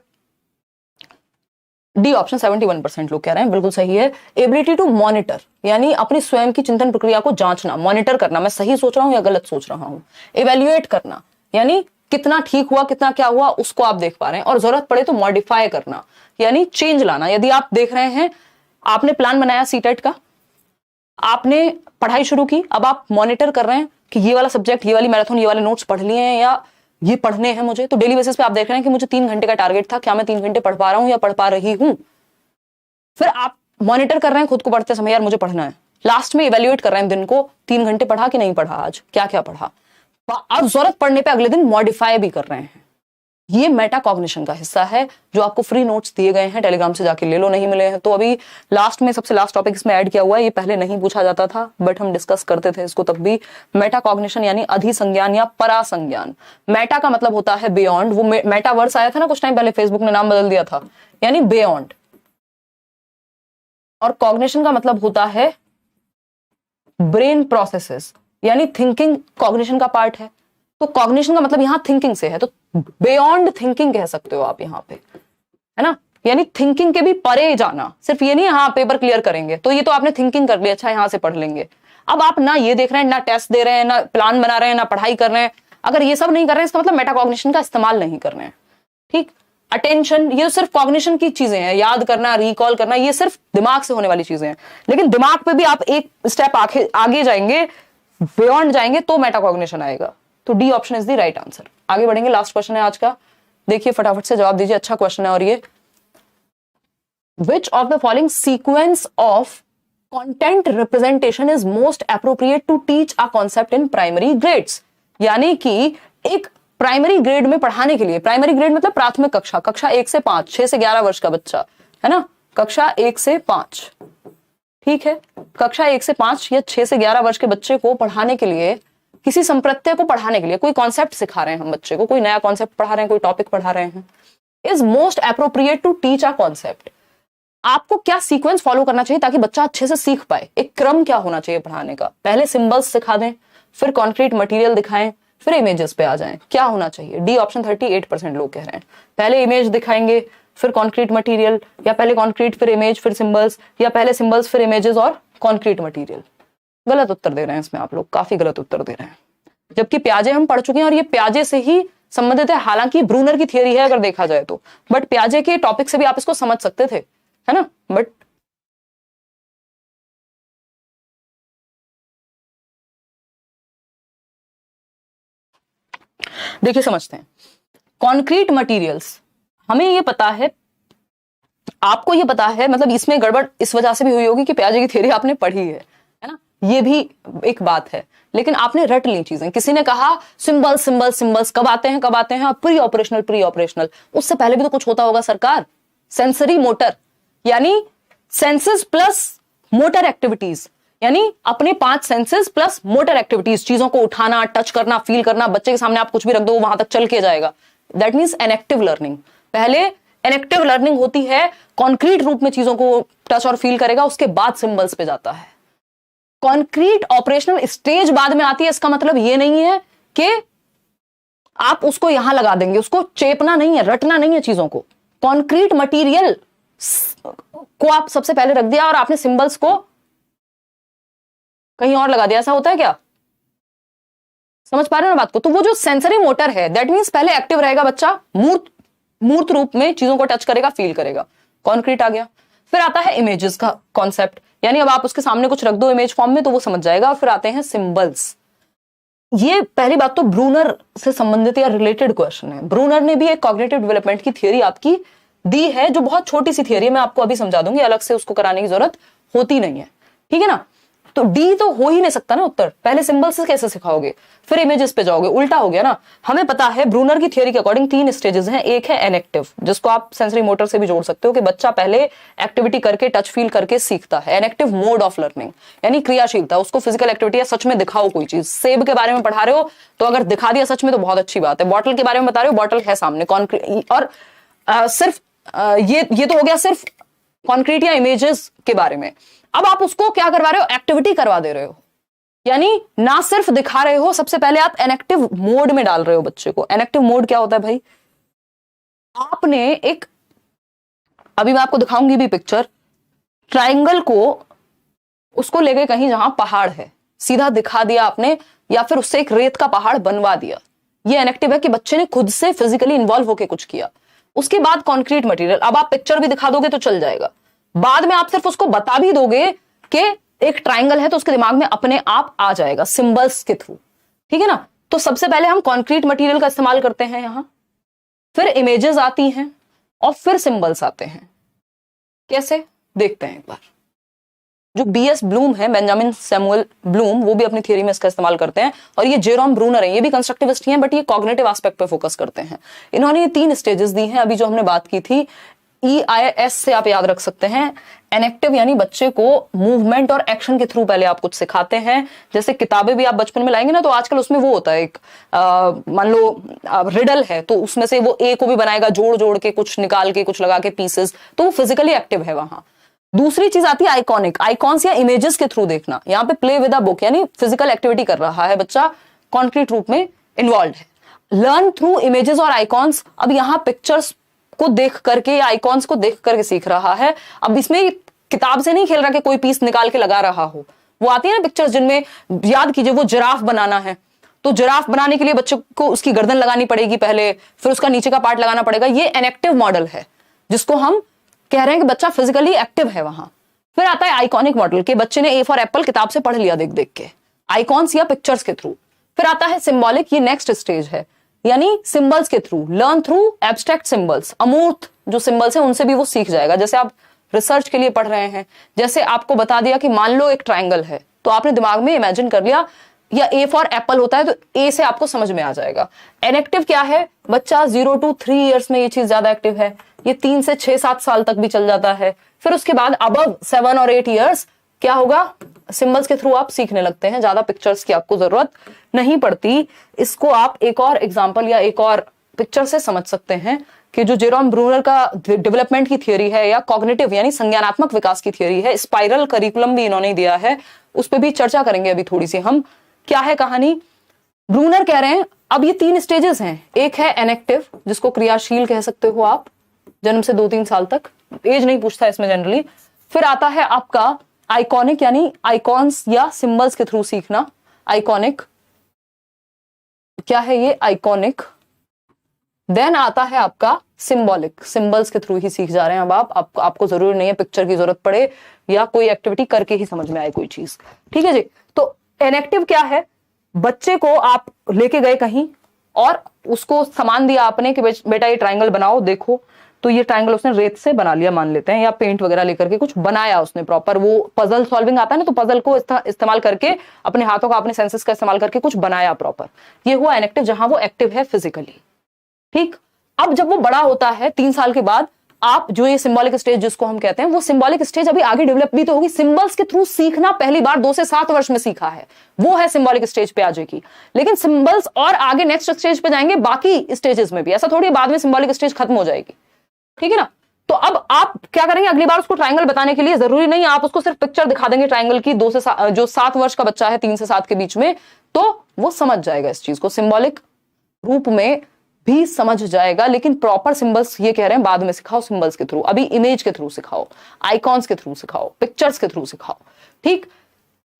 डी ऑप्शन 71% लोग कह रहे हैं, बिल्कुल सही है। एबिलिटी टू मॉनिटर, यानी अपनी स्वयं की चिंतन प्रक्रिया को जांचना, मॉनिटर करना, मैं सही सोच रहा हूं या गलत सोच रहा हूं। इवेल्युएट करना, यानी कितना ठीक हुआ, कितना क्या हुआ, उसको आप देख पा रहे हैं। और जरूरत पड़े तो मॉडिफाई करना, यानी चेंज लाना। यदि आप देख रहे हैं, आपने प्लान बनाया सीटेट का, आपने पढ़ाई शुरू की, अब आप मॉनिटर कर रहे हैं कि ये वाला सब्जेक्ट, ये वाली मैराथन, ये वाले नोट्स पढ़ लिए हैं या ये पढ़ने हैं मुझे, तो डेली बेसिस पे आप देख रहे हैं कि मुझे 3 घंटे का टारगेट था, क्या मैं 3 घंटे पढ़ पा रहा हूं या पढ़ पा रही हूं। फिर आप मॉनिटर कर रहे हैं खुद को पढ़ते समय, यार मुझे पढ़ना है। लास्ट में इवेल्युएट कर रहे हैं दिन को, 3 घंटे पढ़ा कि नहीं पढ़ा, आज क्या क्या पढ़ा। और जरूरत पड़ने पे अगले दिन मॉडिफाई भी कर रहे हैं। ये मेटा कॉग्निशन का हिस्सा है, जो आपको फ्री नोट्स दिए गए हैं, टेलीग्राम से जाके ले लो, नहीं मिले हैं तो अभी लास्ट में सबसे लास्ट टॉपिक इसमें ऐड किया हुआ है। ये पहले नहीं पूछा जाता था, बट हम डिस्कस करते थे इसको तब भी। मेटा कॉग्निशन यानी अधिसंज्ञान या परासंज्ञान। मेटा का मतलब होता है बियॉन्ड। वो मेटा वर्ड्स आया था ना कुछ टाइम पहले, फेसबुक ने नाम बदल दिया था, यानी बियॉन्ड। और कॉग्निशन का मतलब होता है ब्रेन प्रोसेसेस, यानी थिंकिंग कॉग्निशन का पार्ट है। तो कॉग्निशन का मतलब यहां थिंकिंग से है, तो बियॉन्ड थिंकिंग कह सकते हो आप यहां पे, है ना, यानी थिंकिंग के भी परे जाना। सिर्फ ये नहीं हाँ पेपर क्लियर करेंगे, तो ये तो आपने थिंकिंग कर ली, अच्छा यहां से पढ़ लेंगे। अब आप ना ये देख रहे हैं, ना टेस्ट दे रहे हैं, ना प्लान बना रहे हैं, ना पढ़ाई कर रहे हैं, अगर ये सब नहीं कर रहे हैं, इसका मतलब मेटाकॉग्निशन का इस्तेमाल नहीं कर रहे हैं। ठीक, अटेंशन, ये सिर्फ कॉग्निशन की चीजें हैं, याद करना, रिकॉल करना, ये सिर्फ दिमाग से होने वाली चीजें हैं। लेकिन दिमाग पे भी आप एक स्टेप आगे जाएंगे, बियॉन्ड जाएंगे, तो मेटाकॉग्निशन आएगा। तो D option is the right answer. आगे बढ़ेंगे, लास्ट क्वेश्चन है आज का, देखिए फटाफट से जवाब दीजिए, अच्छा क्वेश्चन है। और ये, which of the following sequence of content representation is most appropriate to teach a concept in primary grades. यानी कि एक प्राइमरी ग्रेड में पढ़ाने के लिए, प्राइमरी ग्रेड मतलब प्राथमिक कक्षा, कक्षा 1 से 5, 6 से 11 वर्ष का बच्चा, है ना, कक्षा 1 से 5, ठीक है, कक्षा 1 से 5 या 6 से 11 वर्ष के बच्चे को पढ़ाने के लिए, किसी संप्रत्यय को पढ़ाने के लिए, कोई कॉन्सेप्ट सिखा रहे हैं हम बच्चे को, कोई नया कॉन्सेप्ट पढ़ा रहे हैं, कोई टॉपिक पढ़ा रहे हैं, is most appropriate to teach a concept. आपको क्या सीक्वेंस फॉलो करना चाहिए ताकि बच्चा अच्छे से सीख पाए, एक क्रम क्या होना चाहिए पढ़ाने का। पहले सिंबल्स सिखा दें, फिर कॉन्क्रीट मटेरियल दिखाएं, फिर इमेजेस पे आ जाएं, क्या होना चाहिए। डी ऑप्शन 38% लोग कह रहे हैं, पहले इमेज दिखाएंगे फिर कॉन्क्रीट मटेरियल, या पहले कॉन्क्रीट फिर इमेज फिर सिंबल्स, या पहले सिंबल्स फिर इमेजेस और कॉन्क्रीट मटेरियल। गलत उत्तर दे रहे हैं इसमें आप लोग, काफी गलत उत्तर दे रहे हैं, जबकि प्याजे हम पढ़ चुके हैं और ये प्याजे से ही संबंधित है। हालांकि ब्रूनर की थियरी है अगर देखा जाए तो, बट प्याजे के टॉपिक से भी आप इसको समझ सकते थे, है ना, बट देखिए समझते हैं। कॉन्क्रीट मटेरियल्स, हमें ये पता है, आपको ये पता है, मतलब इसमें गड़बड़ इस वजह से भी हुई होगी कि पियाजे की थ्योरी आपने पढ़ी है ना, ये भी एक बात है, लेकिन आपने रट ली चीजें। किसी ने कहा सिंबल सिंबल सिंबल्स कब आते हैं, कब आते हैं, प्री ऑपरेशनल, प्री ऑपरेशनल, उससे पहले भी तो कुछ होता होगा सरकार। सेंसरी मोटर, यानी सेंसेस प्लस मोटर एक्टिविटीज, यानी अपने 5 सेंसेस प्लस मोटर एक्टिविटीज, चीजों को उठाना, टच करना, फील करना, बच्चे के सामने आप कुछ भी रख दो वहां तक चल के जाएगा, दैट मीन्स एनएक्टिव लर्निंग। पहले एनएक्टिव लर्निंग होती है, कॉन्क्रीट रूप में चीजों को टच और फील करेगा, उसके बाद सिंबल्स पे जाता है। कॉन्क्रीट ऑपरेशनल स्टेज बाद में आती है, इसका मतलब यह नहीं है कि आप उसको यहां लगा देंगे, उसको चेपना नहीं है, रटना नहीं है चीजों को। कॉन्क्रीट मटेरियल को आप सबसे पहले रख दिया और आपने सिंबल्स को कहीं और लगा दिया, ऐसा होता है क्या? समझ पा रहे हो ना बात को? तो वो जो सेंसरी मोटर है, दैट मीन्स पहले एक्टिव रहेगा बच्चा, मूर्त रूप में चीजों को टच करेगा, फील करेगा, कॉन्क्रीट आ गया। फिर आता है इमेजेस का कॉन्सेप्ट, यानी अब आप उसके सामने कुछ रख दो इमेज फॉर्म में तो वो समझ जाएगा। और फिर आते हैं सिंबल्स। ये पहली बात तो ब्रूनर से संबंधित या रिलेटेड क्वेश्चन है। ब्रूनर ने भी एक कॉग्निटिव डेवलपमेंट की थियरी आपकी दी है, जो बहुत छोटी सी थियरी है, मैं आपको अभी समझा दूंगी, अलग से उसको कराने की जरूरत होती नहीं है, ठीक है ना। तो डी तो हो ही नहीं सकता ना उत्तर, पहले सिंबल से कैसे सिखाओगे, फिर इमेजेस पे जाओगे, उल्टा हो गया ना। हमें पता है ब्रूनर की थियरी के अकॉर्डिंग 3 स्टेजेस हैं। एक है एनेक्टिव, जिसको आप सेंसरी मोटर से भी जोड़ सकते हो कि बच्चा पहले एक्टिविटी करके, टच फील करके सीखता है। एनेक्टिव मोड ऑफ लर्निंग, यानी क्रियाशीलता, उसको फिजिकल एक्टिविटी या सच में दिखाओ कोई चीज। सेब के बारे में पढ़ा रहे हो तो अगर दिखा दिया सच में तो बहुत अच्छी बात है। बॉटल के बारे में बता रहे हो, बॉटल है सामने, कॉन्क्रीट। और सिर्फ ये तो हो गया सिर्फ कॉन्क्रीट या इमेजेस के बारे में। अब आप उसको क्या करवा रहे हो, एक्टिविटी करवा दे रहे हो, यानी ना सिर्फ दिखा रहे हो, सबसे पहले आप एनेक्टिव मोड में डाल रहे हो बच्चे को। एनेक्टिव मोड क्या होता है भाई? आपने एक, अभी मैं आपको दिखाऊंगी भी पिक्चर, ट्राइंगल को उसको ले गए कहीं जहां पहाड़ है, सीधा दिखा दिया आपने, या फिर उससे एक रेत का पहाड़ बनवा दिया। ये एनेक्टिव है कि बच्चे ने खुद से फिजिकली इन्वॉल्व होकर कुछ किया। उसके बाद कॉन्क्रीट मटेरियल, अब आप पिक्चर भी दिखा दोगे तो चल जाएगा, बाद में आप सिर्फ उसको बता भी दोगे कि एक ट्राइंगल है तो उसके दिमाग में अपने आप आ जाएगा सिंबल्स के थ्रू, ठीक है ना। तो सबसे पहले हम कॉन्क्रीट मटेरियल का इस्तेमाल करते हैं यहां, फिर इमेजेस आती हैं और फिर सिंबल्स आते हैं। कैसे देखते हैं एक बार। जो बीएस ब्लूम है, बेंजामिन सैमुअल ब्लूम, वो भी अपनी थियरी में इसका इस्तेमाल करते हैं। और ये जेरोम ब्रूनर है, ये भी कंस्ट्रक्टिविस्ट ही हैं, बट ये कॉग्निटिव एस्पेक्ट पे फोकस करते हैं। इन्होंने ये 3 स्टेजेस दी हैं, अभी जो हमने बात की थी EIS से आप याद रख सकते हैं। एनेक्टिव यानी बच्चे को मूवमेंट और एक्शन के थ्रू पहले आप कुछ सिखाते हैं। जैसे किताबें भी आप बचपन में लाएंगे ना, तो आजकल उसमें वो होता है एक, मान लो रिडल है तो उसमें से वो ए को भी बनाएगा, जोड़ जोड़ के, कुछ निकाल के, कुछ लगा के पीसेस, तो वो फिजिकली एक्टिव है वहां। दूसरी चीज आती है आइकॉनिक, आइकॉन्स या इमेजेस के थ्रू देखना। यहाँ पे प्ले विद अ बुक, यानी फिजिकल एक्टिविटी कर रहा है बच्चा, कॉन्क्रीट रूप में इन्वॉल्व है। लर्न थ्रू इमेजेस और आइकॉन्स, अब यहाँ पिक्चर्स को देख करके या आइकॉन्स को देख करके सीख रहा है। अब इसमें किताब से नहीं खेल रहा कि कोई पीस निकाल के लगा रहा हो। वो आती है ना पिक्चर्स जिनमें, याद कीजिए, वो जिराफ बनाना है तो जिराफ बनाने के लिए बच्चे को उसकी गर्दन लगानी पड़ेगी पहले, फिर उसका नीचे का पार्ट लगाना पड़ेगा। ये एनेक्टिव मॉडल है जिसको हम कह रहे हैं कि बच्चा फिजिकली एक्टिव है वहां। फिर आता है आइकॉनिक मॉडल के बच्चे ने ए फॉर एप्पल किताब से पढ़ लिया देख देख के, आइकॉन्स या पिक्चर्स के थ्रू। फिर आता है सिंबॉलिक, ये नेक्स्ट स्टेज है, यानी सिंबल्स के through, learn through abstract symbols. अमूर्त जो सिंबल्स हैं उनसे भी वो सीख जाएगा। जैसे आप रिसर्च के लिए पढ़ रहे हैं, जैसे आपको बता दिया कि मान लो एक ट्राइंगल है, तो आपने दिमाग में इमेजिन कर लिया, या ए फॉर एप्पल होता है तो ए से आपको समझ में आ जाएगा। एनेक्टिव क्या है? बच्चा 0 to 3 ईयर्स में ये चीज ज्यादा एक्टिव है, ये 3 से 6-7 साल तक भी चल जाता है। फिर उसके बाद अबव 7 और 8 ईयर्स क्या होगा? सिंबल्स के थ्रू आप सीखने लगते हैं, ज्यादा पिक्चर्स की आपको जरूरत नहीं पड़ती। इसको आप एक और एग्जांपल या एक और पिक्चर से समझ सकते हैं कि जो जेरोम ब्रूनर का डेवलपमेंट की थियरी है या कॉग्निटिव यानी संज्ञानात्मक विकास की थियरी है, स्पाइरल करिकुलम भी इन्होंने दिया है, उस पर भी चर्चा करेंगे अभी थोड़ी सी हम। क्या है कहानी? ब्रूनर कह रहे हैं अब ये 3 स्टेजेस हैं। एक है एनेक्टिव, जिसको क्रियाशील कह सकते हो आप, जन्म से 2-3 साल तक, एज नहीं पूछता इसमें जनरली। फिर आता है आपका आइकॉनिक, यानी आइकॉन्स या सिंबल्स के थ्रू सीखना। आइकॉनिक क्या है? ये आइकॉनिक। देन आता है आपका सिंबॉलिक, सिंबल्स के थ्रू ही सीख जा रहे हैं अब आपको जरूरी नहीं है पिक्चर की जरूरत पड़े या कोई एक्टिविटी करके ही समझ में आए कोई चीज, ठीक है जी। तो एनेक्टिव क्या है? बच्चे को आप लेके गए कहीं और उसको सामान दिया आपने कि बेटा ये ट्राइंगल बनाओ, देखो तो ये ट्राइंगल उसने रेत से बना लिया मान लेते हैं, या पेंट वगैरह लेकर के कुछ बनाया उसने प्रॉपर, वो पजल सॉल्विंग आता है ना, तो पजल को इस्तेमाल करके अपने हाथों का अपने सेंसेस का इस्तेमाल करके कुछ बनाया प्रॉपर, ये हुआ इनएक्टिव, जहां वो एक्टिव है फिजिकली। ठीक, अब जब वो बड़ा होता है 3 साल के बाद, आप जो ये सिंबॉलिक स्टेज जिसको हम कहते हैं, वो सिंबॉलिक स्टेज अभी आगे डेवलप भी तो होगी। सिंबल्स के थ्रू सीखना पहली बार 2 से 7 वर्ष में सीखा है, वो है सिंबॉलिक स्टेज पे आ जाएगी। लेकिन सिंबल्स और आगे नेक्स्ट स्टेज पे जाएंगे बाकी स्टेजेस में भी, ऐसा थोड़ी बाद में सिंबॉलिक स्टेज खत्म हो जाएगी, ठीक है ना। तो अब आप क्या करेंगे, अगली बार उसको ट्राइंगल बताने के लिए जरूरी नहीं आप उसको सिर्फ पिक्चर दिखा देंगे ट्राइंगल की, 2 से 7 जो 7 वर्ष का बच्चा है 3 से 7 के बीच में, तो वो समझ जाएगा इस चीज को, सिंबॉलिक रूप में भी समझ जाएगा। लेकिन प्रॉपर सिंबल्स ये कह रहे हैं बाद में सिखाओ, सिंबल्स के थ्रू, अभी इमेज के थ्रू सिखाओ, आइकॉन्स के थ्रू सिखाओ, पिक्चर्स के थ्रू सिखाओ। ठीक,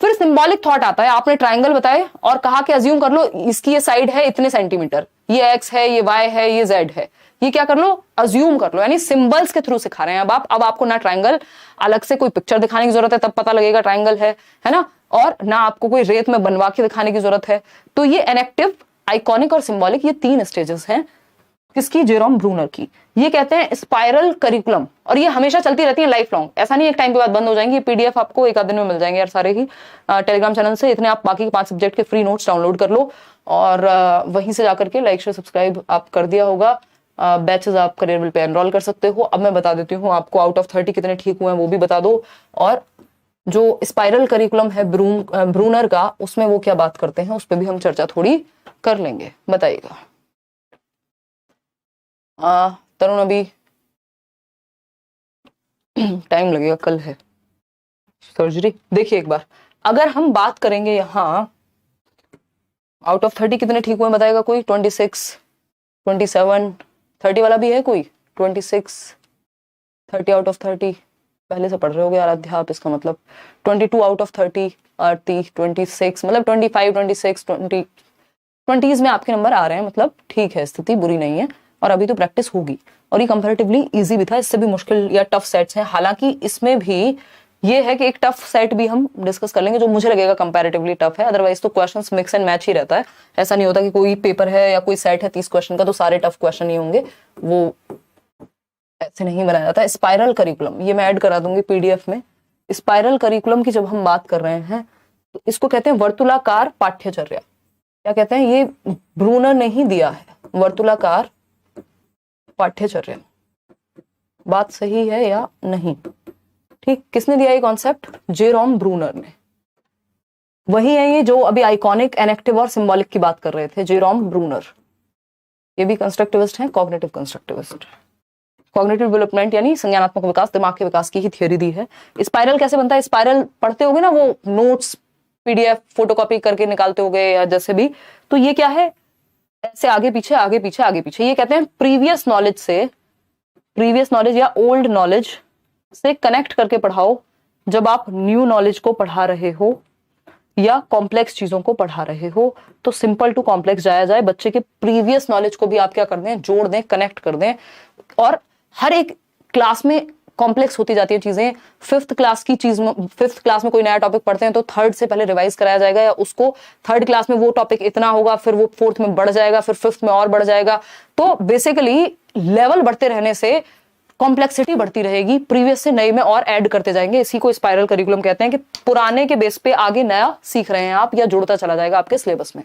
फिर सिंबॉलिक थॉट आता है, आपने ट्राइंगल बताए और कहा कि अज्यूम कर लो इसकी ये साइड है इतने सेंटीमीटर, ये एक्स है, ये वाई है, ये जेड है, ये क्या कर लो, अज्यूम कर लो, यानी सिंबल्स के थ्रू सिखा रहे हैं। अब आपको ना ट्राइंगल अलग से कोई पिक्चर दिखाने की जरूरत है तब पता लगेगा ट्राइंगल है ना, और ना आपको कोई रेत में बनवा के दिखाने की जरूरत है। तो ये इनएक्टिव, आइकॉनिक और सिंबॉलिक, ये 3 स्टेजेस हैं किसकी, जेरोम ब्रूनर की। ये कहते हैं स्पाइरल करिकुलम, और ये हमेशा चलती रहती है लाइफ लॉन्ग, ऐसा नहीं एक टाइम के बाद बंद हो जाएंगी। पीडीएफ आपको एक आध दिन में मिल जाएंगे यार सारे ही टेलीग्राम चैनल से, इतने आप बाकी के 5 सब्जेक्ट के फ्री नोट्स डाउनलोड कर लो, और वहीं से जाकर के लाइक शेयर सब्सक्राइब आप कर दिया होगा। बैचेस आप करियर पे एनरोल कर सकते हो। अब मैं बता देती हूँ आपको आउट ऑफ 30 कितने ठीक हुए हैं वो भी बता दो, और जो स्पाइरल करिकुलम है ब्रूनर का, उसमें वो क्या बात करते हैं उस पर भी हम चर्चा थोड़ी कर लेंगे। बताइएगा तरुण, अभी टाइम लगेगा, कल है सर्जरी। देखिए एक बार, अगर हम बात करेंगे यहाँ आउट ऑफ 30 कितने ठीक हुए बताएगा कोई, 26, 27, 30 वाला भी है कोई, 26, 30 आउट ऑफ 30 पहले से पढ़ रहे हो गए आराध्या आप, इसका मतलब 22 आउट ऑफ 30, 26 मतलब 25, 26, 20s में आपके नंबर आ रहे हैं, मतलब ठीक है, स्थिति बुरी नहीं है, और अभी तो प्रैक्टिस होगी। और ये कंपैरेटिवली इजी भी था, इससे भी मुश्किल या टफ सेट्स हैं, हालांकि इसमें भी ये है कि एक टफ सेट भी हम डिस्कस कर लेंगे जो मुझे लगेगा कंपैरेटिवली टफ है, अदरवाइज तो क्वेश्चंस मिक्स एंड मैच ही रहता है। ऐसा नहीं होता कि कोई पेपर है या कोई सेट है 30 क्वेश्चन का तो सारे टफ क्वेश्चन ही होंगे, वो ऐसे नहीं बनाया जाता। स्पाइरल करिकुलम ये मैं ऐड करा दूंगी पीडीएफ में। स्पाइरल करिकुलम की जब हम बात कर रहे हैं तो इसको कहते हैं वर्तुलाकार पाठ्यचर्या। क्या कहते हैं, ये ब्रूनर ने ही दिया है, वर्तुलाकार पाठ्यचर्या। बात सही है या नहीं? ठीक, किसने दिया ये कॉन्सेप्ट? जेरोम ब्रूनर ने। वही है ये जो अभी आइकॉनिक, इनएक्टिव और सिंबॉलिक की बात कर रहे थे, जेरोम ब्रूनर। ये भी कंस्ट्रक्टिविस्ट हैं, कॉग्निटिव कंस्ट्रक्टिविस्ट। कॉग्निटिव डेवलपमेंट यानी संज्ञानात्मक विकास, दिमाग के विकास की ही थियोरी दी है। स्पाइरल कैसे बनता है, स्पाइरल पढ़ते होगे ना, वो नोट्स पीडीएफ फोटोकॉपी करके निकालते होगे या जैसे भी, तो ये क्या है, ऐसे आगे पीछे आगे पीछे आगे पीछे। ये कहते हैं प्रीवियस नॉलेज या ओल्ड नॉलेज से कनेक्ट करके पढ़ाओ जब आप न्यू नॉलेज को पढ़ा रहे हो या कॉम्प्लेक्स चीजों को पढ़ा रहे हो। तो सिंपल टू कॉम्प्लेक्स जाया जाए, बच्चे के प्रीवियस नॉलेज को भी आप क्या कर दें, जोड़ दें, कनेक्ट कर दें। और हर एक क्लास में कॉम्प्लेक्स होती जाती है चीजें। 5th क्लास में कोई नया टॉपिक पढ़ते हैं तो 3rd से पहले रिवाइज कराया जाएगा, या उसको 3rd क्लास में वो टॉपिक इतना होगा, फिर वो 4th में बढ़ जाएगा, फिर 5th में और बढ़ जाएगा। तो बेसिकली लेवल बढ़ते रहने से कॉम्प्लेक्सिटी बढ़ती रहेगी, प्रीवियस से नए में और ऐड करते जाएंगे। इसी को स्पाइरल करिकुलम कहते हैं कि पुराने के बेस पे आगे नया सीख रहे हैं आप, या जुड़ता चला जाएगा आपके सिलेबस में।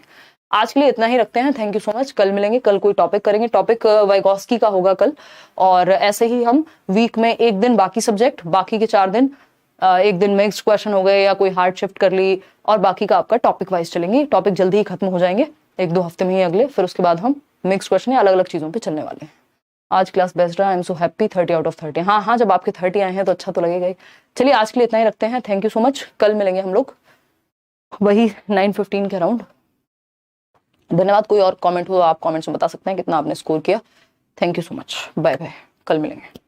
आज के लिए इतना ही रखते हैं, थैंक यू सो मच। कल मिलेंगे, कल कोई टॉपिक करेंगे, टॉपिक वाइगॉस्की का होगा कल। और ऐसे ही हम वीक में एक दिन बाकी सब्जेक्ट, बाकी के 4 दिन एक दिन मिक्स्ड क्वेश्चन हो गए या कोई हार्ड शिफ्ट कर ली, और बाकी का आपका टॉपिक वाइज चलेंगे। टॉपिक जल्दी ही खत्म हो जाएंगे, 1-2 हफ्ते में ही अगले, फिर उसके बाद हम मिक्स्ड क्वेश्चन या अलग अलग चीजों पर चलने वाले हैं। आज क्लास बेस्ट रहा, I am so happy. 30 out of 30। हाँ, जब आपके 30 आए हैं तो अच्छा तो लगेगा ही। चलिए आज के लिए इतना ही रखते हैं, थैंक यू सो मच। कल मिलेंगे हम लोग वही 9:15 के अराउंड। धन्यवाद। कोई और कमेंट हो आप कमेंट्स में बता सकते हैं कितना आपने स्कोर किया। Thank you so much, bye bye, कल मिलेंगे।